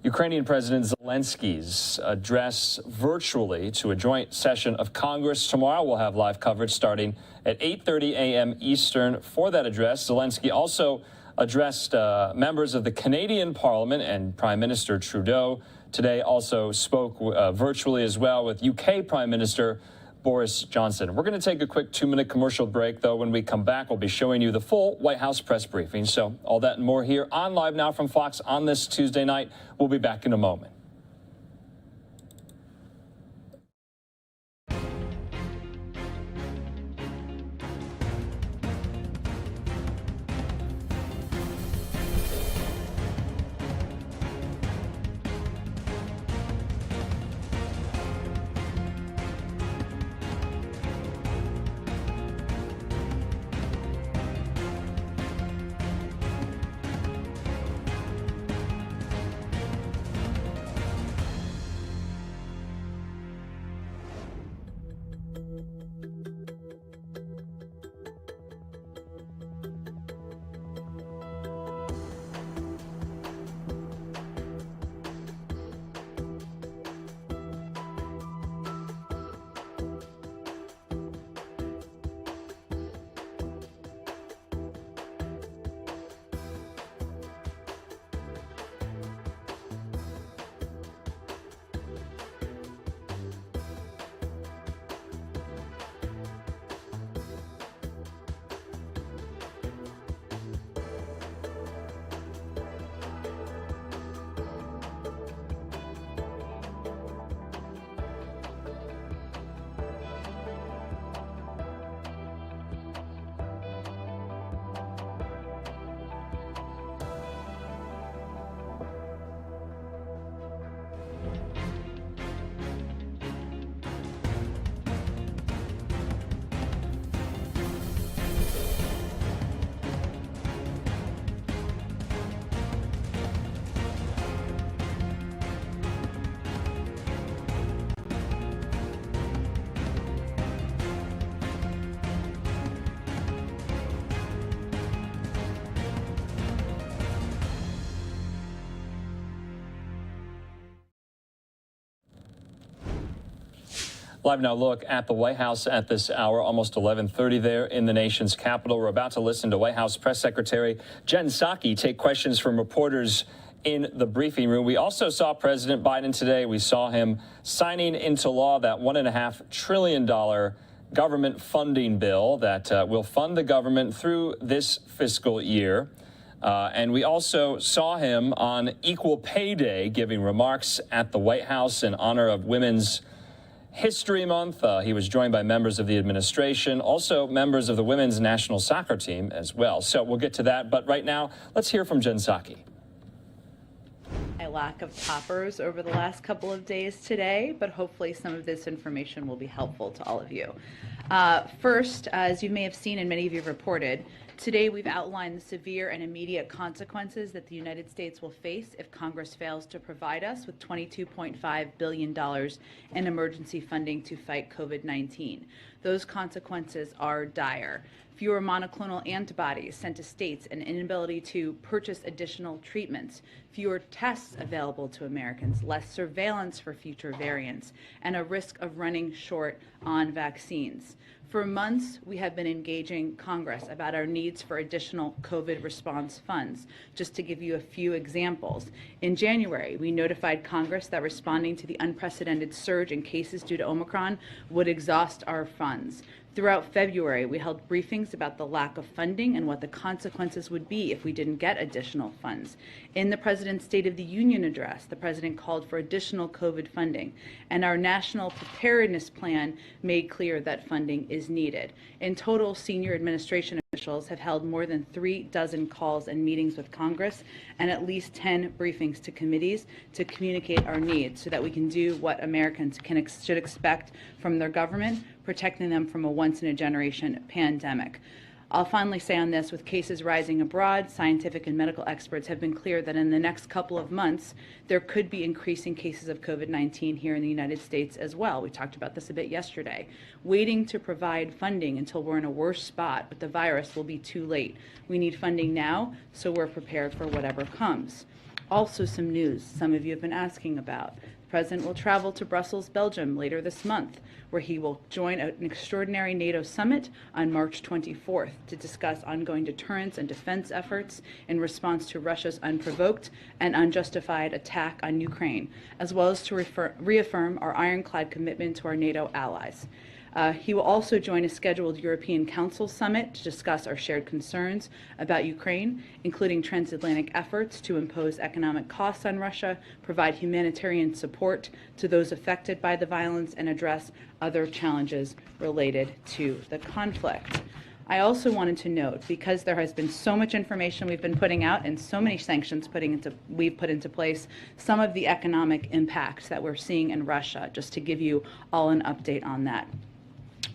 Ukrainian President Zelensky's address virtually to a joint session of Congress tomorrow. We'll have live coverage starting at 8:30 a.m. Eastern for that address. Zelensky also addressed members of the Canadian Parliament, and Prime Minister Trudeau today also spoke virtually as well with UK Prime Minister Boris Johnson. We're going to take a quick 2-minute commercial break, though. When we come back, we'll be showing you the full White House press briefing. So all that and more here on LiveNOW from Fox on this Tuesday night. We'll be back in a moment. LiveNOW look at the White House at this hour, almost 11:30 there in the nation's capital. We're about to listen to White House Press Secretary Jen Psaki take questions from reporters in the briefing room. We also saw President Biden today. We saw him signing into law that $1.5 trillion government funding bill that will fund the government through this fiscal year. And we also saw him on Equal Pay Day giving remarks at the White House in honor of Women's History Month. He was joined by members of the administration, also members of the women's national soccer team as well. So we'll get to that. But right now, let's hear from Jen Psaki. A lack of toppers over the last couple of days today, but hopefully some of this information will be helpful to all of you. First, as you may have seen and many of you have reported, today we've outlined the severe and immediate consequences that the United States will face if Congress fails to provide us with $22.5 billion in emergency funding to fight COVID-19. Those consequences are dire. fewer monoclonal antibodies sent to states, an inability to purchase additional treatments, fewer tests available to Americans, less surveillance for future variants, and a risk of running short on vaccines. For months, we have been engaging Congress about our needs for additional COVID response funds. Just to give you a few examples, in January, we notified Congress that responding to the unprecedented surge in cases due to Omicron would exhaust our funds. Throughout February, we held briefings about the lack of funding and what the consequences would be if we didn't get additional funds. In the President's State of the Union address, the President called for additional COVID funding, and our National Preparedness Plan made clear that funding is needed. In total, senior administration officials have held more than 36 calls and meetings with Congress and at least 10 briefings to committees to communicate our needs so that we can do what Americans should expect from their government, protecting them from a once-in-a-generation pandemic. I'll finally say on this, with cases rising abroad, scientific and medical experts have been clear that in the next couple of months, there could be increasing cases of COVID-19 here in the United States as well. We talked about this a bit yesterday. Waiting to provide funding until we're in a worse spot with the virus will be too late. We need funding now, so we're prepared for whatever comes. Also, some news some of you have been asking about. The President will travel to Brussels, Belgium later this month, where he will join an extraordinary NATO summit on March 24th to discuss ongoing deterrence and defense efforts in response to Russia's unprovoked and unjustified attack on Ukraine, as well as to reaffirm our ironclad commitment to our NATO allies. He will also join a scheduled European Council summit to discuss our shared concerns about Ukraine, including transatlantic efforts to impose economic costs on Russia, provide humanitarian support to those affected by the violence, and address other challenges related to the conflict. I also wanted to note, because there has been so much information we've been putting out and so many sanctions we've put into place, some of the economic impacts that we're seeing in Russia, just to give you all an update on that.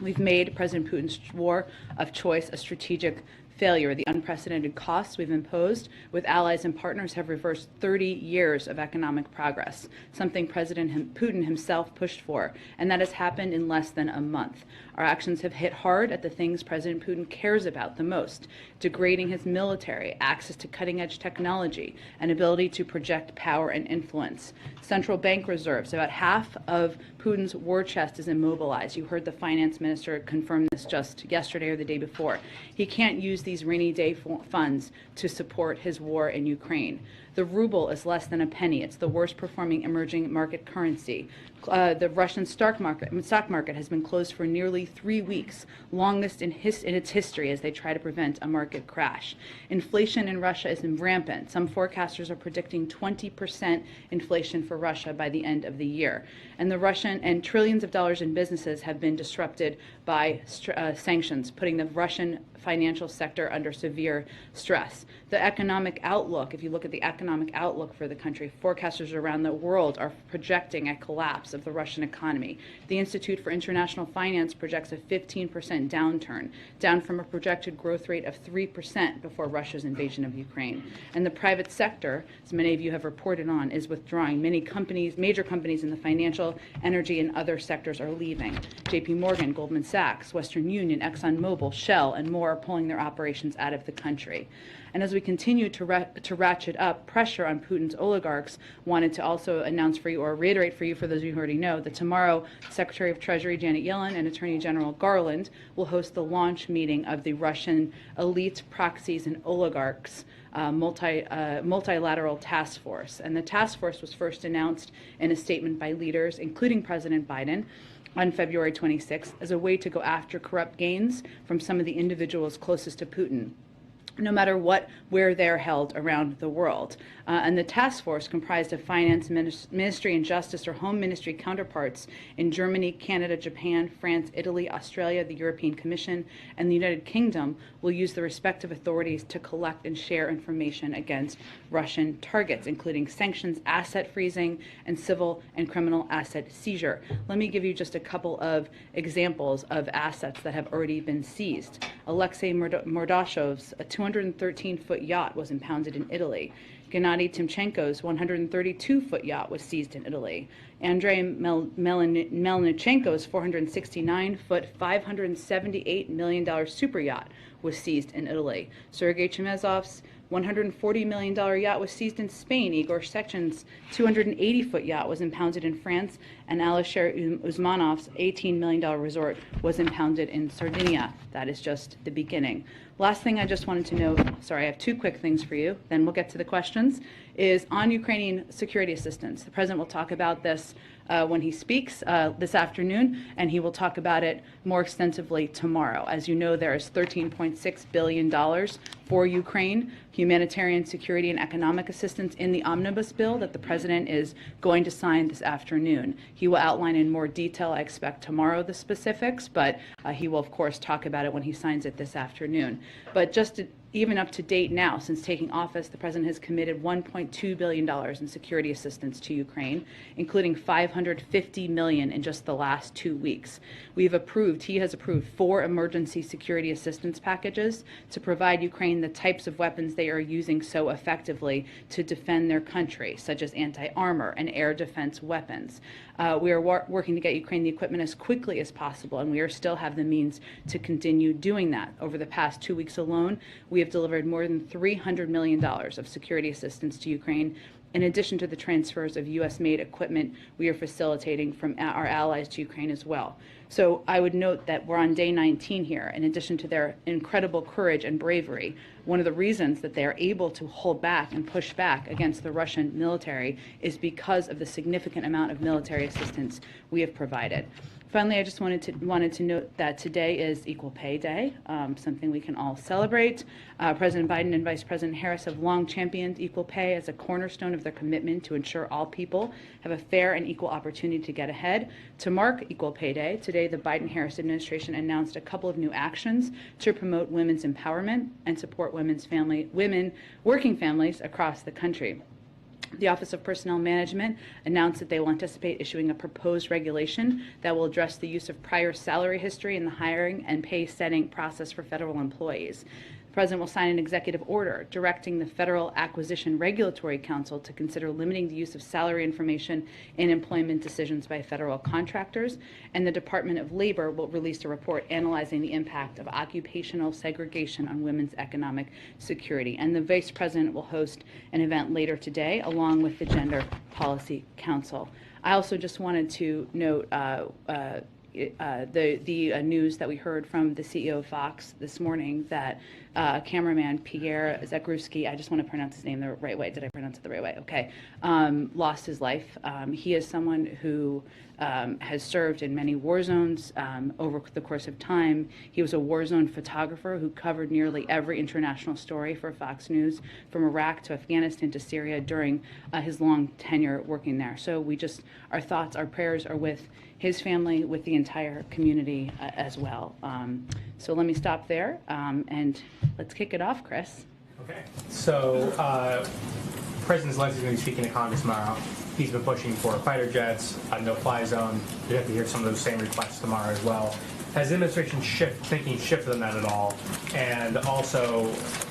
We've made President Putin's war of choice a strategic failure. The unprecedented costs we've imposed with allies and partners have reversed 30 years of economic progress, something President Putin himself pushed for, and that has happened in less than a month. Our actions have hit hard at the things President Putin cares about the most: degrading his military, access to cutting-edge technology, and ability to project power and influence. Central bank reserves, about half of Putin's war chest, is immobilized. You heard the finance minister confirm this just yesterday or the day before. He can't use these rainy day funds to support his war in Ukraine. The ruble is less than a penny. It's the worst performing emerging market currency. The Russian stock market has been closed for nearly 3 weeks, longest in its history, as they try to prevent a market crash. Inflation in Russia is rampant. Some forecasters are predicting 20% inflation for Russia by the end of the year. And the Russian and trillions of dollars in businesses have been disrupted by sanctions, putting the Russian financial sector under severe stress. The economic outlook, if you look at the economic outlook for the country, forecasters around the world are projecting a collapse of the Russian economy. The Institute for International Finance projects a 15% downturn, down from a projected growth rate of 3% before Russia's invasion of Ukraine. And the private sector, as many of you have reported on, is withdrawing. Many companies, major companies in the financial, energy, and other sectors are leaving. JP Morgan, Goldman Sachs, Western Union, ExxonMobil, Shell, and more are pulling their operations out of the country. And as we continue to ratchet up pressure on Putin's oligarchs, wanted to also announce for you, or reiterate for you, for those of you who already know, that tomorrow Secretary of Treasury Janet Yellen and Attorney General Garland will host the launch meeting of the Russian elite proxies and oligarchs multilateral task force. And the task force was first announced in a statement by leaders, including President Biden, on February 26th, as a way to go after corrupt gains from some of the individuals closest to Putin, no matter where they're held around the world. And the task force, comprised of finance ministry and justice or home ministry counterparts in Germany, Canada, Japan, France, Italy, Australia, the European Commission, and the United Kingdom, will use the respective authorities to collect and share information against Russian targets, including sanctions, asset freezing, and civil and criminal asset seizure. Let me give you just a couple of examples of assets that have already been seized. Alexei Mordashev's 213-foot yacht was impounded in Italy. Gennady Timchenko's 132-foot yacht was seized in Italy. Andrei Melnichenko's 469-foot, $578 million super yacht was seized in Italy. Sergei Chemezov's $140 million yacht was seized in Spain. Igor Sechen's 280-foot yacht was impounded in France, and Alisher Usmanov's $18 million resort was impounded in Sardinia. That is just the beginning. Last thing I just wanted to note, sorry, I have two quick things for you, then we'll get to the questions, is on Ukrainian security assistance. The president will talk about this when he speaks this afternoon, and he will talk about it more extensively tomorrow. As you know, there is $13.6 billion for Ukraine, humanitarian, security, and economic assistance in the omnibus bill that the president is going to sign this afternoon. He will outline in more detail, I expect tomorrow, the specifics, but he will, of course, talk about it when he signs it this afternoon. But just even up to date now, since taking office, the president has committed $1.2 billion in security assistance to Ukraine, including $550 million in just the last 2 weeks. He has approved 4 emergency security assistance packages to provide Ukraine the types of weapons they are using so effectively to defend their country, such as anti-armor and air defense weapons. We are working to get Ukraine the equipment as quickly as possible, and we still have the means to continue doing that. Over the past 2 weeks alone, we have delivered more than $300 million of security assistance to Ukraine, in addition to the transfers of U.S.-made equipment we are facilitating from our allies to Ukraine as well. So I would note that we're on day 19 here. In addition to their incredible courage and bravery, one of the reasons that they are able to hold back and push back against the Russian military is because of the significant amount of military assistance we have provided. Finally, I just wanted to note that today is Equal Pay Day, something we can all celebrate. President Biden and Vice President Harris have long championed equal pay as a cornerstone of their commitment to ensure all people have a fair and equal opportunity to get ahead. To mark Equal Pay Day, today the Biden-Harris administration announced a couple of new actions to promote women's empowerment and support women working families across the country. The Office of Personnel Management announced that they will anticipate issuing a proposed regulation that will address the use of prior salary history in the hiring and pay setting process for federal employees. The President will sign an executive order directing the Federal Acquisition Regulatory Council to consider limiting the use of salary information in employment decisions by federal contractors, and the Department of Labor will release a report analyzing the impact of occupational segregation on women's economic security. And the Vice President will host an event later today along with the Gender Policy Council. I also just wanted to note the news that we heard from the CEO of Fox this morning that cameraman Pierre Zakrzewski, I just want to pronounce his name the right way. Did I pronounce it the right way? Okay. Lost his life. He is someone who has served in many war zones over the course of time. He was a war zone photographer who covered nearly every international story for Fox News, from Iraq to Afghanistan to Syria, during his long tenure working there. So our thoughts, our prayers are with his family, with the entire community as well. So let me stop there and let's kick it off, Chris. Okay. So President Zelensky is going to be speaking to Congress tomorrow. He's been pushing for fighter jets, a no-fly zone. We have to hear some of those same requests tomorrow as well. Has the administration shifted on that at all? And also,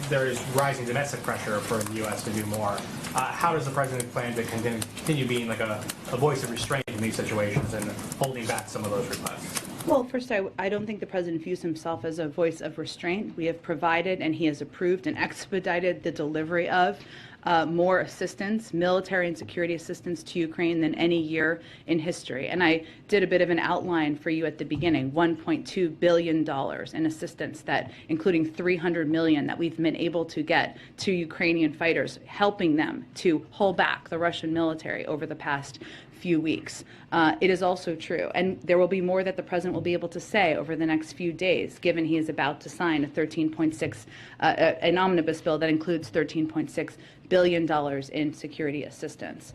there is rising domestic pressure for the U.S. to do more. How does the president plan to continue being like a voice of restraint in these situations and holding back some of those requests? Well, first, I don't think the president views himself as a voice of restraint. We have provided and he has approved and expedited the delivery of more assistance, military and security assistance to Ukraine than any year in history. And I did a bit of an outline for you at the beginning, $1.2 billion in assistance, that including $300 million that we've been able to get to Ukrainian fighters, helping them to hold back the Russian military over the past few weeks. It is also true, and there will be more that the president will be able to say over the next few days, given he is about to sign an omnibus bill that includes $13.6 billion in security assistance.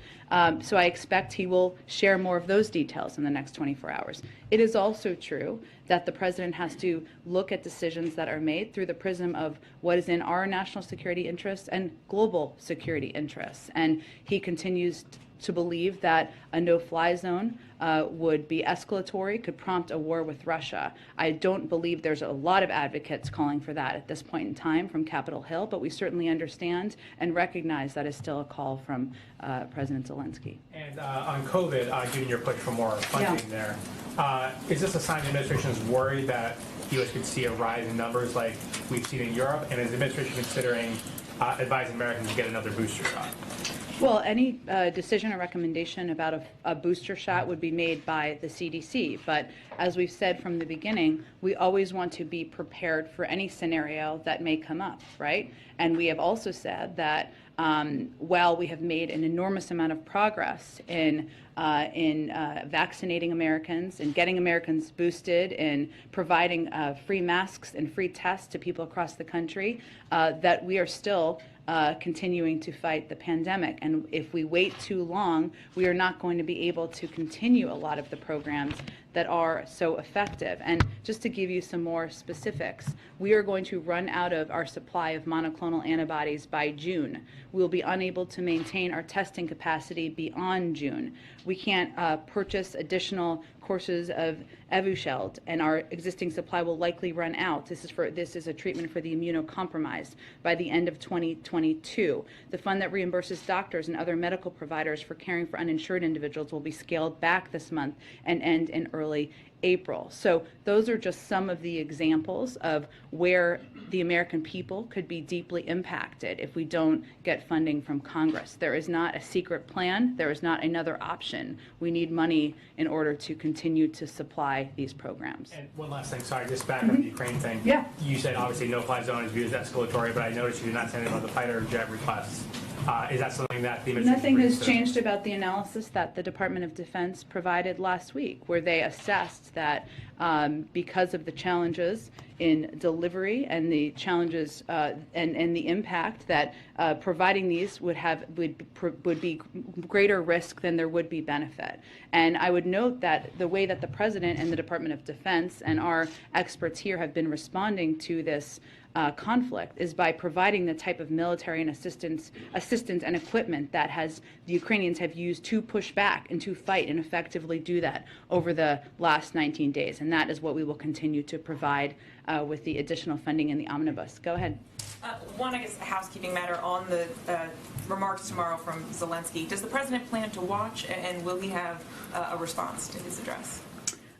So I expect he will share more of those details in the next 24 hours. It is also true that the president has to look at decisions that are made through the prism of what is in our national security interests and global security interests. And he continues to believe that a no-fly zone would be escalatory, could prompt a war with Russia. I don't believe there's a lot of advocates calling for that at this point in time from Capitol Hill, but we certainly understand and recognize that is still a call from President Zelensky. And on COVID, given your push for more funding there, Is this a sign the administration is worried that the U.S. could see a rise in numbers like we've seen in Europe? And is the administration considering advising Americans to get another booster shot? Well, any decision or recommendation about a booster shot would be made by the CDC. But as we've said from the beginning, we always want to be prepared for any scenario that may come up, right? And we have also said that while we have made an enormous amount of progress in vaccinating Americans and getting Americans boosted and providing free masks and free tests to people across the country, that we are still continuing to fight the pandemic. And if we wait too long, we are not going to be able to continue a lot of the programs that are so effective. And just to give you some more specifics, we are going to run out of our supply of monoclonal antibodies by June. We will be unable to maintain our testing capacity beyond June. We can't purchase additional courses of Evusheld, and our existing supply will likely run out. This is a treatment for the immunocompromised by the end of 2022. The fund that reimburses doctors and other medical providers for caring for uninsured individuals will be scaled back this month and end in early April. So those are just some of the examples of where the American people could be deeply impacted if we don't get funding from Congress. There is not a secret plan. There is not another option. We need money in order to continue to supply these programs. And one last thing, sorry, just back on the Ukraine thing. Yeah. You said obviously no-fly zone is viewed as escalatory, but I noticed you did not say anything about the fighter jet requests. Is that something that the administration... Nothing has changed about the analysis that the Department of Defense provided last week, where they assessed that because of the challenges in delivery and the challenges and the impact that providing these would be greater risk than there would be benefit. And I would note that the way that the President and the Department of Defense and our experts here have been responding to this conflict is by providing the type of military and assistance and equipment that the Ukrainians have used to push back and to fight and effectively do that over the last 19 days. And that is what we will continue to provide with the additional funding in the omnibus. Go ahead. One, I guess, a housekeeping matter on the remarks tomorrow from Zelensky. Does the president plan to watch, and will he have a response to his address?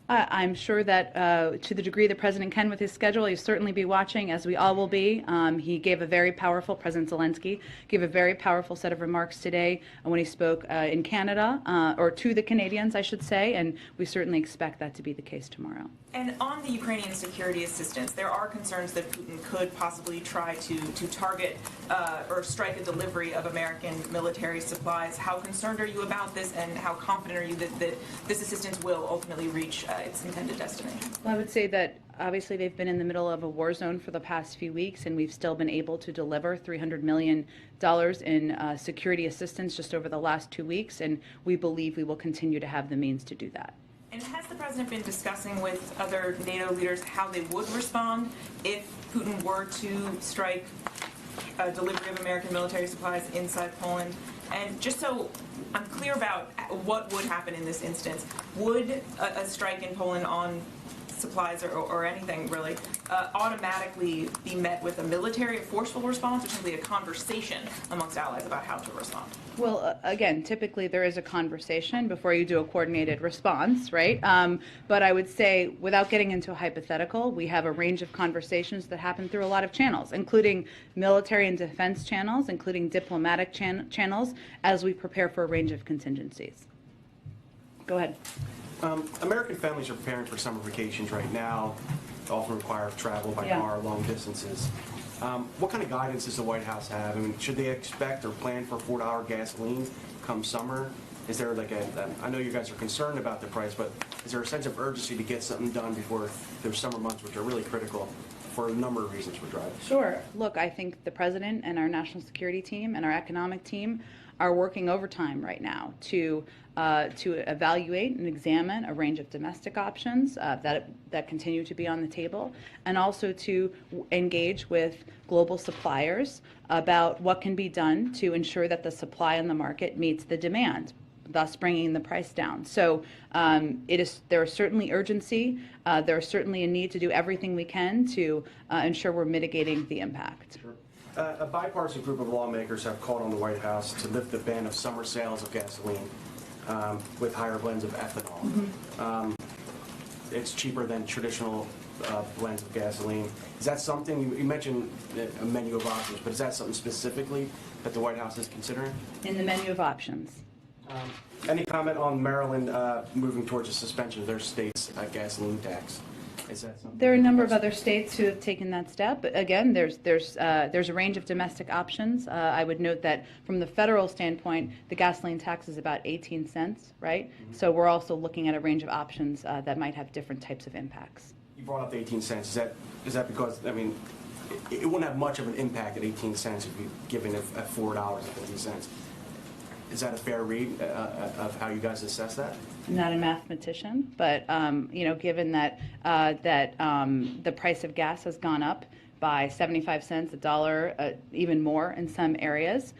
I'm sure that to the degree the president can with his schedule, he'll certainly be watching, as we all will be. He gave a very powerful, President Zelensky gave a very powerful set of remarks today when he spoke in Canada, or to the Canadians, I should say, and we certainly expect that to be the case tomorrow. And on the Ukrainian security assistance, there are concerns that Putin could possibly try to target or strike a delivery of American military supplies. How concerned are you about this, and how confident are you that this assistance will ultimately reach its intended destination? Well, I would say that obviously they've been in the middle of a war zone for the past few weeks, and we've still been able to deliver $300 million in security assistance just over the last 2 weeks, and we believe we will continue to have the means to do that. And has the president been discussing with other NATO leaders how they would respond if Putin were to strike a delivery of American military supplies inside Poland? And just so I'm clear about what would happen in this instance, would a strike in Poland on supplies or anything really automatically be met with a forceful response, or simply a conversation amongst allies about how to respond? Well, again, typically there is a conversation before you do a coordinated response, right? But I would say, without getting into a hypothetical, we have a range of conversations that happen through a lot of channels, including military and defense channels, including diplomatic channels, as we prepare for a range of contingencies. Go ahead. American families are preparing for summer vacations right now. They often require travel by car long distances. What kind of guidance does the White House have? I mean, should they expect or plan for $4 gasoline come summer? Is there like I know you guys are concerned about the price, but is there a sense of urgency to get something done before those summer months, which are really critical for a number of reasons for drivers? Sure. Look, I think the president and our national security team and our economic team are working overtime right now to evaluate and examine a range of domestic options that continue to be on the table, and also to engage with global suppliers about what can be done to ensure that the supply on the market meets the demand, thus bringing the price down. So there is certainly urgency. There is certainly a need to do everything we can to ensure we're mitigating the impact. Sure. A bipartisan group of lawmakers have called on the White House to lift the ban of summer sales of gasoline with higher blends of ethanol. it's cheaper than traditional blends of gasoline. Is that something, you mentioned a menu of options, but is that something specifically that the White House is considering? In the menu of options. Any comment on Maryland moving towards a suspension of their state's gasoline tax? Is that something? There are a number of other states who have taken that step. Again, there's a range of domestic options. I would note that from the federal standpoint, the gasoline tax is about 18 cents, right? Mm-hmm. So we're also looking at a range of options that might have different types of impacts. You brought up the 18 cents. Is that because, I mean, it wouldn't have much of an impact at 18 cents if you given it at $4.50. Is that a fair read of how you guys assess that? I'm not a mathematician, but given that the price of gas has gone up by 75 cents, $1, even more in some areas,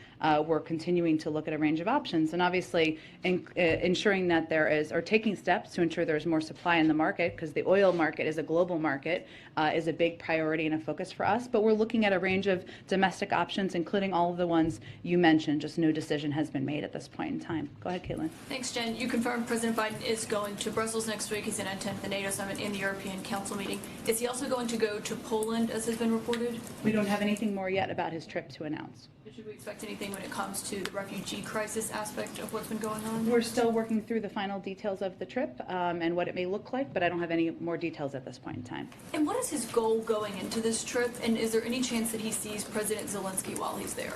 we're continuing to look at a range of options, and obviously ensuring that there is, or taking steps to ensure there's more supply in the market, because the oil market is a global market, is a big priority and a focus for us. But we're looking at a range of domestic options, including all of the ones you mentioned. Just no decision has been made at this point in time. Go ahead, Caitlin. Thanks, Jen. You confirmed President Biden is going to Brussels next week. He's going to attend the NATO Summit in the European Council meeting. Is he also going to go to Poland, as has been reported? We don't have anything more yet about his trip to announce. But should we expect anything when it comes to the refugee crisis aspect of what's been going on? We're still working through the final details of the trip and what it may look like, but I don't have any more details at this point in time. And what is his goal going into this trip? And is there any chance that he sees President Zelensky while he's there?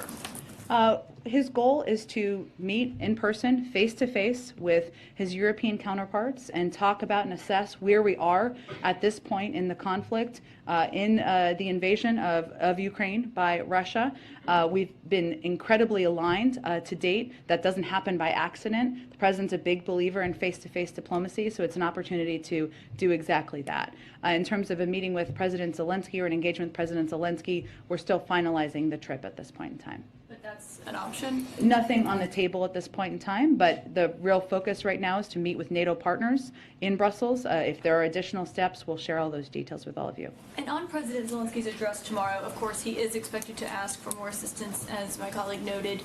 His goal is to meet in person, face-to-face, with his European counterparts and talk about and assess where we are at this point in the conflict, in the invasion of Ukraine by Russia. We've been incredibly aligned to date. That doesn't happen by accident. The president's a big believer in face-to-face diplomacy, so it's an opportunity to do exactly that. In terms of a meeting with President Zelensky or an engagement with President Zelensky, we're still finalizing the trip at this point in time. But that's an option? Nothing on the table at this point in time, but the real focus right now is to meet with NATO partners in Brussels. If there are additional steps, we'll share all those details with all of you. And on President Zelensky's address tomorrow, of course, he is expected to ask for more assistance, as my colleague noted.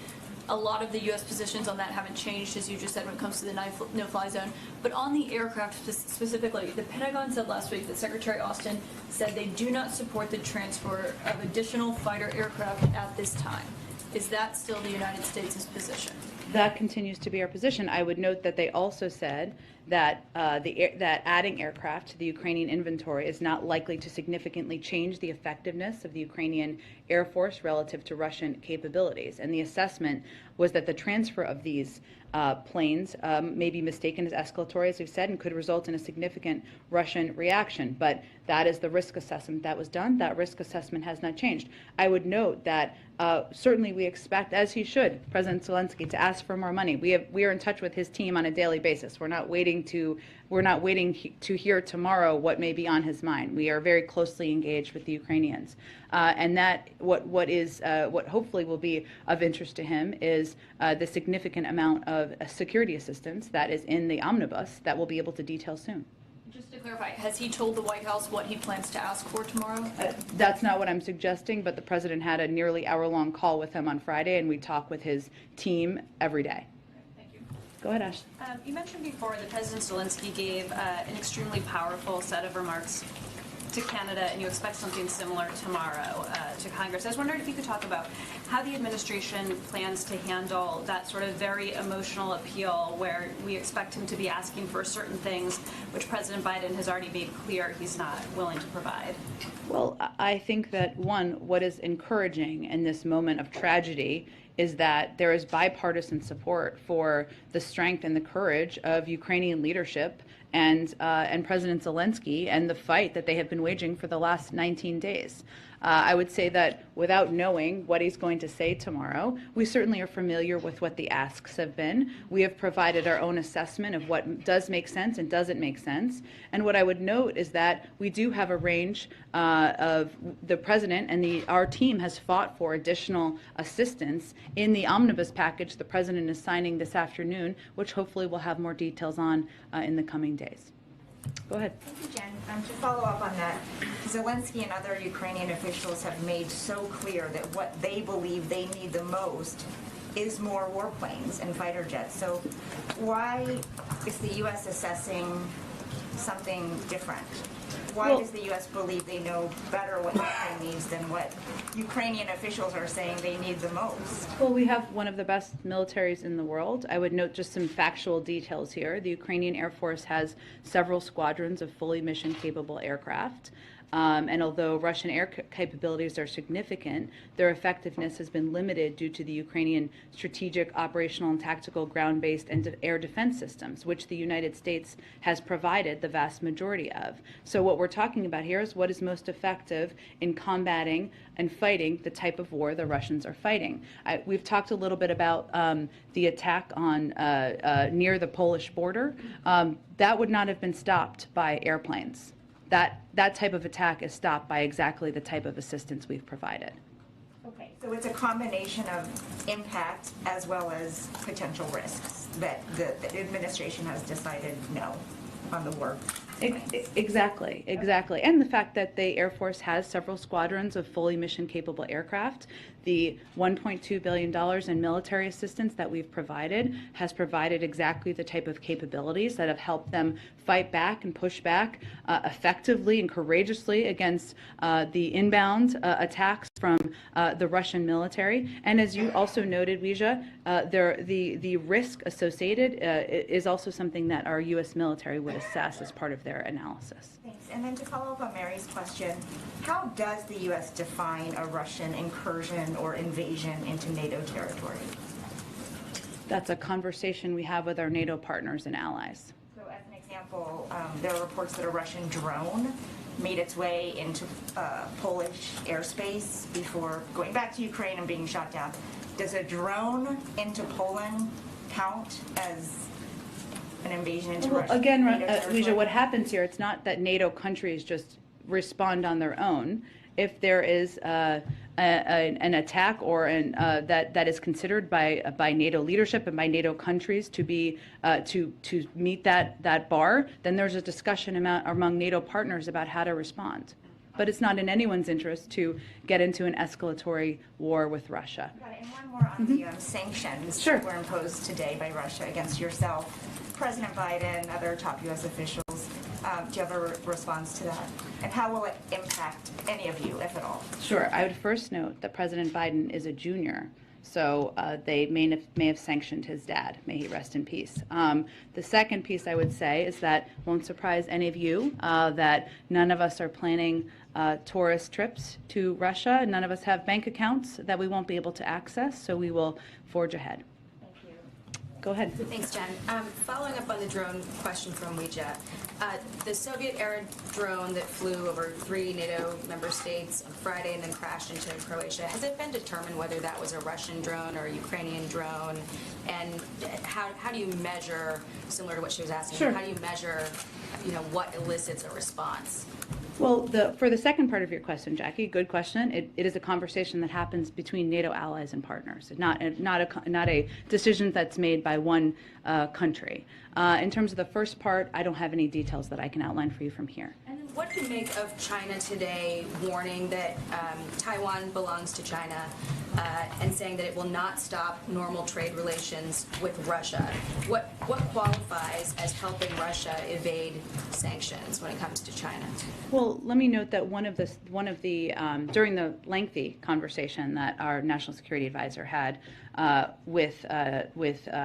A lot of the U.S. positions on that haven't changed, as you just said, when it comes to the no-fly zone. But on the aircraft specifically, the Pentagon said last week that Secretary Austin said they do not support the transfer of additional fighter aircraft at this time. Is that still the United States' position? That continues to be our position. I would note that they also said that that adding aircraft to the Ukrainian inventory is not likely to significantly change the effectiveness of the Ukrainian Air Force relative to Russian capabilities. And the assessment was that the transfer of these planes may be mistaken as escalatory, as we've said, and could result in a significant Russian reaction. But that is the risk assessment that was done. That risk assessment has not changed. I would note that certainly we expect, as he should, President Zelensky, to ask for more money. We are in touch with his team on a daily basis. We're not waiting to hear tomorrow what may be on his mind. We are very closely engaged with the Ukrainians, and that what hopefully will be of interest to him is the significant amount of security assistance that is in the omnibus that we'll be able to detail soon. Just to clarify, has he told the White House what he plans to ask for tomorrow? That's not what I'm suggesting, but the president had a nearly hour-long call with him on Friday, and we talk with his team every day. Thank you. Go ahead, Ash. You mentioned before that President Zelensky gave an extremely powerful set of remarks to Canada, and you expect something similar tomorrow to Congress. I was wondering if you could talk about how the administration plans to handle that sort of very emotional appeal where we expect him to be asking for certain things which President Biden has already made clear he's not willing to provide. Well, I think that, one, what is encouraging in this moment of tragedy is that there is bipartisan support for the strength and the courage of Ukrainian leadership and President Zelensky and the fight that they have been waging for the last 19 days. I would say that without knowing what he's going to say tomorrow, we certainly are familiar with what the asks have been. We have provided our own assessment of what does make sense and doesn't make sense. And what I would note is that we do have a range of the president and our team has fought for additional assistance in the omnibus package the president is signing this afternoon, which hopefully we'll have more details on in the coming days. Go ahead. Thank you, Jen. To follow up on that, Zelensky and other Ukrainian officials have made so clear that what they believe they need the most is more warplanes and fighter jets. So why is the U.S. assessing something different? Why does the U.S. believe they know better what Ukraine needs than what Ukrainian officials are saying they need the most? Well, we have one of the best militaries in the world. I would note just some factual details here. The Ukrainian Air Force has several squadrons of fully mission-capable aircraft. And although Russian air capabilities are significant, their effectiveness has been limited due to the Ukrainian strategic, operational, and tactical ground-based and air defense systems, which the United States has provided the vast majority of. So what we're talking about here is what is most effective in combating and fighting the type of war the Russians are fighting. We've talked a little bit about the attack on near the Polish border. That would not have been stopped by airplanes. That type of attack is stopped by exactly the type of assistance we've provided. Okay, so it's a combination of impact as well as potential risks that the administration has decided no on the war. Exactly. And the fact that the Air Force has several squadrons of fully mission-capable aircraft, the $1.2 billion in military assistance that we've provided has provided exactly the type of capabilities that have helped them fight back and push back effectively and courageously against the inbound attacks from the Russian military. And as you also noted, Weija, the risk associated is also something that our U.S. military would assess as part of their analysis. Thanks. And then to follow up on Mary's question, how does the U.S. define a Russian incursion or invasion into NATO territory? That's a conversation we have with our NATO partners and allies. So as an example, there are reports that a Russian drone made its way into Polish airspace before going back to Ukraine and being shot down. Does a drone into Poland count as an invasion into Russia? Again, Weija, what happens here, it's not that NATO countries just respond on their own. If there is an attack or that is considered by NATO leadership and by NATO countries to be to meet that bar, then there's a discussion among NATO partners about how to respond. But it's not in anyone's interest to get into an escalatory war with Russia. Got it. And one more on the sanctions that were imposed today by Russia against yourself, President Biden, other top U.S. officials. Do you have a response to that? And how will it impact any of you, if at all? Sure. I would first note that President Biden is a junior. So they may have sanctioned his dad. May he rest in peace. The second piece I would say is that won't surprise any of you that none of us are planning tourist trips to Russia. None of us have bank accounts that we won't be able to access, so we will forge ahead. Go ahead. Thanks, Jen. Following up on the drone question from Weija, the Soviet-era drone that flew over 3 NATO member states on Friday and then crashed into Croatia, has it been determined whether that was a Russian drone or a Ukrainian drone? And how do you measure, similar to what she was asking, how do you measure, what elicits a response? Well, for the second part of your question, Jackie, good question. It is a conversation that happens between NATO allies and partners, not a decision that's made by one country. In terms of the first part, I don't have any details that I can outline for you from here. And then what do you make of China today warning that Taiwan belongs to China and saying that it will not stop normal trade relations with Russia? What qualifies as helping Russia evade sanctions when it comes to China? Well, let me note that one of the during the lengthy conversation that our national security advisor had with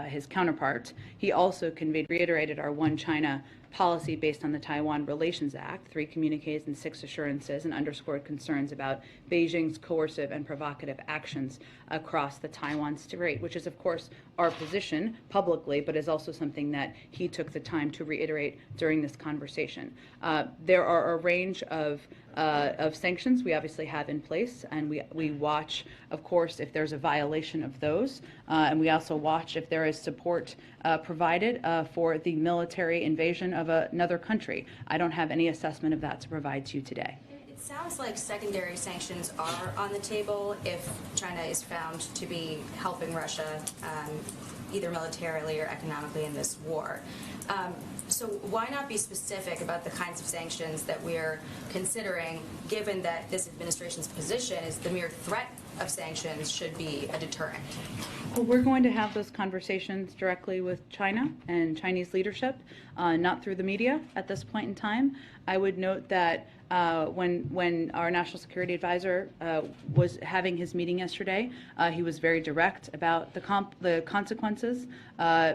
his counterpart, he also reiterated our One China policy based on the Taiwan Relations Act, 3 communiques and 6 assurances, and underscored concerns about Beijing's coercive and provocative actions across the Taiwan Strait, which is, of course, our position publicly, but is also something that he took the time to reiterate during this conversation. There are a range of sanctions we obviously have in place, and we watch, of course, if there's a violation of those, and we also watch if there is support provided for the military invasion of another country. I don't have any assessment of that to provide to you today. It sounds like secondary sanctions are on the table if China is found to be helping Russia either militarily or economically in this war. So why not be specific about the kinds of sanctions that we're considering, given that this administration's position is the mere threat of sanctions should be a deterrent? Well, we're going to have those conversations directly with China and Chinese leadership, not through the media at this point in time. I would note that when our national security advisor was having his meeting yesterday, he was very direct about the consequences.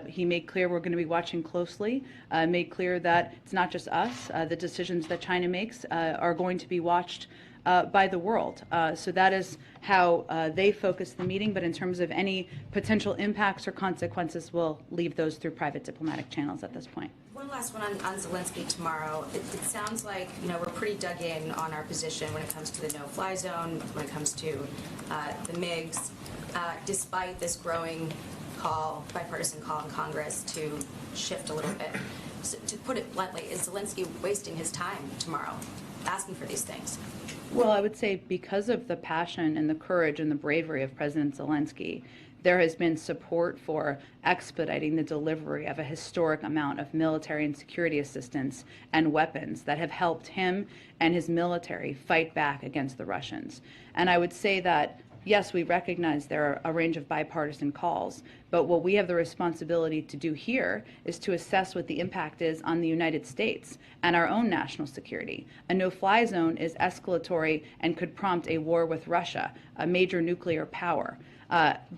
He made clear we're going to be watching closely, made clear that it's not just us. The decisions that China makes are going to be watched by the world. So that is how they focus the meeting, but in terms of any potential impacts or consequences, we'll leave those through private diplomatic channels at this point. One last one on Zelensky tomorrow. It sounds like, we're pretty dug in on our position when it comes to the no-fly zone, when it comes to the MiGs, despite this growing bipartisan call in Congress to shift a little bit. So, to put it bluntly, is Zelensky wasting his time tomorrow asking for these things? Well, I would say because of the passion and the courage and the bravery of President Zelensky, there has been support for expediting the delivery of a historic amount of military and security assistance and weapons that have helped him and his military fight back against the Russians. And I would say that, yes, we recognize there are a range of bipartisan calls, but what we have the responsibility to do here is to assess what the impact is on the United States and our own national security. A no-fly zone is escalatory and could prompt a war with Russia, a major nuclear power.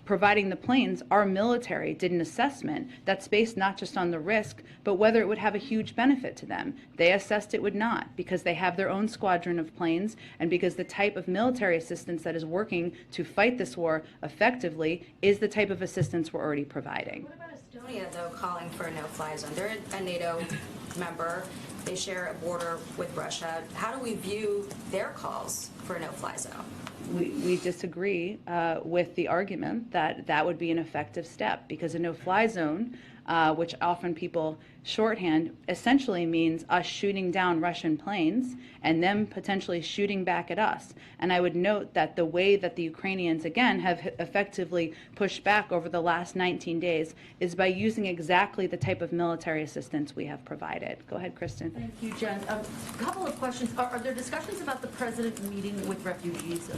Providing the planes, our military did an assessment that's based not just on the risk, but whether it would have a huge benefit to them. They assessed it would not, because they have their own squadron of planes, and because the type of military assistance that is working to fight this war effectively is the type of assistance we're already providing. What about Estonia, though, calling for a no-fly zone? They're a NATO member. They share a border with Russia. How do we view their calls for a no-fly zone? We disagree with the argument that that would be an effective step, because a no-fly zone, which often people shorthand, essentially means us shooting down Russian planes and them potentially shooting back at us. And I would note that the way that the Ukrainians, again, have effectively pushed back over the last 19 days is by using exactly the type of military assistance we have provided. Go ahead, Kristen. Thank you, Jen. A couple of questions. Are there discussions about the president meeting with refugees?